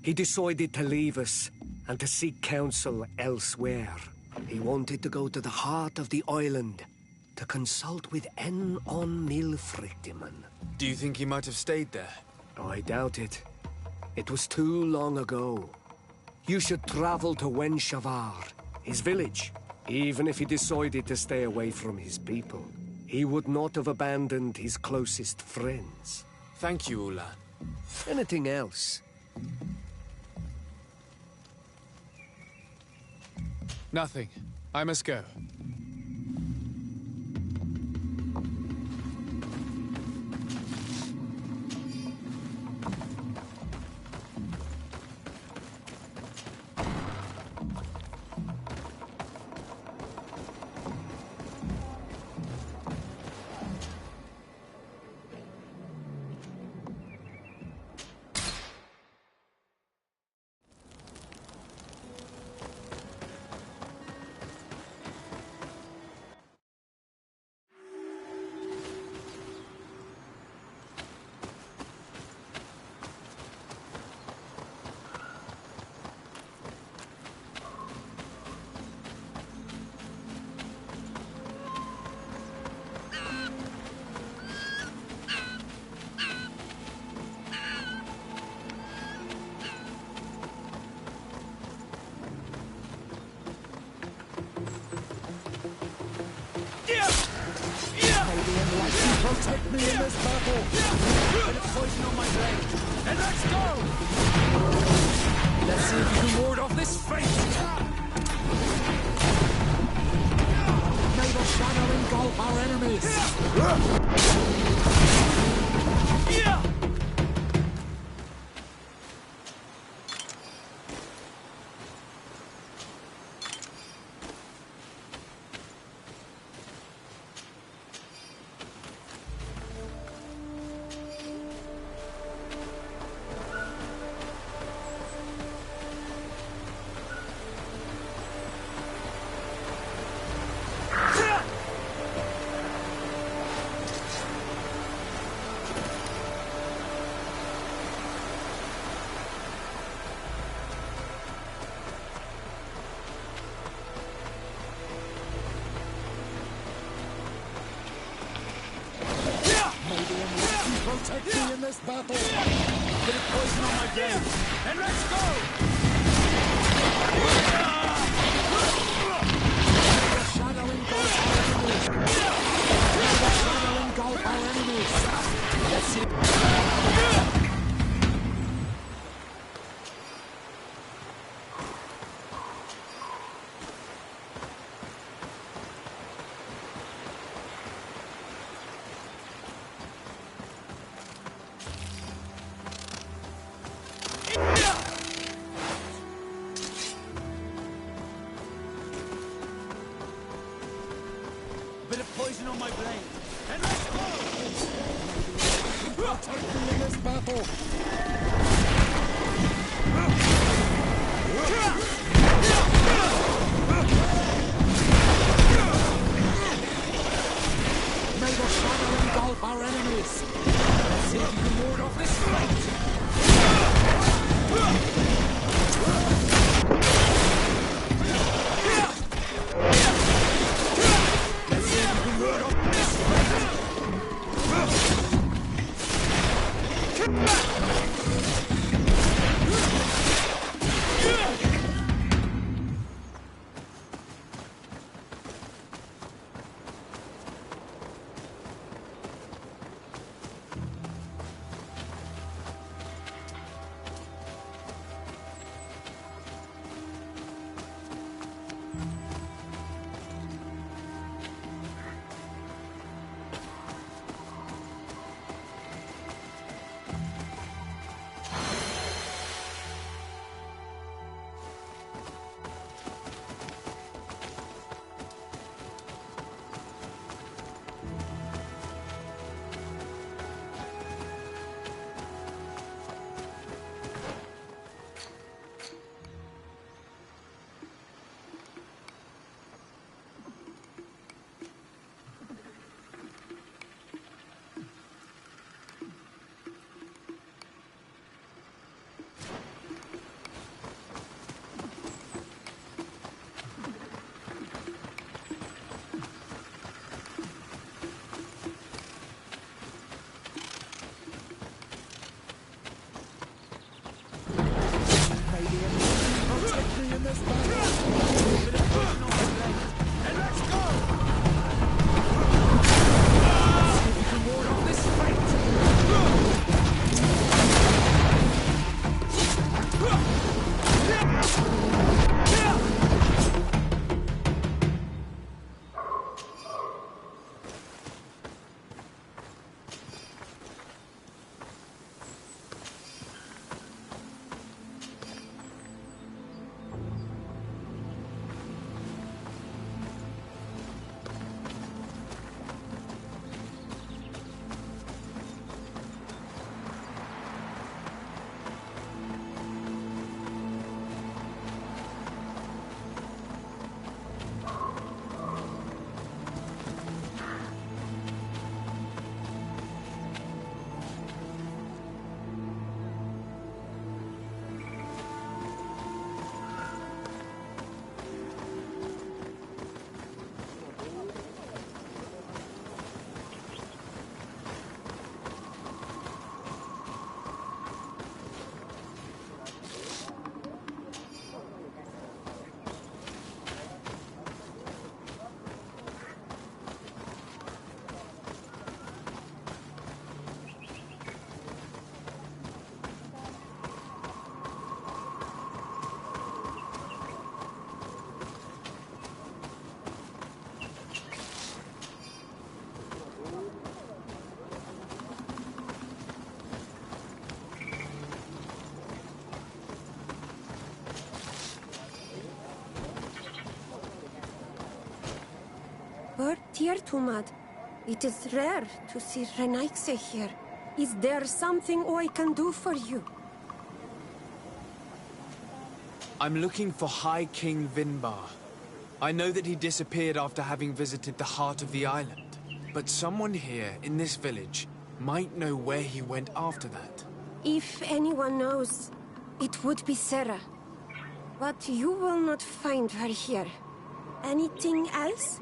He decided to leave us and to seek counsel elsewhere. He wanted to go to the heart of the island to consult with on Milfrictiman. Do you think he might have stayed there? I doubt it. It was too long ago. You should travel to Wenshavar, his village. Even if he decided to stay away from his people, he would not have abandoned his closest friends. Thank you, Ulan. Anything else? Nothing. I must go. protect me in this battle. Put a poison on my blade. And let's go! Let's see if you can ward off this fate. May the shadow engulf our enemies. Yeah! Protect me in this battle. Put a poison on my blade. And let's go! The shadow engulf our enemies. The shadow engulf our enemies. Let's see. Bit of poison on my blade. And let's go! Protect me in this battle. May the shadow engulf our enemies. Let's see if you can ward off this fight. But Tiertumad, it is rare to see Renaigse here. Is there something I can do for you? I'm looking for High King Vinbar. I know that he disappeared after having visited the heart of the island. But someone here, in this village, might know where he went after that. If anyone knows, it would be Sarah. But you will not find her here. Anything else?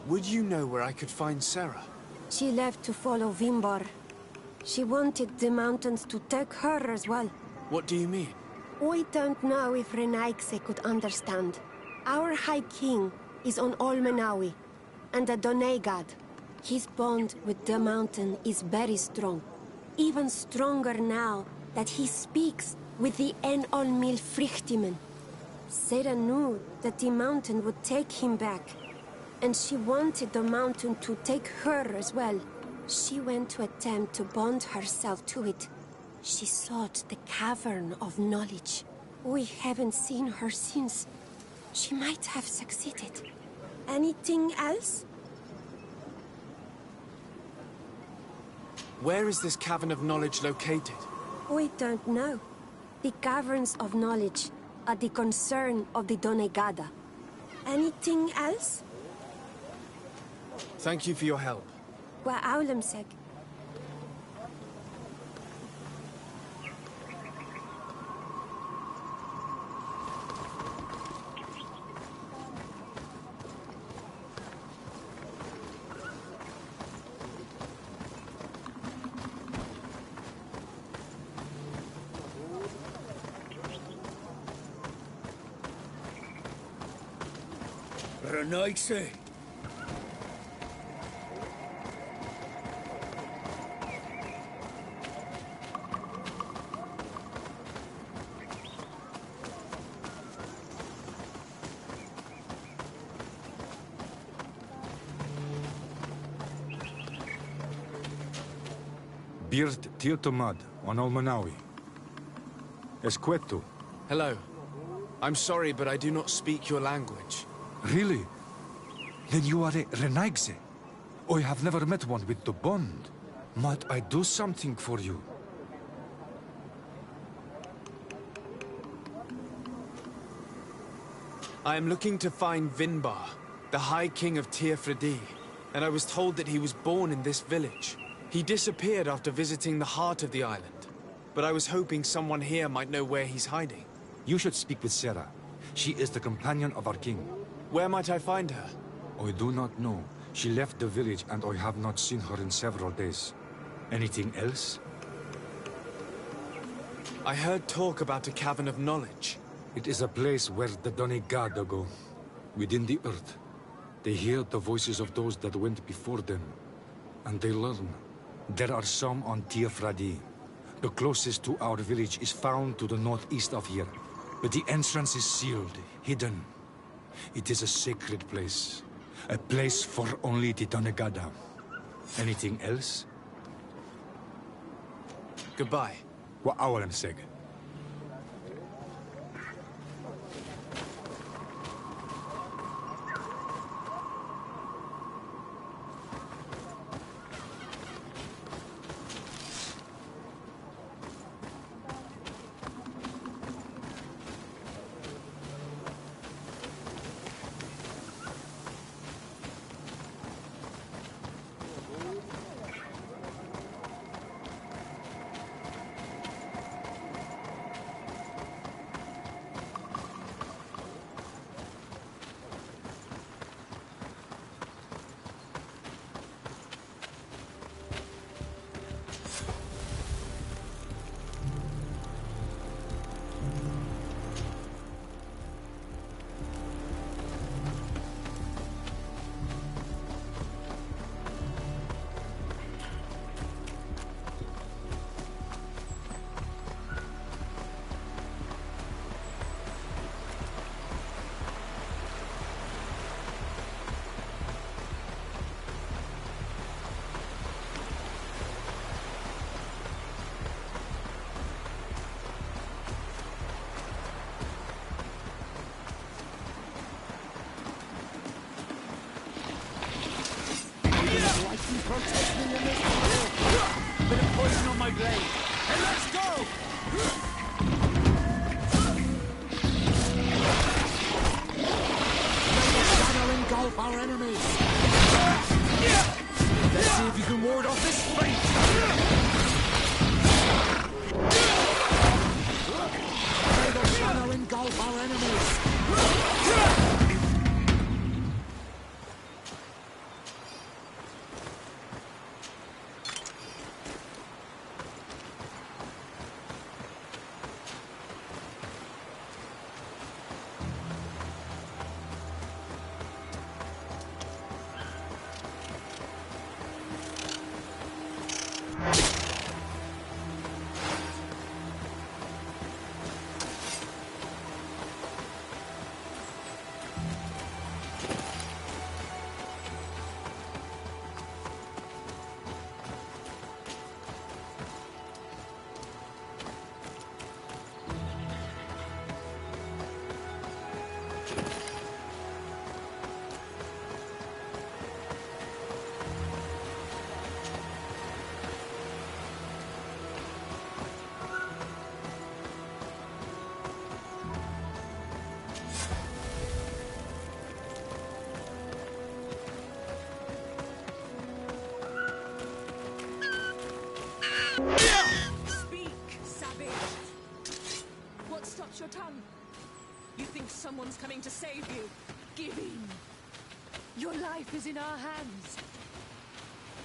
Would you know where I could find Sarah? She left to follow Vimbar. She wanted the mountains to take her as well. What do you mean? I don't know if Renaigse could understand. Our High King is on Olmenawi, and a Doneigad. His bond with the mountain is very strong. Even stronger now that he speaks with the En Olmil Frichtimen. Sarah knew that the mountain would take him back, and she wanted the mountain to take her as well. She went to attempt to bond herself to it. She sought the Cavern of Knowledge. We haven't seen her since. She might have succeeded. Anything else? Where is this Cavern of Knowledge located? We don't know. The Caverns of Knowledge are the concern of the Doneigada. Anything else? Thank you for your help. Wa Aulemseg. Renaigse. Birt Tiotomad on Olmanawi. Esqueto. Hello. I'm sorry, but I do not speak your language. Really? Then you are a Renaigse. I have never met one with the bond. Might I do something for you? I am looking to find Vinbar, the High King of Tearfredi, and I was told that he was born in this village. He disappeared after visiting the heart of the island, but I was hoping someone here might know where he's hiding. You should speak with Sarah. She is the companion of our king. Where might I find her? I do not know. She left the village and I have not seen her in several days. Anything else? I heard talk about a Cavern of Knowledge. It is a place where the Doneigada go, within the earth. They hear the voices of those that went before them, and they learn. There are some on Tearfredi. The closest to our village is found to the northeast of here, but the entrance is sealed, hidden. It is a sacred place, a place for only the Doneigada. Anything else? Goodbye. Wa Aulemseg. blade, and let's go! Shadow engulf our enemies! Let's see if you can ward off this fate! May the shadow engulf our enemies! Speak, savage! What stops your tongue? You think someone's coming to save you? Give in! Your life is in our hands.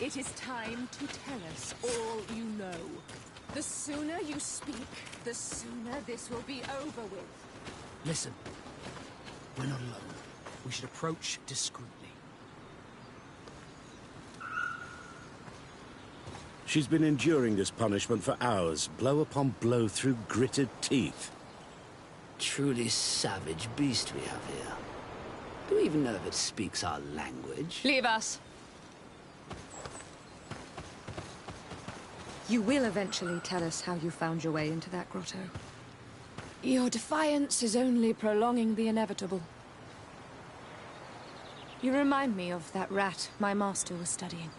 It is time to tell us all you know. The sooner you speak, the sooner this will be over with. Listen, we're not alone. We should approach discreetly. She's been enduring this punishment for hours, blow upon blow through gritted teeth. Truly savage beast we have here. Do we even know if it speaks our language? Leave us. You will eventually tell us how you found your way into that grotto. Your defiance is only prolonging the inevitable. You remind me of that rat my master was studying.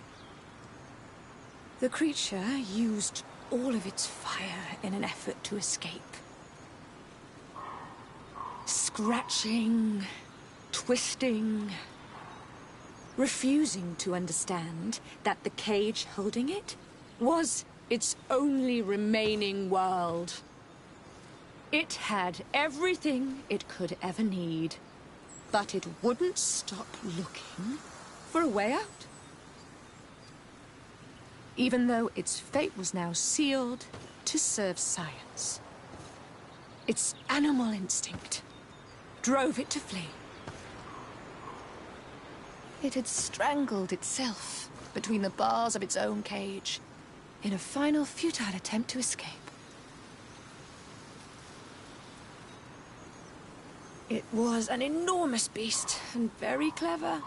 The creature used all of its fire in an effort to escape. Scratching, twisting, refusing to understand that the cage holding it was its only remaining world. It had everything it could ever need, but it wouldn't stop looking for a way out. Even though its fate was now sealed to serve science. Its animal instinct drove it to flee. It had strangled itself between the bars of its own cage in a final futile attempt to escape. It was an enormous beast and very clever.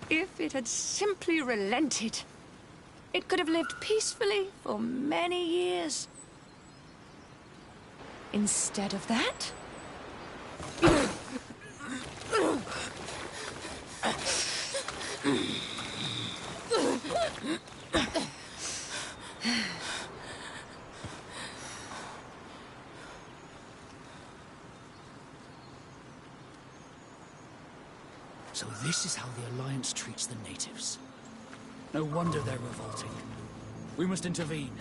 If it had simply relented, it could have lived peacefully for many years. Instead of that... So this is how the Alliance treats the natives. No wonder they're revolting. We must intervene.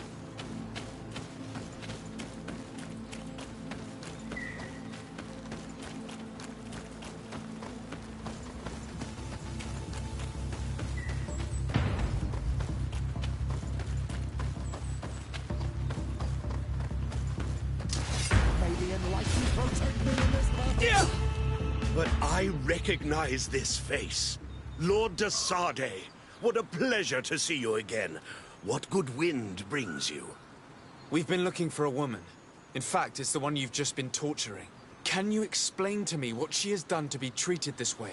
But I recognize this face. Lord de Sardet. What a pleasure to see you again. What good wind brings you? We've been looking for a woman. In fact, it's the one you've just been torturing. Can you explain to me what she has done to be treated this way?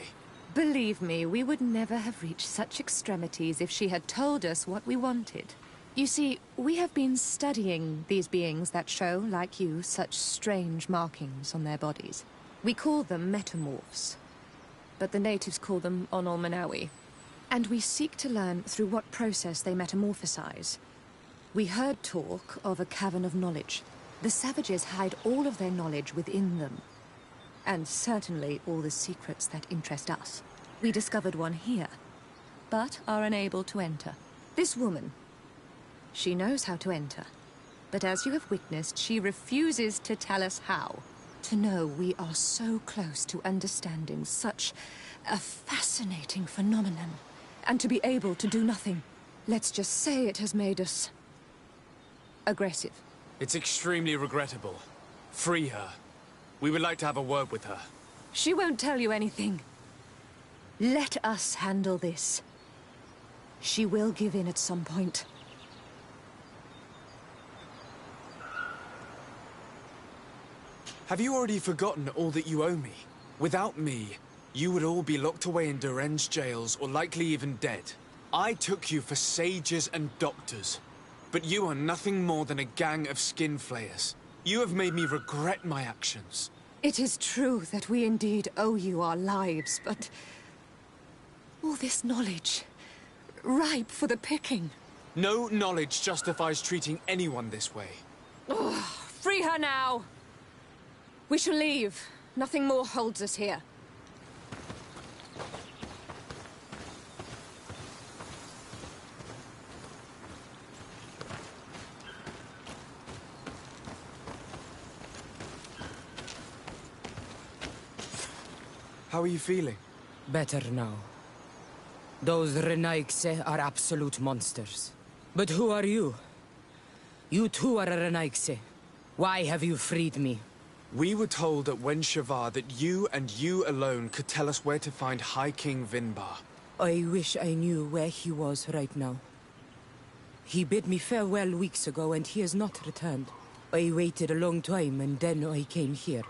Believe me, we would never have reached such extremities if she had told us what we wanted. You see, we have been studying these beings that show, like you, such strange markings on their bodies. We call them metamorphs, but the natives call them Onol Manawi. And we seek to learn through what process they metamorphosize, We heard talk of a cavern of knowledge. The savages hide all of their knowledge within them. And certainly all the secrets that interest us. We discovered one here, but are unable to enter. This woman, she knows how to enter. But as you have witnessed, she refuses to tell us how. To know we are so close to understanding such a fascinating phenomenon, and to be able to do nothing. Let's just say it has made us aggressive. It's extremely regrettable. Free her. We would like to have a word with her. She won't tell you anything. Let us handle this. She will give in at some point. Have you already forgotten all that you owe me? Without me, you would all be locked away in Duren's jails, or likely even dead. I took you for sages and doctors. But you are nothing more than a gang of skin flayers. You have made me regret my actions. It is true that we indeed owe you our lives, but... all this knowledge, ripe for the picking. No knowledge justifies treating anyone this way. Ugh, free her now! We shall leave. Nothing more holds us here. How are you feeling? Better now. Those Renaigse are absolute monsters. But who are you? You too are a Renaigse. Why have you freed me? We were told at Wen Shavar that you and you alone could tell us where to find High King Vinbar. I wish I knew where he was right now. He bid me farewell weeks ago and he has not returned. I waited a long time and then I came here.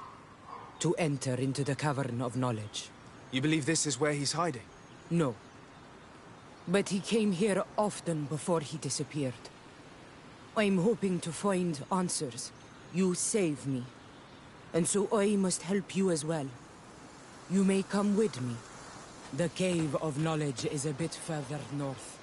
To enter into the Cavern of Knowledge. You believe this is where he's hiding? No. But he came here often before he disappeared. I'm hoping to find answers. You saved me. And so I must help you as well. You may come with me. The Cave of Knowledge is a bit further north.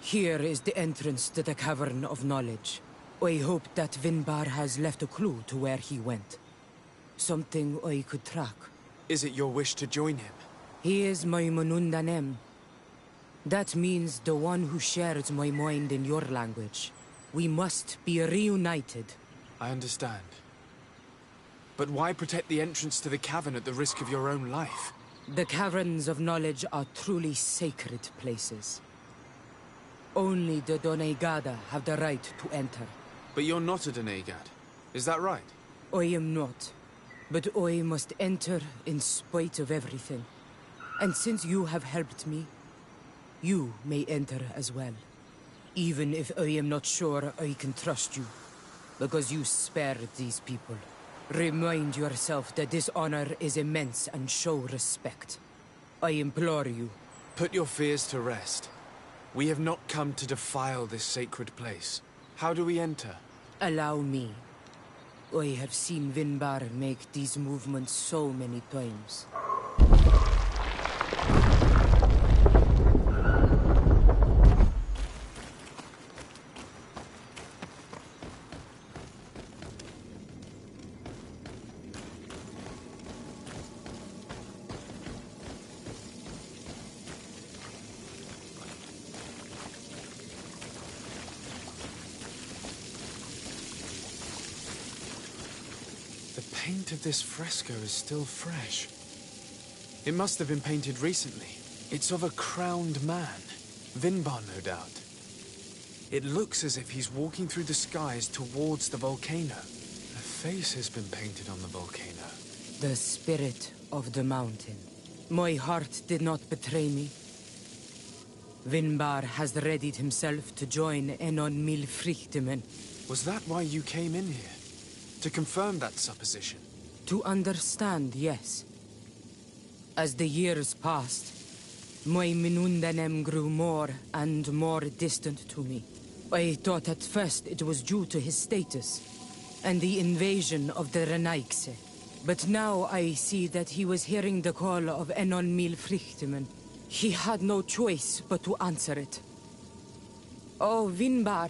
Here is the entrance to the Cavern of Knowledge. I hope that Vinbar has left a clue to where he went. Something I could track. Is it your wish to join him? He is my Manundanem. That means the one who shares my mind in your language. We must be reunited. I understand. But why protect the entrance to the cavern at the risk of your own life? The Caverns of Knowledge are truly sacred places. Only the Doneigada have the right to enter. But you're not a Doneigad. Is that right? I am not. But I must enter in spite of everything. And since you have helped me, you may enter as well. Even if I am not sure I can trust you. Because you spared these people. Remind yourself that this honor is immense and show respect. I implore you. Put your fears to rest. We have not come to defile this sacred place. How do we enter? Allow me. I have seen Vinbar make these movements so many times. paint of this fresco is still fresh. It must have been painted recently. It's of a crowned man. Vinbar, no doubt. It looks as if he's walking through the skies towards the volcano. A face has been painted on the volcano. The spirit of the mountain. My heart did not betray me. Vinbar has readied himself to join Enon Milfrichtemen. Was that why you came in here? To confirm that supposition? To understand, yes. As the years passed, my Minundanem grew more and more distant to me. I thought at first it was due to his status and the invasion of the Renaigse. But now I see that he was hearing the call of Enon Milfrichtemen. He had no choice but to answer it. Oh, Vinbar,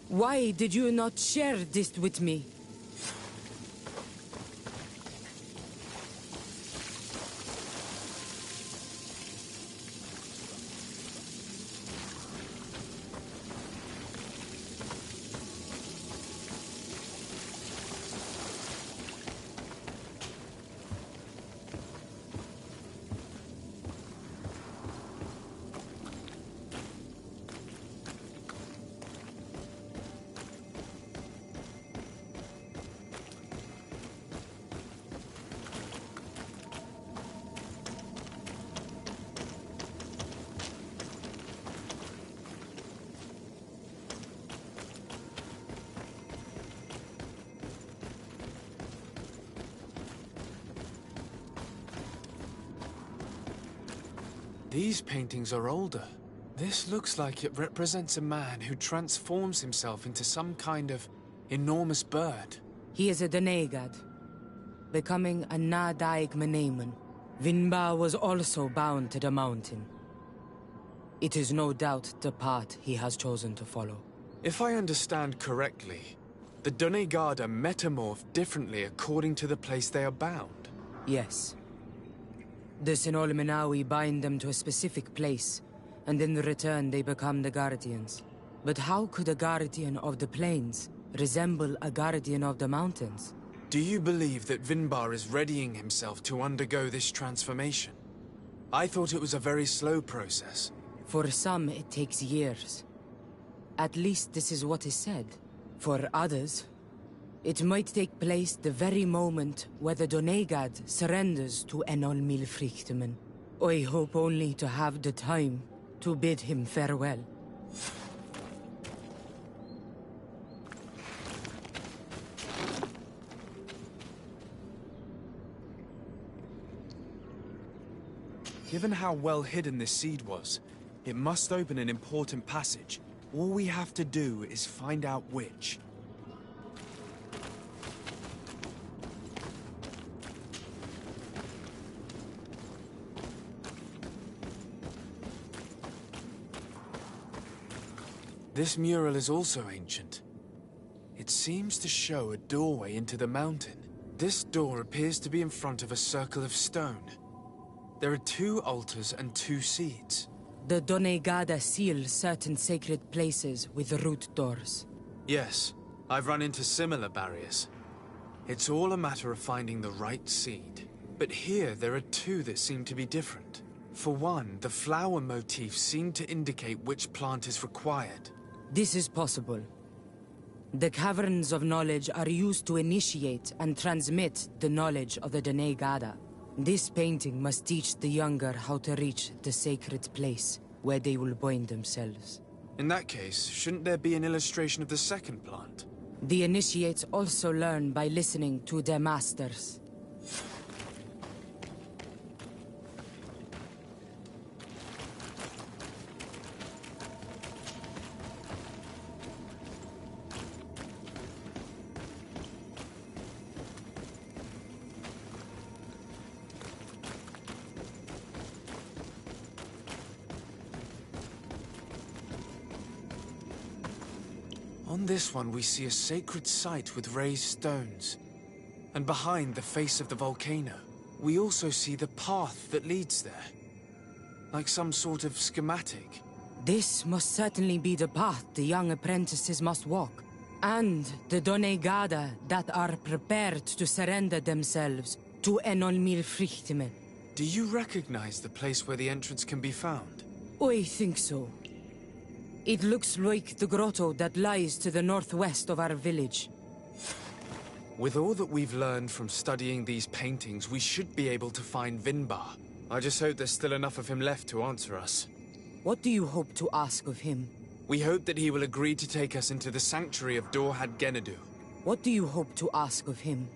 why did you not share this with me? These paintings are older. This looks like it represents a man who transforms himself into some kind of enormous bird. He is a Donegad, becoming a Nadaig Meneman. Vinbar was also bound to the mountain. It is no doubt the path he has chosen to follow. If I understand correctly, the Donegada metamorph differently according to the place they are bound. Yes. The Sinolmenawi bind them to a specific place, and in return they become the Guardians. But how could a Guardian of the Plains resemble a Guardian of the Mountains? Do you believe that Vinbar is readying himself to undergo this transformation? I thought it was a very slow process. For some, it takes years. At least this is what is said. For others, it might take place the very moment where the Donegad surrenders to Enol Milfrichtemen. I hope only to have the time to bid him farewell. Given how well hidden this seed was, it must open an important passage. All we have to do is find out which. This mural is also ancient. It seems to show a doorway into the mountain. This door appears to be in front of a circle of stone. There are 2 altars and 2 seeds. The Donegada seal certain sacred places with root doors. Yes, I've run into similar barriers. It's all a matter of finding the right seed. But here there are 2 that seem to be different. For one, the flower motifs seem to indicate which plant is required. This is possible. The Caverns of Knowledge are used to initiate and transmit the knowledge of the Donegada. This painting must teach the younger how to reach the sacred place where they will bind themselves. In that case, shouldn't there be an illustration of the second plant? The initiates also learn by listening to their masters. On this one, we see a sacred site with raised stones. And behind the face of the volcano, we also see the path that leads there. Like some sort of schematic. This must certainly be the path the young apprentices must walk. And the Donegada that are prepared to surrender themselves to Enolmir Frichtime. Do you recognize the place where the entrance can be found? I think so. It looks like the grotto that lies to the northwest of our village. With all that we've learned from studying these paintings, we should be able to find Vinbar. I just hope there's still enough of him left to answer us. What do you hope to ask of him? We hope that he will agree to take us into the sanctuary of Dorhad Genadu. What do you hope to ask of him?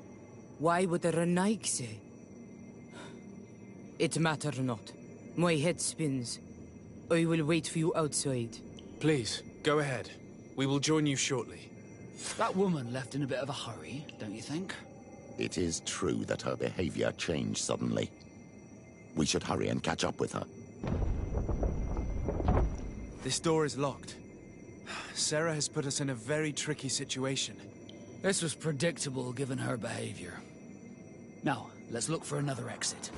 Why would the Renaig say? It matter not. My head spins. I will wait for you outside. Please, go ahead. We will join you shortly. That woman left in a bit of a hurry, don't you think? It is true that her behavior changed suddenly. We should hurry and catch up with her. This door is locked. Sarah has put us in a very tricky situation. This was predictable given her behavior. Now, let's look for another exit.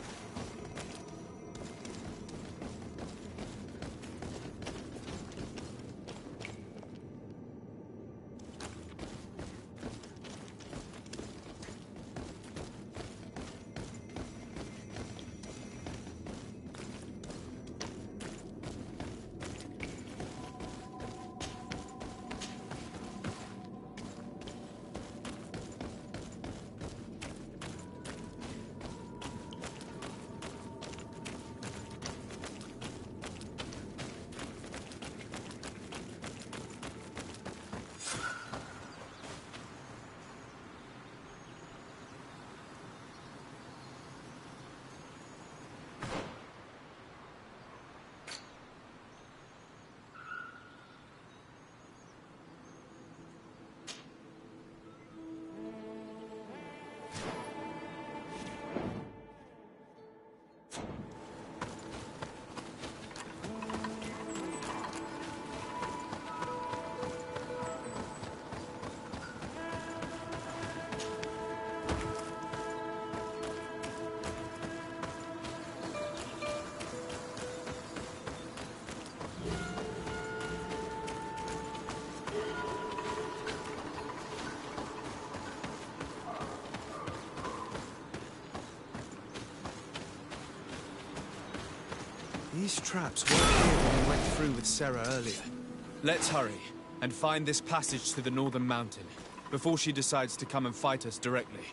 These traps weren't here when we went through with Sarah earlier. Let's hurry and find this passage to the northern mountain before she decides to come and fight us directly.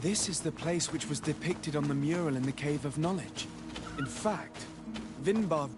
This is the place which was depicted on the mural in the Cave of Knowledge. In fact, Vinbarv